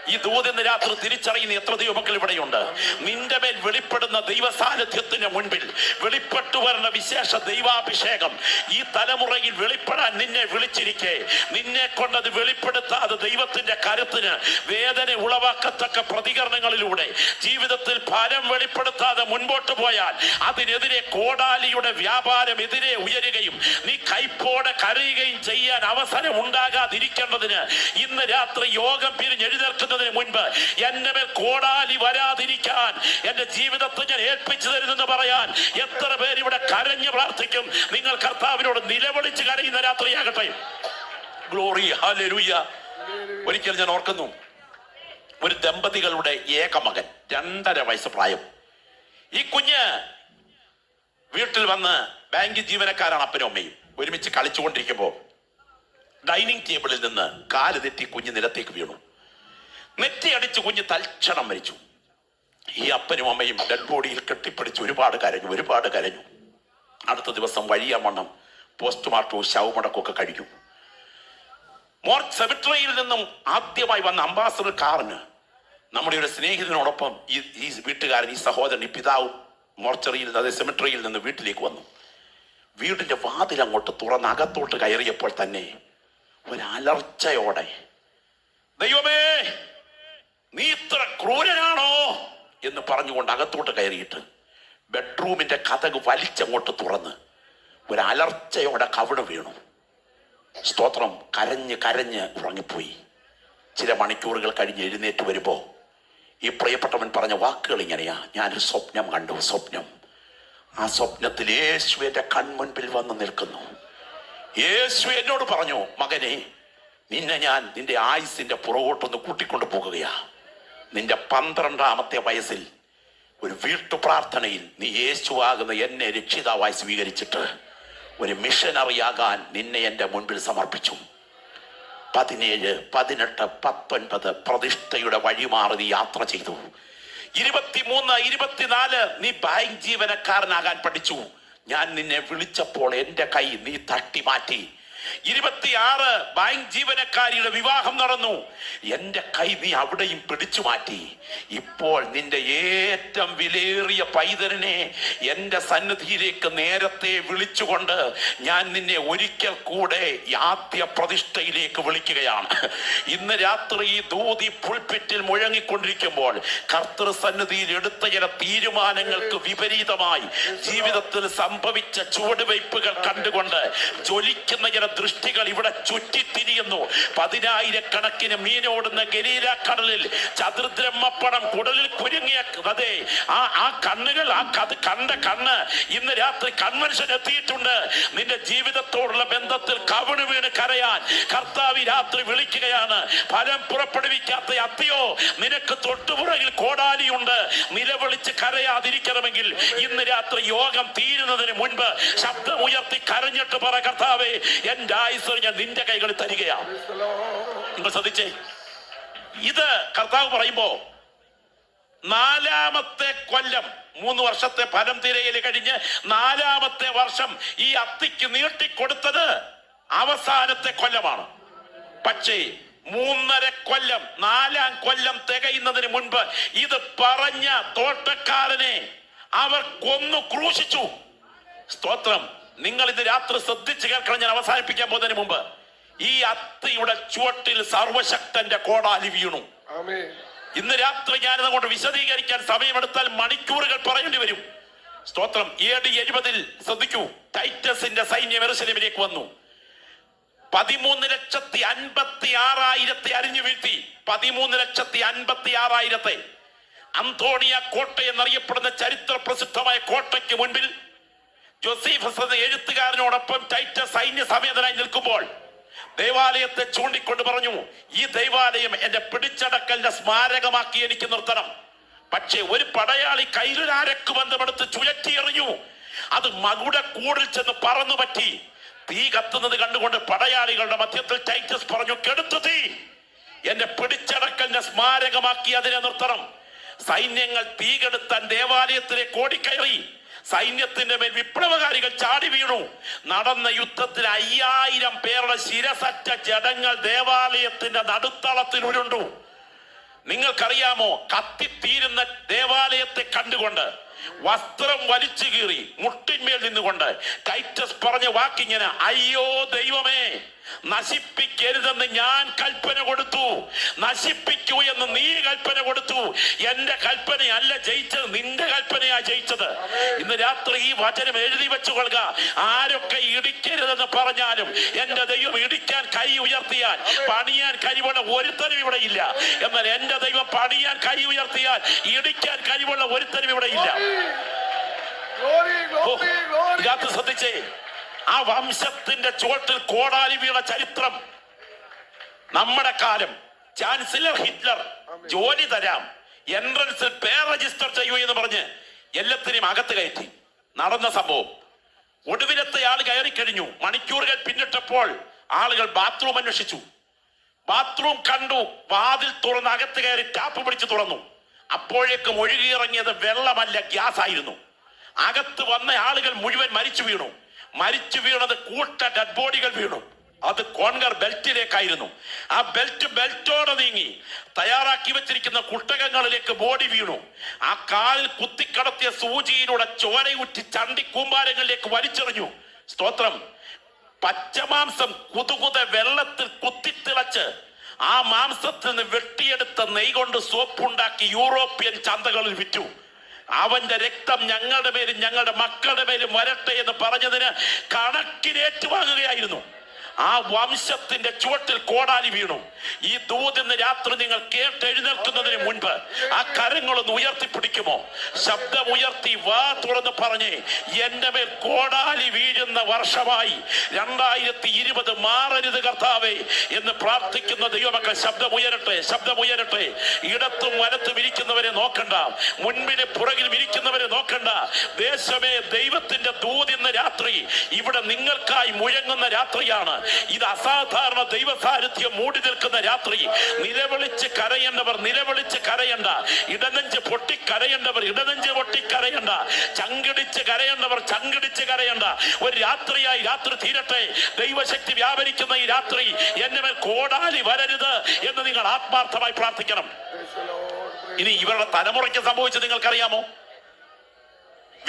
ഈ ദൂതിന്ന് രാത്രി തിരിച്ചറിയുന്ന എത്ര ദൈവമക്കൾ ഇവിടെയുണ്ട്. നിന്റെ മേൽ വെളിപ്പെടുന്ന ദൈവ സാന്നിധ്യത്തിന് മുൻപിൽ വെളിപ്പെട്ടു വരുന്ന വിശേഷ ദൈവാഭിഷേകം ഈ തലമുറയിൽ വെളിപ്പെടാൻ നിന്നെ വിളിച്ചിരിക്കെ നിന്നെ കൊണ്ടത് വെളിപ്പെടുത്താതെ ദൈവത്തിന്റെ കരുത്തിന് വേദന ഉളവാക്കത്തക്ക പ്രതികരണങ്ങളിലൂടെ ജീവിതത്തിൽ ഫലം വെളിപ്പെടുത്താതെ മുൻപോട്ട് പോയാൽ അതിനെതിരെ കോടാലിയുടെ വ്യാപാരം എതിരെ ഉയരുകയും നീ കൈപ്പോടെ കരയുകയും ചെയ്യാൻ അവസരം ഉണ്ടാകാതിരിക്കേണ്ടതിന് ഇന്ന് രാത്രി യോഗം പിരിഞ്ഞെഴുന്നേൽക്കുന്ന മുൻപ് എന്റെ മേൽ കോടാലി വരാതിരിക്കാൻ എന്റെ ജീവിതത്തെ ഞാൻ ഏൽപ്പിച്ചു തരുന്നെന്ന് പറയാൻ എത്ര പേര് ഇവിടെ കരഞ്ഞു പ്രാർത്ഥിക്കും? നിങ്ങൾ കർത്താവിനോട് നിലവിളിച്ച് കരയുന്ന രാത്രിയാകട്ടെ. Glory, hallelujah. ഒരിക്കൽ ഞാൻ ഓർക്കുന്നു, ഒരു ദമ്പതികളുടെ ഏക മകൻ, 2.5 വയസ്സ് പ്രായം. ഈ കുഞ്ഞ് വീട്ടിൽ വന്ന് ബാങ്ക് ജീവനക്കാരാണ് അപ്പനും അമ്മയും. ഒരുമിച്ച് കളിച്ചുകൊണ്ടിരിക്കുമ്പോൾ ഡൈനിങ് ടേബിളിൽ നിന്ന് കാല് തെറ്റി കുഞ്ഞ് നിലത്തേക്ക് വീണു. നെറ്റിയടിച്ച് കുഞ്ഞ് തൽക്ഷണം മരിച്ചു. ഈ അപ്പനും അമ്മയും ഡെഡ് ബോഡിയിൽ കെട്ടിപ്പിടിച്ച് ഒരുപാട് കരഞ്ഞു. അടുത്ത ദിവസം വഴിയാമണ്ണം പോസ്റ്റ്മോർട്ടവും ശവമടക്കമൊക്കെ കഴിഞ്ഞു. സെമിട്രിയിൽ നിന്നും ആദ്യമായി വന്ന അംബാസഡർ കാറിന് നമ്മുടെ ഒരു സ്നേഹിതനോടൊപ്പം ഈ വീട്ടുകാരൻ, ഈ സഹോദരൻ, ഈ പിതാവും മോർച്ചറിയിൽ നിന്ന്, സെമിട്രിയിൽ നിന്ന് വീട്ടിലേക്ക് വന്നു. വീടിന്റെ വാതിൽ അങ്ങോട്ട് തുറന്ന് അകത്തോട്ട് കയറിയപ്പോൾ തന്നെ ഒരലർച്ചയോടെ, ദൈവമേ നീ ഇത്ര ക്രൂരനാണോ എന്ന് പറഞ്ഞുകൊണ്ട് അകത്തോട്ട് കയറിയിട്ട് ബെഡ്റൂമിന്റെ കതക് വലിച്ചങ്ങോട്ട് തുറന്ന് ഒരലർച്ചയോടെ കവിണ് വീണു. സ്തോത്രം. കരഞ്ഞ് ഉറങ്ങിപ്പോയി. ചില മണിക്കൂറുകൾ കഴിഞ്ഞ് എഴുന്നേറ്റ് വരുമ്പോ ഈ പ്രിയപ്പെട്ടവൻ പറഞ്ഞ വാക്കുകൾ ഇങ്ങനെയാ: ഞാനൊരു സ്വപ്നം കണ്ടു. ആ സ്വപ്നത്തിൽ യേശു എന്റെ കൺമുൻപിൽ വന്ന് നിൽക്കുന്നു. യേശു എന്നോട് പറഞ്ഞു, മകനെ, നിന്നെ ഞാൻ നിന്റെ ആയുസിന്റെ പുറകോട്ടൊന്ന് കൂട്ടിക്കൊണ്ടു പോകുകയാ. നിന്റെ 12ാമത്തെ വയസ്സിൽ ഒരു വീട്ടു പ്രാർത്ഥനയിൽ നീ യേശുവാകുന്ന എന്നെ രക്ഷിതാവായി സ്വീകരിച്ചിട്ട് ഒരു മിഷനറിയാകാൻ നിന്നെ എൻ്റെ മുൻപിൽ സമർപ്പിച്ചു. 17, 18, 19 പ്രതിഷ്ഠയുടെ വഴിമാറി നീ യാത്ര ചെയ്തു. 23, 24 നീ ബാങ്ക് ജീവനക്കാരനാകാൻ പഠിച്ചു. ഞാൻ നിന്നെ വിളിച്ചപ്പോൾ എൻ്റെ കൈ നീ തട്ടി മാറ്റി. 26 ബാങ്ക് ജീവനക്കാരിയുടെ വിവാഹം നടന്നു. എന്റെ കൈ നീ അവിടെയും പിടിച്ചു മാറ്റി. ഇപ്പോൾ നിന്റെ ഏറ്റവും വിലയേറിയ പൈതലിനെ എന്റെ സന്നിധിയിലേക്ക് നേരത്തെ വിളിച്ചുകൊണ്ട് ഞാൻ നിന്നെ ഒരിക്കൽ കൂടെ ആദ്യ പ്രതിഷ്ഠയിലേക്ക് വിളിക്കുകയാണ്. ഇന്ന് രാത്രി ഈ ദൂതി പുൾപിറ്റിൽ മുഴങ്ങിക്കൊണ്ടിരിക്കുമ്പോൾ കർത്തൃ സന്നിധിയിൽ എടുത്ത ചില തീരുമാനങ്ങൾക്ക് വിപരീതമായി ജീവിതത്തിൽ സംഭവിച്ച ചുവടുവയ്പ്പുകൾ കണ്ടുകൊണ്ട് ജ്വലിക്കുന്ന ചില ദൃഷ്ടികൾ ഇവിടെ ചുറ്റിത്തിരിയുന്നു. 10,000-കണക്കിന് മീനോടുന്ന ഗലീല കടലിൽ ചതുർദ്രഹ്മപ്പണം കുടലിൽ കുരുങ്ങിയ അതെ ആ കണ്ണുകൾ, കണ്ട കണ്ണ് ഇന്ന് രാത്രി കൺവെൻഷൻ എത്തിയിട്ടുണ്ട്. നിന്റെ ജീവിതത്തോടുള്ള ബന്ധത്തിൽ കവിണ് വീണ് കരയാൻ കർത്താവ് രാത്രി വിളിക്കുകയാണ്. ഫലം പുറപ്പെടുവിക്കാത്ത അത്തിയോ, നിനക്ക് തൊട്ടുപുറകിൽ കോടാലിയുണ്ട്. നിലവിളിച്ച് കരയാതിരിക്കണമെങ്കിൽ ഇന്ന് രാത്രി യോഗം തീരുന്നതിന് മുൻപ് ശബ്ദമുയർത്തി കരഞ്ഞിട്ട് പറ, കർത്താവേ, എന്റെ ആയുസ് ഞാൻ നിന്റെ കൈകളിൽ തരികയാണ്. നിങ്ങൾ ശ്രദ്ധിച്ചേ, ഇത് കർത്താവ് പറയുമ്പോ 4ാമത്തെ കൊല്ലം, 3 വർഷത്തെ ഫലം തിരയൽ കഴിഞ്ഞ് 4ാമത്തെ വർഷം ഈ അത്തിക്ക് നീട്ടിക്കൊടുത്തത് അവസാനത്തെ കൊല്ലമാണ്. പക്ഷേ 3.5 കൊല്ലം, 4ാം കൊല്ലം തികയുന്നതിന് മുൻപ് ഇത് പറഞ്ഞ തോട്ടക്കാരനെ അവർ കൊന്നു ക്രൂശിച്ചു. സ്തോത്രം. നിങ്ങൾ ഇത് രാത്രി ശ്രദ്ധിച്ച് കേൾക്കണം. ഞാൻ അവസാനിപ്പിക്കാൻ പോകുന്നതിന് മുമ്പ് ഈ അത്തിയുടെ ചുവട്ടിൽ സർവശക്തന്റെ കോടാലി വീണു. ഇന്ന് രാത്രി ഞാൻ അതുകൊണ്ട് വിശദീകരിക്കാൻ സമയമെടുത്താൽ മണിക്കൂറുകൾ പറയേണ്ടി വരും. സ്തോത്രം. AD 70 ശ്രദ്ധിക്കൂ, ടൈറ്റസിന്റെ സൈന്യം യെരൂശലേമിലേക്ക് വന്നു. 13,56,000 അരിഞ്ഞു വീഴ്ത്തി. 13,56,000. അന്തോണിയ കോട്ട എന്നറിയപ്പെടുന്ന ചരിത്ര പ്രസിദ്ധമായ കോട്ടയ്ക്ക് മുൻപിൽ ജോസഫസ് എന്ന എഴുത്തുകാരനോടൊപ്പം ടൈറ്റസ് സൈന്യ സമേതനായി നിൽക്കുമ്പോൾ ദേവാലയത്തെ ചൂണ്ടിക്കൊണ്ട് പറഞ്ഞു, ഈ ദേവാലയം എന്റെ പിടിച്ചടക്കലിന്റെ സ്മാരകമാക്കി എനിക്ക് നിർത്തണം. പക്ഷേ ഒരു പടയാളി കയ്യിലൊരക്ക് ബന്ധമെടുത്ത് ചുഴറ്റിയെറിഞ്ഞു. അത് മകുടക്കൂടിൽ ചെന്ന് പറന്നു പറ്റി. തീ കത്തുന്നത് കണ്ടുകൊണ്ട് പടയാളികളുടെ മധ്യത്തിൽ ടൈറ്റസ് പറഞ്ഞു, കെടുത്തു തീ, എന്റെ പിടിച്ചടക്കലിന്റെ സ്മാരകമാക്കി അതിനെ നിർത്തണം. സൈന്യങ്ങൾ തീ കെടുത്താൻ ദേവാലയത്തിലേക്ക് ഓടിക്കയറി. സൈന്യത്തിന്റെ മേൽ വിപ്ലവകാരികൾ ചാടി വീണു. നടന്ന യുദ്ധത്തിൽ 5000 പേരുടെ ശിരസറ്റ ജഡങ്ങൾ ദേവാലയത്തിന്റെ നടുത്തളത്തിൽ ഉരുണ്ടു. നിങ്ങൾക്കറിയാമോ, കത്തിത്തീരുന്ന ദേവാലയത്തെ കണ്ടുകൊണ്ട് വസ്ത്രം വലിച്ചു കീറി മുട്ടിന്മേൽ നിന്നുകൊണ്ട് ടൈറ്റസ് പറഞ്ഞ വാക്കിങ്ങനെ, അയ്യോ ദൈവമേ, നശിപ്പിക്കരുതെന്ന് ഞാൻ കൽപ്പന കൊടുത്തു, നശിപ്പിക്കൂ എന്ന് നീ കൽപ്പന കൊടുത്തു. എന്റെ കൽപ്പനയല്ല ജയിച്ചത്, നിന്റെ കൽപ്പനയാ ജയിച്ചത്. ഇന്ന് രാത്രി ഈ വചനം എഴുതി വെച്ചുകൊള്ളുക. ആരൊക്കെ ഇടിക്കരുതെന്ന് പറഞ്ഞാലും എന്റെ ദൈവം ഇടിക്കാൻ കൈ ഉയർത്തിയാൽ പണിയാൻ കഴിവുള്ള ഒരുത്തനും ഇവിടെ ഇല്ല. എന്നാൽ എന്റെ ദൈവം പണിയാൻ കൈ ഉയർത്തിയാൽ ഇടിക്കാൻ കഴിവുള്ള ഒരുത്തനും ഇവിടെ ഇല്ല. ഇതിനകത്ത് ശ്രദ്ധിച്ചേ, ആ വംശത്തിന്റെ ചുവട്ടിൽ കോടാലി വീണ ചരിത്രം. നമ്മുടെ കാലം ചാൻസലർ ഹിറ്റ്ലർ ജോലി തരാം, എൻട്രൻസിൽ പേർ രജിസ്റ്റർ ചെയ്യൂ എന്ന് പറഞ്ഞ് എല്ലാത്തിനെയും അകത്ത് കയറ്റി. നടന്ന സംഭവം. ഒടുവിലത്തെ ആൾ കയറി കഴിഞ്ഞു. മണിക്കൂറുകൾ പിന്നിട്ടപ്പോൾ ആളുകൾ ബാത്റൂം അന്വേഷിച്ചു. ബാത്റൂം കണ്ടു. വാതിൽ തുറന്ന് അകത്ത് കയറി ടാപ്പ് പിടിച്ച് തുറന്നു. അപ്പോഴേക്കും ഒഴുകിയിറങ്ങിയത് വെള്ളമല്ല, ഗ്യാസ് ആയിരുന്നു. അകത്ത് വന്ന ആളുകൾ മുഴുവൻ മരിച്ചു വീണു. മരിച്ചു വീണത് കൂട്ട ഡെഡ് ബോഡികൾ വീണു. അത് കോൺഗർ ബെൽറ്റിലേക്കായിരുന്നു. ആ ബെൽറ്റോടെ നീങ്ങി തയ്യാറാക്കി വെച്ചിരിക്കുന്ന കുട്ടകങ്ങളിലേക്ക് ബോഡി വീണു. ആ കാലിൽ കുത്തിക്കടത്തിയ സൂചിയിലൂടെ ചോരയുറ്റി ചണ്ടി കൂമ്പാരങ്ങളിലേക്ക് വലിച്ചെറിഞ്ഞു. സ്തോത്രം. പച്ചമാംസം കുതുകുത വെള്ളത്തിൽ കുത്തിത്തിളച്ച് ആ മാംസത്തിൽ നിന്ന് വെട്ടിയെടുത്ത നെയ് കൊണ്ട് സോപ്പുണ്ടാക്കി യൂറോപ്യൻ ചന്തകളിൽ വിറ്റു. അവന്റെ രക്തം ഞങ്ങളുടെ മേലും ഞങ്ങളുടെ മക്കളുടെ മേലും വരട്ടെ എന്ന് പറഞ്ഞതിന് കണക്കിനേറ്റുവാങ്ങുകയായിരുന്നു. ആ വംശത്തിന്റെ ചുവട്ടിൽ കോടാലി വീണു. ഈ ദൂതിന്ന് രാത്രി നിങ്ങൾ കേട്ടെഴുന്നേൽക്കുന്നതിന് മുൻപ് ആ കരങ്ങളൊന്ന് ഉയർത്തിപ്പിടിക്കുമോ? ശബ്ദമുയർത്തി വാ തുറന്ന് പറഞ്ഞേ, എന്റെ മേൽ കോടാലി വീഴുന്ന വർഷമായി 2020 മാറരുത് കർത്താവേ എന്ന് പ്രാർത്ഥിക്കുന്ന ദൈവമക്കൾ ശബ്ദമുയരട്ടെ, ശബ്ദമുയരട്ടെ. ഇടത്തും വലത്തും ഇരിക്കുന്നവരെ നോക്കണ്ട, മുൻപിന് പുറകിൽ ഇരിക്കുന്നവരെ നോക്കണ്ട. ദേശമേ, ദൈവത്തിന്റെ ദൂതിന്ന് രാത്രി ഇവിടെ നിങ്ങൾക്കായി മുഴങ്ങുന്ന രാത്രിയാണ്. ഇത് അസാധാരണ ദൈവ സാന്നിധ്യം മൂടി നിൽക്കുന്ന രാത്രി. നിലവിളിച്ച് കരയേണ്ടവർ നിലവിളിച്ച് കരയണ്ട. ഇടനെഞ്ച് പൊട്ടി കരയേണ്ടവർ ഇടനെഞ്ച് പൊട്ടി കരയണ്ട. ചങ്കിടിച്ച് കരയേണ്ടവർ ചങ്കിടിച്ച് കരയണ്ട. ഒരു രാത്രിയായി രാത്രി തീരട്ടെ. ദൈവശക്തി വ്യാപരിക്കുന്ന ഈ രാത്രി എന്റെ മേൽ കോടാലി വരരുത് എന്ന് നിങ്ങൾ ആത്മാർത്ഥമായി പ്രാർത്ഥിക്കണം. ഇനി ഇവരുടെ തലമുറയ്ക്ക് സംഭവിച്ചത് നിങ്ങൾക്കറിയാമോ?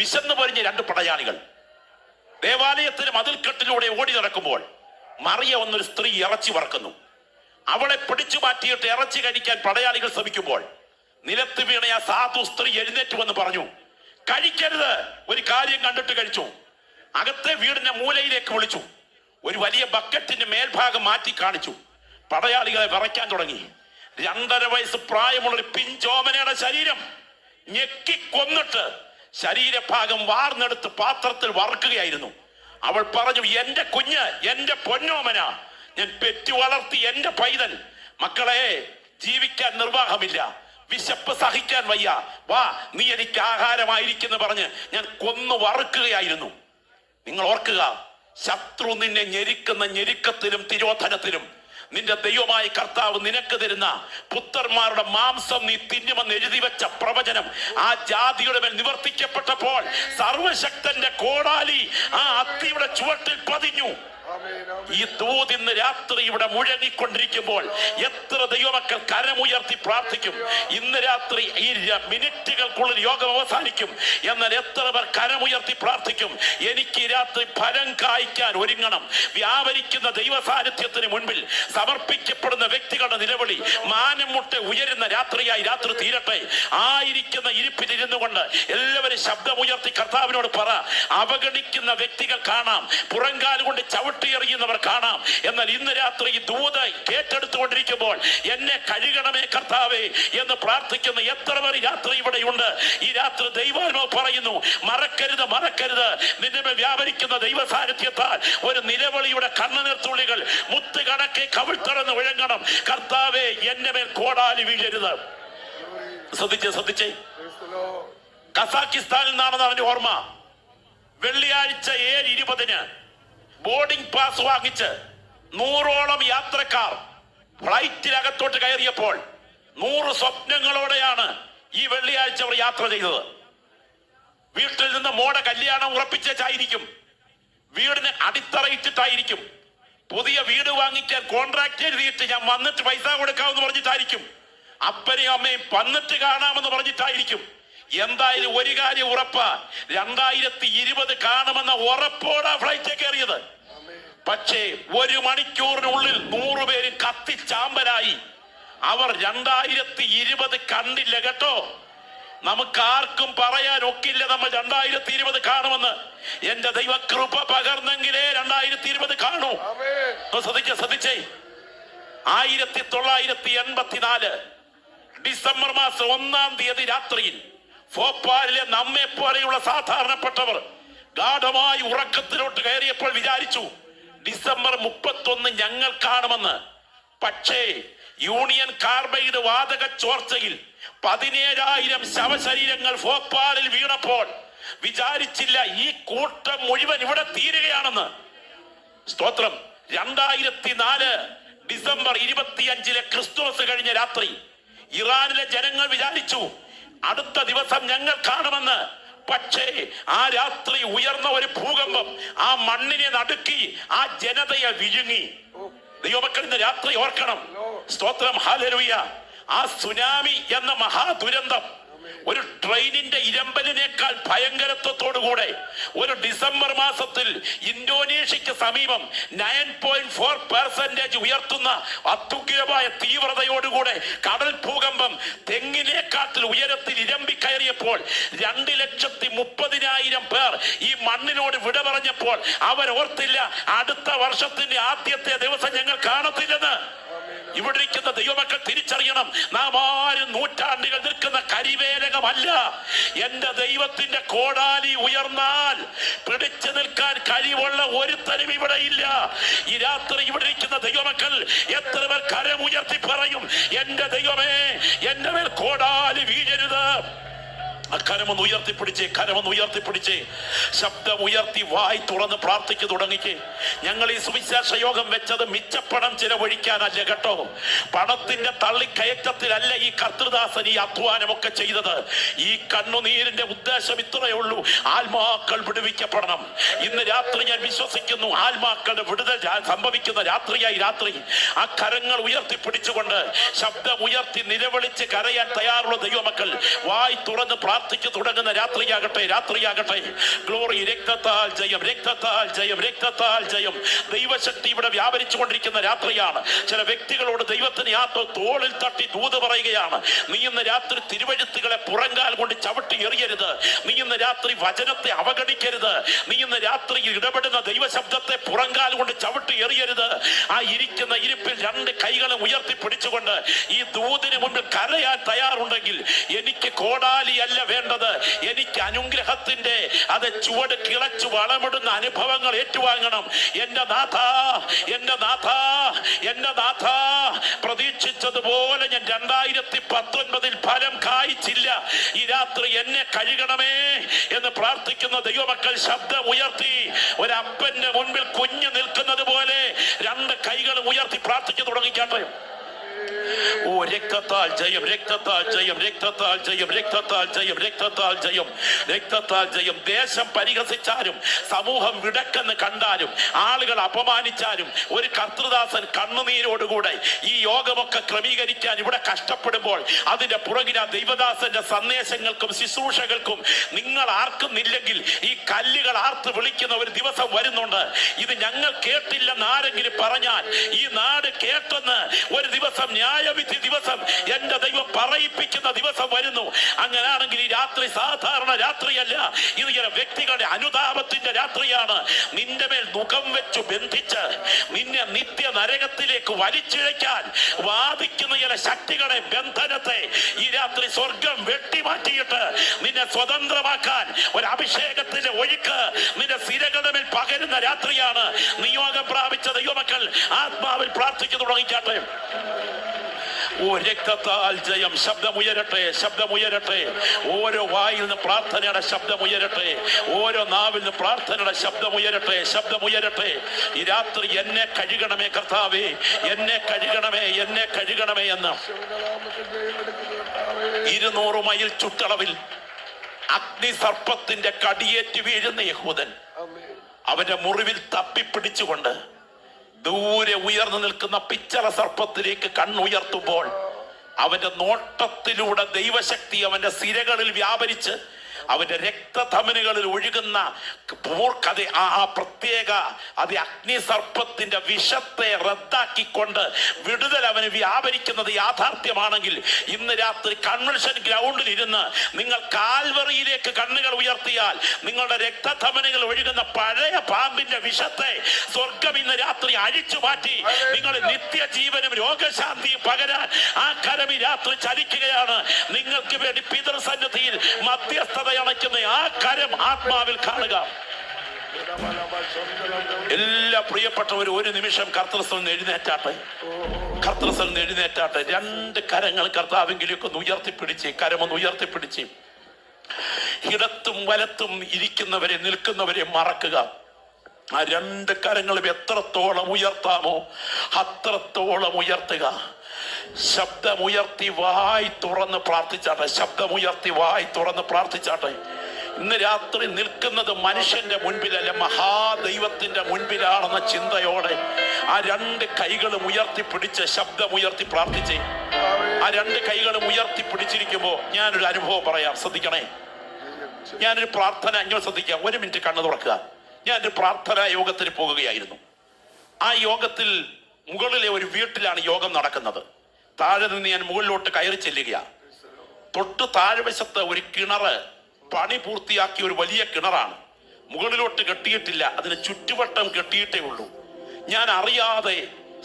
വിശന്നു പൊരിഞ്ഞ 2 പടയാളികൾ ദേവാലയത്തിന് മതിൽക്കെട്ടിലൂടെ ഓടി നടക്കുമ്പോൾ മറിയ എന്നൊരു സ്ത്രീ ഇറച്ചി വറക്കുന്നു. അവളെ പിടിച്ചു മാറ്റിയിട്ട് ഇറച്ചി കഴിക്കാൻ പടയാളികൾ ശ്രമിക്കുമ്പോൾ നിലത്ത് വീണ ആ സാധു സ്ത്രീ എഴുന്നേറ്റ് വന്ന് പറഞ്ഞു, കഴിക്കരുത്, ഒരു കാര്യം കണ്ടിട്ട് കഴിച്ചു. അകത്തെ വീടിന്റെ മൂലയിലേക്ക് വിളിച്ചു. ഒരു വലിയ ബക്കറ്റിന്റെ മേൽഭാഗം മാറ്റി കാണിച്ചു. പടയാളികളെ വിറയ്ക്കാൻ തുടങ്ങി. 2.5 വയസ്സ് പ്രായമുള്ളൊരു പിഞ്ചോമനയുടെ ശരീരം ഞെക്കി കൊന്നിട്ട് ശരീരഭാഗം വാർന്നെടുത്ത് പാത്രത്തിൽ വറുക്കുകയായിരുന്നു. അവൾ പറഞ്ഞു, എന്റെ കുഞ്ഞ്, എന്റെ പൊന്നോമന, ഞാൻ പെറ്റു വളർത്തി എന്റെ പൈതൽ. മക്കളെ, ജീവിക്കാൻ നിർവാഹമില്ല, വിശപ്പ് സഹിക്കാൻ വയ്യ, വാ നീ എനിക്ക് ആഹാരമായിരിക്കുന്നു പറഞ്ഞ് ഞാൻ കൊന്നു വറുക്കുകയായിരുന്നു. നിങ്ങൾ ഓർക്കുക, ശത്രു നിന്നെ ഞെരുക്കുന്ന ഞെരുക്കത്തിലും തിരോധനത്തിലും നിന്റെ ദൈവമായ കർത്താവ് നിനക്ക് തരുന്ന പുത്രന്മാരുടെ മാംസം നീ തിന്നുമെന്ന് എഴുതി വെച്ച പ്രവചനം ആ ജാതിയുടെ മേൽ നിവർത്തിക്കപ്പെട്ടപ്പോൾ സർവശക്തന്റെ കോടാലി ആ അത്തിയുടെ ചുവട്ടിൽ പതിഞ്ഞു. ഈ ദൂത് ഇന്ന് രാത്രി ഇവിടെ മുഴങ്ങിക്കൊണ്ടിരിക്കുമ്പോൾ എത്ര ദൈവമക്കൾ കരമുയർത്തി പ്രാർത്ഥിക്കും? ഇന്ന് രാത്രി ഈ മിനിറ്റുകൾക്കുള്ളിൽ യോഗം അവസാനിക്കും. എന്നാൽ എത്ര പേർ കരമുയർത്തി പ്രാർത്ഥിക്കും? എനിക്ക് ഈ രാത്രി ഫലം കായ്ക്കാൻ ഒരുങ്ങണം. വ്യാപരിക്കുന്ന ദൈവ സാന്നിധ്യത്തിന് മുൻപിൽ സമർപ്പിക്കപ്പെടുന്ന വ്യക്തികളുടെ നിലവിളി മാനം മുട്ടെ ഉയരുന്ന രാത്രിയായി രാത്രി തീരട്ടെ. ആയിരിക്കുന്ന ഇരിപ്പിലിരുന്നു കൊണ്ട് എല്ലാവരും ശബ്ദമുയർത്തി കർത്താവിനോട് പറ. അവഗണിക്കുന്ന വ്യക്തികൾ കാണാം, പുറങ്കാൽ കൊണ്ട് ചവിട്ടിയെറിയുന്നവർ കാണാം. എന്നാൽ ഇന്ന് രാത്രി ഈ ദൂത് കേട്ടെടുത്തുകൊണ്ടിരിക്കുമ്പോൾ എന്നെ കഴുകണമേ കർത്താവേ എന്ന് പ്രാർത്ഥിക്കുന്ന എത്ര പേർ രാത്രി ഇവിടെയുണ്ട്? ഈ രാത്രി ദൈവാത്മാവ് പറയുന്നു, മറക്കരുത്, മറക്കരുത്. നിന്റെ മേൽ വ്യാപരിക്കുന്ന ദൈവ സാന്നിധ്യത്താൽ ഒരു നിലവിളിയുടെ കണ്ണുനീർത്തുള്ളികൾ മുത്ത് കണക്കെ കവിൾത്തറന്ന് വിഴങ്ങണം. കർത്താവേ, എന്റെ മേൽ കോടാലി വീഴരുത്. ശ്രദ്ധിച്ചേ. കസാക്കിസ്ഥാനിൽ നിന്നാണെന്ന് അവന്റെ ഓർമ്മ. വെള്ളിയാഴ്ച 7:20 ബോർഡിംഗ് പാസ് വാങ്ങിച്ച് 100ഓളം യാത്രക്കാർ ഫ്ലൈറ്റിനകത്തോട്ട് കയറിയപ്പോൾ 100 സ്വപ്നങ്ങളോടെയാണ് ഈ വെള്ളിയാഴ്ച അവർ യാത്ര ചെയ്തത്. വീട്ടിൽ നിന്ന് മോടെ കല്യാണം ഉറപ്പിച്ചായിരിക്കും, വീടിന് അടിത്തറയിട്ടിട്ടായിരിക്കും, പുതിയ വീട് വാങ്ങിക്കാൻ കോൺട്രാക്ട് എഴുതിയിട്ട് ഞാൻ വന്നിട്ട് പൈസ കൊടുക്കാമെന്ന് പറഞ്ഞിട്ടായിരിക്കും, അപ്പനെയും അമ്മയും വന്നിട്ട് കാണാമെന്ന് പറഞ്ഞിട്ടായിരിക്കും. എന്തായാലും ഒരു കാര്യം ഉറപ്പാ, 2020 കാണുമെന്ന ഉറപ്പോടാ ഫ്ലൈറ്റ് കയറിയത്. പക്ഷേ 1 മണിക്കൂറിനുള്ളിൽ 100 പേര് കത്തിച്ചാമ്പലായി. അവർ 2020 കണ്ടില്ല കേട്ടോ. നമുക്ക് ആർക്കും പറയാൻ ഒക്കില്ല നമ്മൾ 2020 കാണുമെന്ന്. എന്റെ ദൈവകൃപ പകർന്നെങ്കിലേ 2020 കാണൂ. ശ്രദ്ധിച്ചേ. 1984 ഡിസംബർ മാസം 1-ാം തീയതി രാത്രിയിൽ ഭോപ്പാലിലെ നമ്മെ പോലെയുള്ള സാധാരണപ്പെട്ടവർ ഗാഠമായി ഉറക്കത്തിലോട്ട് കയറിയപ്പോൾ വിചാരിച്ചു ഡിസംബർ 31 ഞങ്ങൾ കാണുമെന്ന്. പക്ഷേ യൂണിയൻ കാർബൈഡ് വാതക ചോർച്ചയിൽ 17,000 ശവശരീരങ്ങൾ ഭോപ്പാലിൽ വീണപ്പോൾ വിചാരിച്ചില്ല ഈ കൂട്ടം മുഴുവൻ ഇവിടെ തീരുകയാണെന്ന്. സ്തോത്രം. 2004 ഡിസംബർ 25 ക്രിസ്തുമസ് കഴിഞ്ഞ രാത്രി ഇറാനിലെ ജനങ്ങൾ വിചാരിച്ചു അടുത്ത ദിവസം ഞങ്ങൾ കാണുമെന്ന്. പക്ഷേ ആ രാത്രി ഉയർന്ന ഒരു ഭൂകമ്പം ആ മണ്ണിനെ നടുക്കി ആ ജനതയെ വിഴുങ്ങി. ദൈവമക്കൾ ഇന്ന് രാത്രി ഓർക്കണം. സ്തോത്രം. ഹല്ലേലൂയ. ആ സുനാമി എന്ന മഹാദുരന്തം ഒരു ട്രെയിനിന്റെ ഇരമ്പലിനേക്കാൾ ഭയങ്കരത്വത്തോടുകൂടെ ഒരു ഡിസംബർ മാസത്തിൽ ഇന്തോനേഷ്യക്ക് സമീപം 9.4% ഉയർത്തുന്ന അത്യുഗ്രമായ തീവ്രതയോടുകൂടെ കടൽ ഭൂകമ്പം തെങ്ങിനേക്കാട്ടിൽ ഉയരത്തിൽ ഇരമ്പി കയറിയപ്പോൾ 2,30,000 പേർ ഈ മണ്ണിനോട് വിട പറഞ്ഞപ്പോൾ അവർ ഓർത്തില്ല അടുത്ത വർഷത്തിന്റെ ആദ്യത്തെ ദിവസം ഞങ്ങൾ കാണത്തില്ലെന്ന്. ഇവിടെ ഇരിക്കുന്ന ദൈവമക്കൾ തിരിച്ചറിയണം, നാം ആരും നൂറ്റാണ്ടുകൾ നിൽക്കുന്ന കരിവേലകമല്ല. എന്റെ ദൈവത്തിന്റെ കോടാലി ഉയർന്നാൽ പിടിച്ചു നിൽക്കാൻ കഴിവുള്ള ഒരുത്തരും ഇവിടെ ഇല്ല. ഈ രാത്രി ഇവിടെ ഇരിക്കുന്ന ദൈവമക്കൾ എത്ര പേർ കരമുയർത്തി പറയും, എന്റെ ദൈവമേ എന്റെ മേൽ കോടാലി വീഴരുത്. കരമൊന്ന് ഉയർത്തിപ്പിടിച്ചേ, കരമൊന്ന് ഉയർത്തിപ്പിടിച്ചേ, ശബ്ദം ഉയർത്തി വായി തുറന്ന് പ്രാർത്ഥിച്ചു തുടങ്ങിക്കേ. ഞങ്ങൾ ഈ സുവിശേഷ യോഗം വെച്ചത് മിച്ചപ്പണം ചിലവഴിക്കാനല്ല കേട്ടോ. പണത്തിന്റെ തള്ളിക്കയറ്റത്തിലല്ല ഈ കർത്തൃദാസൻ ഈ അധ്വാനമൊക്കെ ചെയ്തത്. ഈ കണ്ണുനീരിന്റെ ഉദ്ദേശം ഇത്രയേ ഉള്ളൂ, ആത്മാക്കൾ വിടുവിക്കപ്പെടണം. ഇന്ന് രാത്രി ഞാൻ വിശ്വസിക്കുന്നു ആത്മാക്കളുടെ വിടുതൽ സംഭവിക്കുന്ന രാത്രിയായി രാത്രി. ആ കരങ്ങൾ ഉയർത്തിപ്പിടിച്ചുകൊണ്ട് ശബ്ദം ഉയർത്തി നിലവിളിച്ച് കരയാൻ തയ്യാറുള്ള ദൈവമക്കൾ വായി തുറന്ന് പ്രാർത്ഥിച്ചു തുടങ്ങുന്ന രാത്രിയാകട്ടെ, രാത്രിയാകട്ടെ. ഗ്ലോറി. രക്തത്താൽ ജയം, രക്തത്താൽ ജയം, രക്തത്താൽ ജയം. ദൈവശക്തി ഇവിടെ വ്യാപരിച്ചു കൊണ്ടിരിക്കുന്ന രാത്രിയാണ്. ചില വ്യക്തികളോട് ദൈവത്തിന് ആ തോളിൽ തട്ടി ദൂത് പറയുകയാണ്, നീ ഇന്ന് രാത്രി തിരുവഴുത്തുകളെ പുറങ്കാൽ കൊണ്ട് ചവിട്ടി എറിയരുത്. നീ ഇന്ന് രാത്രി വചനത്തെ അവഗണിക്കരുത്. നീ ഇന്ന് രാത്രി ഇടപെടുന്ന ദൈവശബ്ദത്തെ പുറങ്കാൽ കൊണ്ട് ചവിട്ടി എറിയരുത്. ആ ഇരിക്കുന്ന ഇരിപ്പിൽ 2 കൈകളും ഉയർത്തി പിടിച്ചുകൊണ്ട് ഈ ദൂതിന് മുൻപിൽ കരയാൻ തയ്യാറുണ്ടെങ്കിൽ എനിക്ക് കോടാലിയല്ല വേണ്ടത്, എനിക്ക് അനുഗ്രഹത്തിന്റെ അത് ചുവട് കിളച്ചു വളമിടുന്ന അനുഭവങ്ങൾ ഏറ്റുവാങ്ങണം. എന്റെ നാഥ, എന്റെ നാഥ, എന്റെ നാഥ, പ്രതീക്ഷിച്ചതുപോലെ ഞാൻ 2019 ഫലം കായ്ച്ചില്ല. ഈ രാത്രി എന്നെ കഴുകണമേ എന്ന് പ്രാർത്ഥിക്കുന്ന ദൈവമക്കൾ ശബ്ദം ഉയർത്തി ഒരപ്പന്റെ മുൻപിൽ കുഞ്ഞ് നിൽക്കുന്നത് പോലെ 2 കൈകളും ഉയർത്തി പ്രാർത്ഥിച്ചു തുടങ്ങിക്കാട്ടെ. ഓ രക്തത്താൽ ജയം, രക്തത്താൽ ജയം, രക്തത്താൽ ജയം, രക്തത്താൽ ജയം, രക്തത്താൽ ജയം, രക്തത്താൽ ജയം. ദേശം പരിഹസിച്ചാലും സമൂഹം വിടക്കെന്ന് കണ്ടാലും ആളുകൾ അപമാനിച്ചാലും ഒരു കർത്തൃദാസൻ കണ്ണുനീരോടുകൂടെ ഈ യോഗമൊക്കെ ക്രമീകരിക്കാൻ ഇവിടെ കഷ്ടപ്പെടുമ്പോൾ അതിന്റെ പുറകിൽ ആ ദൈവദാസന്റെ സന്ദേശങ്ങൾക്കും ശുശ്രൂഷകൾക്കും നിങ്ങൾ ആർക്കുന്നില്ലെങ്കിൽ ഈ കല്ലുകൾ ആർത്ത് വിളിക്കുന്ന ഒരു ദിവസം വരുന്നുണ്ട്. ഇത് ഞങ്ങൾ കേട്ടില്ലെന്ന് ആരെങ്കിലും പറഞ്ഞാൽ ഈ നാട് കേട്ടെന്ന് ഒരു ദിവസം ന്യായവിധി ദിവസം എന്റെ ദൈവം പറയിപ്പിക്കുന്ന ദിവസം വരുന്നു. അങ്ങനെയാണെങ്കിൽ ഈ രാത്രി സാധാരണ രാത്രിയല്ല, ഇത് ചില വ്യക്തികളുടെ അനുതാപത്തിന്റെ രാത്രിയാണ്. നിന്റെ മേൽ മുഖം വെച്ചു ബന്ധിച്ച് നിന്നെ നിത്യ നരകത്തിലേക്ക് വലിച്ചിഴയ്ക്കാൻ വാദിക്കുന്ന ചില ശക്തികളുടെ ബന്ധനത്തെ ഈ രാത്രി സ്വർഗം വെട്ടിമാറ്റിയിട്ട് നിന്നെ സ്വതന്ത്രമാക്കാൻ ഒരു അഭിഷേകത്തിന്റെ ഒഴുക്ക് നിന്റെ സിരകളുടെ മേൽ പകരുന്ന രാത്രിയാണ്. നിയോഗം പ്രാപിച്ച ദൈവമക്കൾ ആത്മാവിൽ പ്രാർത്ഥിച്ചു തുടങ്ങിക്കാട്ടെ. ഓ രക്തത്താൽ ജയം. ശബ്ദമുയരട്ടെ, ശബ്ദമുയരട്ടെ. ഓരോ വായിൽ നിന്ന് പ്രാർത്ഥനയുടെ ശബ്ദമുയരട്ടെ, ഓരോ നാവിൽ നിന്ന് പ്രാർത്ഥനയുടെ ശബ്ദമുയരട്ടെ, ശബ്ദമുയരട്ടെ. ഈ രാത്രി എന്നെ കഴുകണമേ കർത്താവേ, എന്നെ കഴുകണമേ, എന്നെ കഴുകണമേ എന്ന് 200 മൈൽ ചുറ്റളവിൽ അഗ്നിസർപ്പത്തിന്റെ കടിയേറ്റ് വീഴുന്ന യഹൂദൻ അവന്റെ മുറിവിൽ തപ്പിപ്പിടിച്ചുകൊണ്ട് ദൂരെ ഉയർന്നു നിൽക്കുന്ന പിച്ചള സർപ്പത്തിലേക്ക് കണ്ണുയർത്തുമ്പോൾ അവന്റെ നോട്ടത്തിലൂടെ ദൈവശക്തി അവന്റെ സിരകളിൽ വ്യാപരിച്ച് അവന്റെ രക്തധമനികളിൽ ഒഴുകുന്ന ആ പ്രത്യേക അത് അഗ്നിസർപ്പത്തിന്റെ വിഷത്തെ റദ്ദാക്കിക്കൊണ്ട് വിടുതൽ അവന് വ്യാപരിക്കുന്നത് യാഥാർത്ഥ്യമാണെങ്കിൽ ഇന്ന് രാത്രി കൺവെൻഷൻ ഗ്രൗണ്ടിൽ ഇരുന്ന് നിങ്ങൾ കാൽവറിയിലേക്ക് കണ്ണുകൾ ഉയർത്തിയാൽ നിങ്ങളുടെ രക്തധമനികൾ ഒഴുകുന്ന പഴയ പാമ്പിന്റെ വിഷത്തെ സ്വർഗം ഇന്ന് രാത്രി അഴിച്ചു മാറ്റി നിങ്ങൾ നിത്യജീവനും രോഗശാന്തിയും പകരാൻ ആ കരം ഈ രാത്രി ചലിക്കുകയാണ്. നിങ്ങൾക്ക് വേണ്ടി പിതൃസന്നിധിയിൽ മധ്യസ്ഥത അണയ്ക്കുന്ന ആ കരം ആത്മാവിൽ കാണുക. എല്ലാ പ്രിയപ്പെട്ടവരും ഒരു നിമിഷം കർത്തൃസ്ഥലം എഴുന്നേറ്റാട്ടെ. കർത്തൃസ്ഥലം എഴുന്നേറ്റാട്ടെ. രണ്ട് കരങ്ങൾ കർത്താവെങ്കിലേക്ക് ഒന്ന് ഉയർത്തിപ്പിടിച്ച്, കരമൊന്ന് ഉയർത്തിപ്പിടിച്ച്. ഇടത്തും വലത്തും ഇരിക്കുന്നവരെ നിൽക്കുന്നവരെ മറക്കുക. ആ രണ്ട് കരങ്ങളും എത്രത്തോളം ഉയർത്താമോ അത്രത്തോളം ഉയർത്തുക. ശബ്ദമുയർത്തി വായി തുറന്ന് പ്രാർത്ഥിച്ചാട്ടെ. ശബ്ദമുയർത്തി വായി തുറന്ന് പ്രാർത്ഥിച്ചാട്ടെ. ഇന്ന് രാത്രി നിൽക്കുന്നത് മനുഷ്യന്റെ മുൻപിലല്ല, മഹാദൈവത്തിന്റെ മുൻപിലാണെന്ന ചിന്തയോടെ ആ രണ്ട് കൈകളും ഉയർത്തിപ്പിടിച്ച് ശബ്ദമുയർത്തി പ്രാർത്ഥിച്ചേ. ആ രണ്ട് കൈകളും ഉയർത്തിപ്പിടിച്ചിരിക്കുമ്പോ ഞാനൊരു അനുഭവം പറയാം, ശ്രദ്ധിക്കണേ. ഞാനൊരു പ്രാർത്ഥന, നിങ്ങൾ ശ്രദ്ധിക്കാം, ഒരു മിനിറ്റ് കണ്ണു തുറക്കുക. ഞാനൊരു പ്രാർത്ഥനാ യോഗത്തിന് പോകുകയായിരുന്നു. ആ യോഗത്തിൽ മുകളിലെ ഒരു വീട്ടിലാണ് യോഗം നടക്കുന്നത്. താഴെ നിന്ന് ഞാൻ മുകളിലോട്ട് കയറി ചെല്ലുകയാണ്. തൊട്ട് താഴ്വശത്ത് ഒരു കിണറ്, പണി പൂർത്തിയാക്കിയ ഒരു വലിയ കിണറാണ്. മുകളിലോട്ട് കെട്ടിയിട്ടില്ല, അതിന് ചുറ്റുവട്ടം കെട്ടിയിട്ടേ ഉള്ളൂ. ഞാൻ അറിയാതെ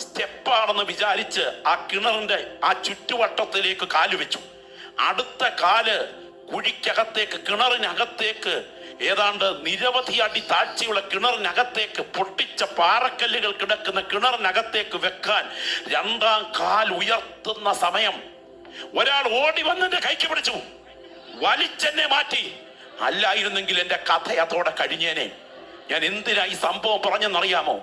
സ്റ്റെപ്പാണെന്ന് വിചാരിച്ച് ആ കിണറിന്റെ ആ ചുറ്റുവട്ടത്തിലേക്ക് കാല് വെച്ചു. അടുത്ത കാല് കുഴിക്കകത്തേക്ക്, കിണറിനകത്തേക്ക്, ഏതാണ്ട് നിരവധി അടി താഴ്ചയുള്ള കിണറിനകത്തേക്ക്, പൊട്ടിച്ച പാറക്കല്ലുകൾ കിടക്കുന്ന കിണറിനകത്തേക്ക് വെക്കാൻ രണ്ടാം കാൽ ഉയർത്തുന്ന സമയം ഒരാൾ ഓടി വന്നെന്റെ കൈക്ക് പിടിച്ചു, വലിച്ചെന്നെ മാറ്റി. അല്ലായിരുന്നെങ്കിൽ എന്റെ കഥ അതോടെ കഴിഞ്ഞേനെ. ഞാൻ എന്തിനാ ഈ സംഭവം പറഞ്ഞെന്നറിയാമോ?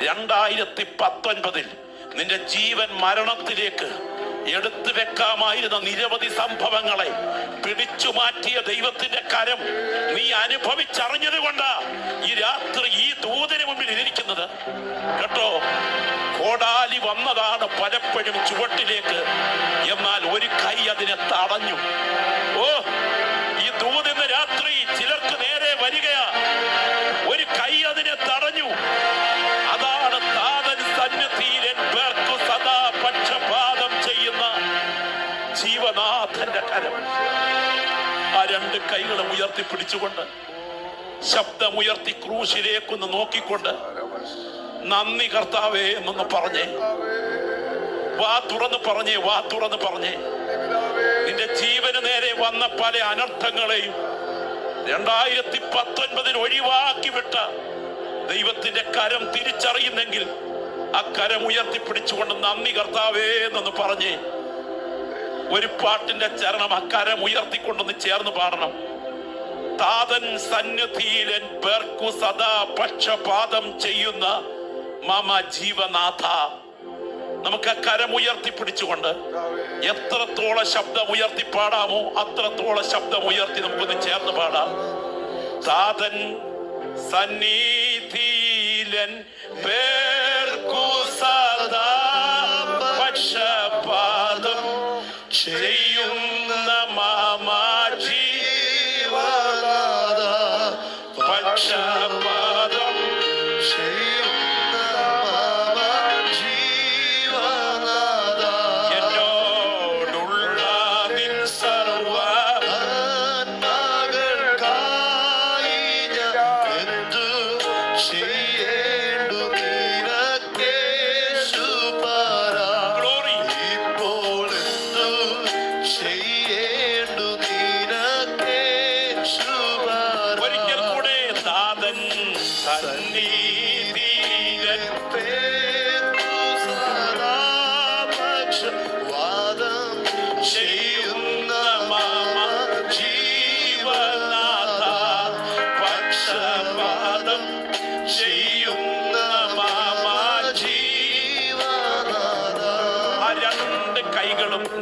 2019 നിന്റെ ജീവൻ മരണത്തിലേക്ക് എടുത്തു വെക്കാമായിരുന്ന നിരവധി സംഭവങ്ങളെ പിടിച്ചു മാറ്റിയ ദൈവത്തിന്റെ കരം നീ അനുഭവിച്ചറിഞ്ഞത് കൊണ്ടാ ഈ രാത്രി ഈ ദൂതന് മുമ്പിൽ ഇരിക്കുന്നത് കേട്ടോ. കോടാലി വന്നതാണ് പലപ്പോഴും ചുവട്ടിലേക്ക്, എന്നാൽ ഒരു കൈ അതിനെ തടഞ്ഞു. ഓ, ഈ ദൂതിന്ന് രാത്രി ചിലർക്ക് നേരെ വരികയാ, ഒരു കൈ അതിനെ തടഞ്ഞു. അതാണ് താതൻ സന്നിധിയിൽ പേർക്കു സദാ പക്ഷപാതം ചെയ്യുന്ന ജീവനാഥന്റെ കരം. ആ രണ്ട് കൈകളും ഉയർത്തിപ്പിടിച്ചുകൊണ്ട് ശബ്ദമുയർത്തി ക്രൂശിലേക്കൊന്ന് നോക്കിക്കൊണ്ട് നന്ദി കർത്താവേ എന്നൊന്ന് പറഞ്ഞേ. വാ തുറന്ന് പറഞ്ഞേ, വാ തുറന്ന് പറഞ്ഞേ. നിന്റെ ജീവന് നേരെ വന്ന പല അനർത്ഥങ്ങളെയും 2019 ഒഴിവാക്കി വിട്ട ദൈവത്തിന്റെ കരം തിരിച്ചറിയുന്നെങ്കിൽ ആ കരം ഉയർത്തിപ്പിടിച്ചുകൊണ്ട് നന്ദി കർത്താവേ എന്നൊന്ന് പറഞ്ഞേ. ഒരു പാട്ടിന്റെ ചരണം ആ കരം ഉയർത്തിക്കൊണ്ടൊന്ന് ചേർന്ന് പാടണം. താതൻ സന്നിധിയിൽ പേർക്കു സദാ പക്ഷപാതം ചെയ്യുന്ന മമ ജീവനാഥ. നമുക്ക് ആ കരം ഉയർത്തിപ്പിടിച്ചുകൊണ്ട് എത്രത്തോളം ശബ്ദം ഉയർത്തി പാടാമോ അത്രത്തോളം ശബ്ദം ഉയർത്തി നമുക്കൊന്ന് ചേർന്ന് പാടാം. താതൻ സന്നിധിയിലൻ പേർക്കു സദാ പക്ഷപാതം ചെയ്യുന്ന മമ ജീവനാഥ. പക്ഷപാതം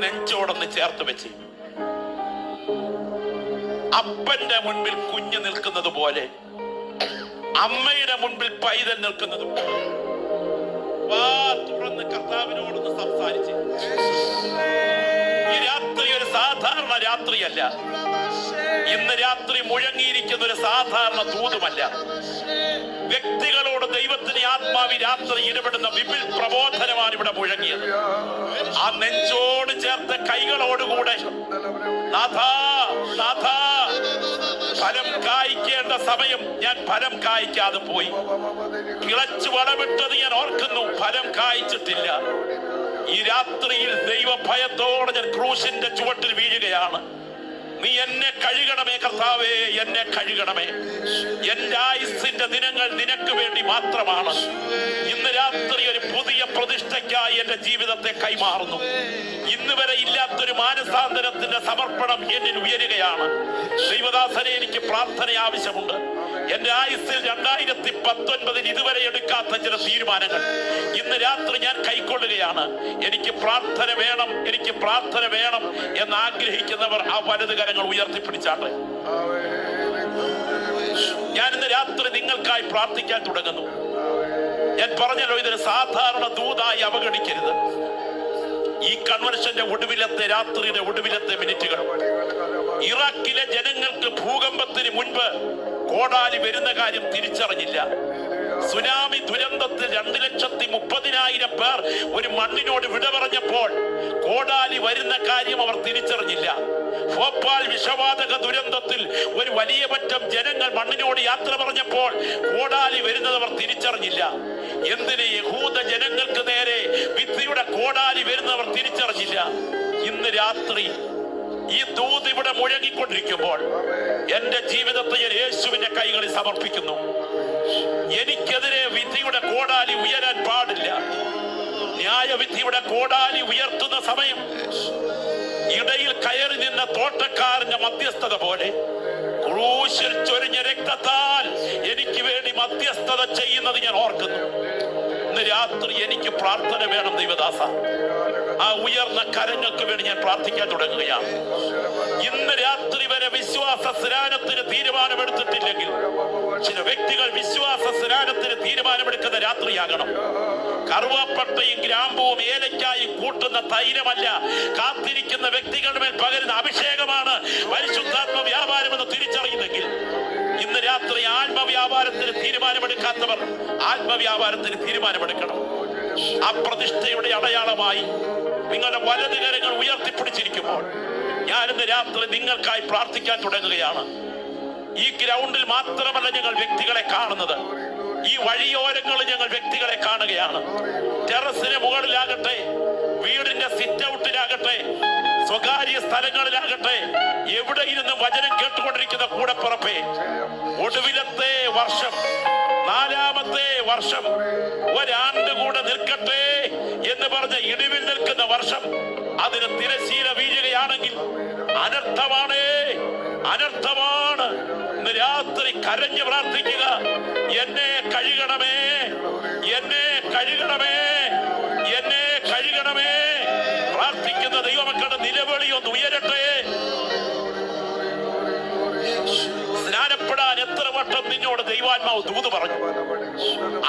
നെഞ്ചോടൊന്ന് ചേർത്ത് വെച്ച് അപ്പന്റെ മുൻപിൽ കുഞ്ഞ് നിൽക്കുന്നത് പോലെ, അമ്മയുടെ മുൻപിൽ പൈതൽ നിൽക്കുന്നത് പോലെ വാ തുറന്ന് കർത്താവിനോടൊന്ന് സംസാരിച്ച്. ഈ രാത്രി ഒരു സാധാരണ രാത്രിയല്ല. ഇന്ന് രാത്രി മുഴങ്ങിയിരിക്കുന്ന ഒരു സാധാരണ ദൂതുമല്ല. വ്യക്തികളോട് ദൈവത്തിന് ആത്മാവി രാത്രി ഇടപെടുന്ന വിപിൽ പ്രബോധനമാണ് ഇവിടെ മുഴങ്ങിയത്. ആ നെഞ്ചോട് ചേർത്ത കൈകളോടുകൂടെ നാഥാ, നാഥാ, ഫലം കായ്ക്കേണ്ട സമയം ഞാൻ ഫലം കായ്ക്കാതെ പോയി. കിളച്ചു വളമിട്ടത് ഞാൻ ഓർക്കുന്നു, ഫലം കായ്ച്ചിട്ടില്ല. ഈ രാത്രിയിൽ ദൈവഭയത്തോടെ ഞാൻ ക്രൂശിന്റെ ചുവട്ടിൽ വീഴുകയാണ്. നീ എന്നെ കഴുകണമേ കർത്താവേ, എന്നെ കഴുകണമേ. എന്റെ ആയുസ്സിന്റെ ദിനങ്ങൾ നിനക്ക് വേണ്ടി മാത്രമാണ്. ഇന്ന് രാത്രി ഒരു പുതിയ പ്രതിഷ്ഠയ്ക്കായി എന്റെ ജീവിതത്തെ കൈമാറുന്നു. ഇന്ന് വരെ ഇല്ലാത്തൊരു മാനസാന്തരത്തിന്റെ സമർപ്പണം എന്നിൽ ഉയരുകയാണ്. ദൈവദാസനെ, എനിക്ക് പ്രാർത്ഥന ആവശ്യമുണ്ട്. എന്റെ ആയുസ്സിൽ 2019 ഇതുവരെ എടുക്കാത്ത ചില തീരുമാനങ്ങൾ ഇന്ന് രാത്രി ഞാൻ കൈക്കൊള്ളുകയാണ്. എനിക്ക് പ്രാർത്ഥന വേണം, എനിക്ക് പ്രാർത്ഥന വേണം എന്ന് ആഗ്രഹിക്കുന്നവർ ആ വലത് കരങ്ങൾ ഉയർത്തിപ്പിടിച്ചാട്ടെ. ഞാൻ ഇന്ന് രാത്രി നിങ്ങൾക്കായി പ്രാർത്ഥിക്കാൻ തുടങ്ങുന്നു. ഞാൻ പറഞ്ഞല്ലോ, ഇതൊരു സാധാരണ ദൂതായി അവഗണിക്കരുത്. ഈ കൺവെൻഷന്റെ ഒടുവിലത്തെ രാത്രിയുടെ ഒടുവിലത്തെ മിനിറ്റുകൾ, ഇറാഖിലെ ജനങ്ങൾക്ക് ഭൂകമ്പത്തിന് മുൻപ് കോടാലി വരുന്ന കാര്യം തിരിച്ചറിഞ്ഞില്ല. സുനാമി ദുരന്തത്തിൽ 2,30,000 പേർ ഒരു മണ്ണിനോട് വിട പറഞ്ഞപ്പോൾ കോടാലി വരുന്ന കാര്യം അവർ തിരിച്ചറിഞ്ഞില്ല. ഭോപ്പാൽ വിഷവാതക ദുരന്തത്തിൽ ഒരു വലിയ പറ്റം ജനങ്ങൾ മണ്ണിനോട് യാത്ര പറഞ്ഞപ്പോൾ കോടാലി വരുന്നത് അവർ തിരിച്ചറിഞ്ഞില്ല. എന്തിന് യഹൂദ ജനങ്ങൾക്ക് നേരെ വിധിയുടെ കോടാലി വരുന്നവർ തിരിച്ചറിഞ്ഞില്ല. ഇന്ന് രാത്രി ഈ ദൂത് ഇവിടെ മുഴങ്ങിക്കൊണ്ടിരിക്കുമ്പോൾ എന്റെ ജീവിതത്തെ ഞാൻ യേശുവിന്റെ കൈകളിൽ സമർപ്പിക്കുന്നു. എനിക്കെതിരെ വിധിയുടെ കോടാലി ഉയരാൻ പാടില്ല. ന്യായവിധിയുടെ കോടാലി ഉയർത്തുന്ന സമയം ഇടയിൽ കയറി നിന്ന തോട്ടക്കാരന്റെ മധ്യസ്ഥത പോലെ ക്രൂശിൽ ചൊരിഞ്ഞ രക്തത്താൽ എനിക്ക് വേണ്ടി മധ്യസ്ഥത ചെയ്യുന്നത് ഞാൻ ഓർക്കുന്നു. ഇന്ന് രാത്രി എനിക്ക് പ്രാർത്ഥന വേണം ദൈവദാസ. ആ ഉയർന്ന കരങ്ങൾക്ക് വേണ്ടി ഞാൻ പ്രാർത്ഥിക്കാൻ തുടങ്ങുകയാണ്. ഇന്ന് രാത്രി വരെ വിശ്വാസ സ്നാനത്തിന് തീരുമാനമെടുത്തിട്ടില്ലെങ്കിൽ ചില വ്യക്തികൾ വിശ്വാസ സ്നാനത്തിന് തീരുമാനമെടുക്കുന്ന രാത്രിയാകണം. കറുവാപ്പട്ടയും ഗ്രാമ്പുവും ഏലക്കായും കൂട്ടുന്ന തൈലമല്ല, കാത്തിരിക്കുന്ന വ്യക്തികളുടെ മേൽ പകരുന്ന അഭിഷേകമാണ് പരിശുദ്ധാത്മ വ്യാപാരമെന്ന് തിരിച്ചറിയുന്നെങ്കിൽ ഇന്ന് രാത്രി ആത്മവ്യാപാരത്തിന് തീരുമാനമെടുക്കാത്തവർ ആത്മവ്യാപാരത്തിന് തീരുമാനമെടുക്കണം. ആ പ്രതിഷ്ഠയുടെ അടയാളമായി നിങ്ങളുടെ വലത് കരങ്ങൾ ഉയർത്തിപ്പിടിച്ചിരിക്കുമ്പോൾ ഞാനിന്ന് രാത്രി നിങ്ങൾക്കായി പ്രാർത്ഥിക്കാൻ തുടങ്ങുകയാണ്. ഈ ഗ്രൗണ്ടിൽ മാത്രമല്ല ഞങ്ങൾ വ്യക്തികളെ കാണുന്നത്, ഈ വഴിയോരങ്ങളിൽ ഞങ്ങൾ വ്യക്തികളെ കാണുകയാണ്. ടെറസിന് മുകളിലാകട്ടെ, വീടിന്റെ സിറ്റ് ഔട്ടിലാകട്ടെ, സ്വകാര്യ സ്ഥലങ്ങളിലാകട്ടെ, എവിടെ ഇരുന്ന് വചനം കേട്ടുകൊണ്ടിരിക്കുന്ന കൂടപ്പുറപ്പേ, ഒടുവിലത്തെ വർഷം, 4ാമത്തെ വർഷം, ഒരാണ്ട് കൂടെ നിൽക്കട്ടെ എന്ന് പറഞ്ഞ ഇടിവിൽ നിൽക്കുന്ന വർഷം, അതിന് തിരശീല വീഴുകയാണെങ്കിൽ അനർത്ഥമാണ്, അനർത്ഥമാണ്. ഇന്ന് രാത്രി കരഞ്ഞു പ്രാർത്ഥിക്കുക, എന്നെ കഴുകണമേ, എന്നെ കഴുകണമേ, എന്നെ കഴുകണമേ. പ്രാർത്ഥിക്കുന്ന ദൈവമക്കളുടെ നിലവിളി ഒന്ന് ഉയരട്ടെ. സ്നാനപ്പെടാൻ എത്ര വട്ടം നിന്നോട് ദൈവാത്മാവ് ദൂത് പറഞ്ഞു?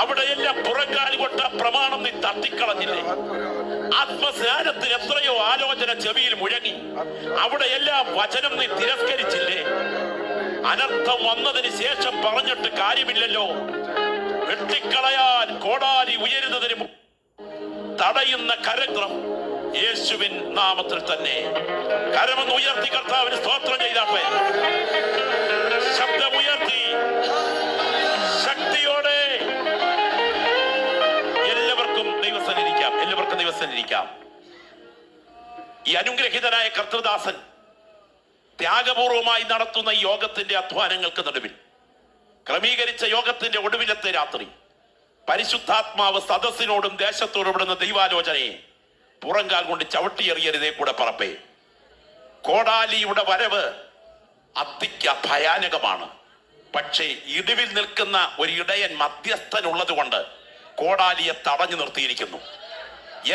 അവിടെയെല്ലാം പുറങ്കാലി കൊട്ട പ്രമാണം നീ തട്ടിക്കളഞ്ഞില്ലേ? ആത്മസ്നാനത്തിന് എത്രയോ ആലോചന ചെവിയിൽ മുഴങ്ങി, അവിടെയെല്ലാം വചനം നീ തിരസ്കരിച്ചില്ലേ? അനർത്ഥം വന്നതിന് ശേഷം പറഞ്ഞിട്ട് കാര്യമില്ലല്ലോ. വെട്ടിക്കളയാൻ കോടാലി ഉയരുന്നതിന് തടയുന്ന കരങ്ങൾ യേശുവിൻ നാമത്തിൽ തന്നെ. കരമെന്ന് ഉയർത്തി കർത്താവിന് സ്തോത്രം ചെയ്താട്ടെ. ശബ്ദമുയർത്തി ശക്തിയോടെ എല്ലാവർക്കും ദൈവസന്നിധിക്കാം, എല്ലാവർക്കും ദൈവസന്നിധിക്കാം. ഈ അനുഗ്രഹീതനായ കർത്തൃദാസൻ ത്യാഗപൂർവമായി നടത്തുന്ന ഈ യോഗത്തിന്റെ അധ്വാനങ്ങൾക്ക് നടുവിൽ, ക്രമീകരിച്ച യോഗത്തിന്റെ ഒടുവിലത്തെ രാത്രി, പരിശുദ്ധാത്മാവ് സദസ്സിനോടും ദേശത്തോടും ഇടുന്ന ദൈവാലോചനയെ പുറങ്കാൽ കൊണ്ട് ചവിട്ടിയെറിയരുതേ കൂടെ പറപ്പേ. കോടാലിയുടെ വരവ് ഭയാനകമാണ്. പക്ഷേ ഇടിവിൽ നിൽക്കുന്ന ഒരു ഇടയൻ മധ്യസ്ഥനുള്ളത് കൊണ്ട് കോടാലിയെ തടഞ്ഞു നിർത്തിയിരിക്കുന്നു.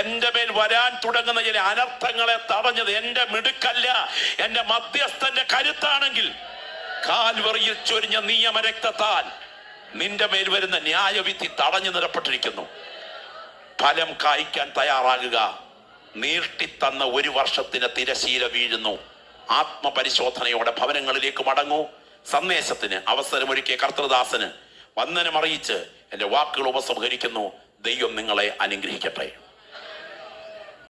എന്റെ മേൽ വരാൻ തുടങ്ങുന്ന ചില അനർത്ഥങ്ങളെ തടഞ്ഞത് എന്റെ മിടുക്കല്ല, എന്റെ മധ്യസ്ഥന്റെ കരുത്താണെങ്കിൽ കാൽവറിയിൽ ചൊരിഞ്ഞ നിയമരക്തത്താൽ നിന്റെ മേൽ വരുന്ന ന്യായവിധി തടഞ്ഞു നിറപ്പെട്ടിരിക്കുന്നു. ഫലം കായ്ക്കാൻ തയ്യാറാകുക. നീട്ടിത്തന്ന 1 വർഷത്തിന് തിരശീല വീഴുന്നു. ആത്മപരിശോധനയോടെ ഭവനങ്ങളിലേക്ക് മടങ്ങൂ. സന്ദേശത്തിന് അവസരമൊരുക്കിയ കർത്തൃദാസന് വന്ദനമറിയിച്ച് എന്റെ വാക്കുകൾ ഉപസംഹരിക്കുന്നു. ദൈവം നിങ്ങളെ അനുഗ്രഹിക്കട്ടെ.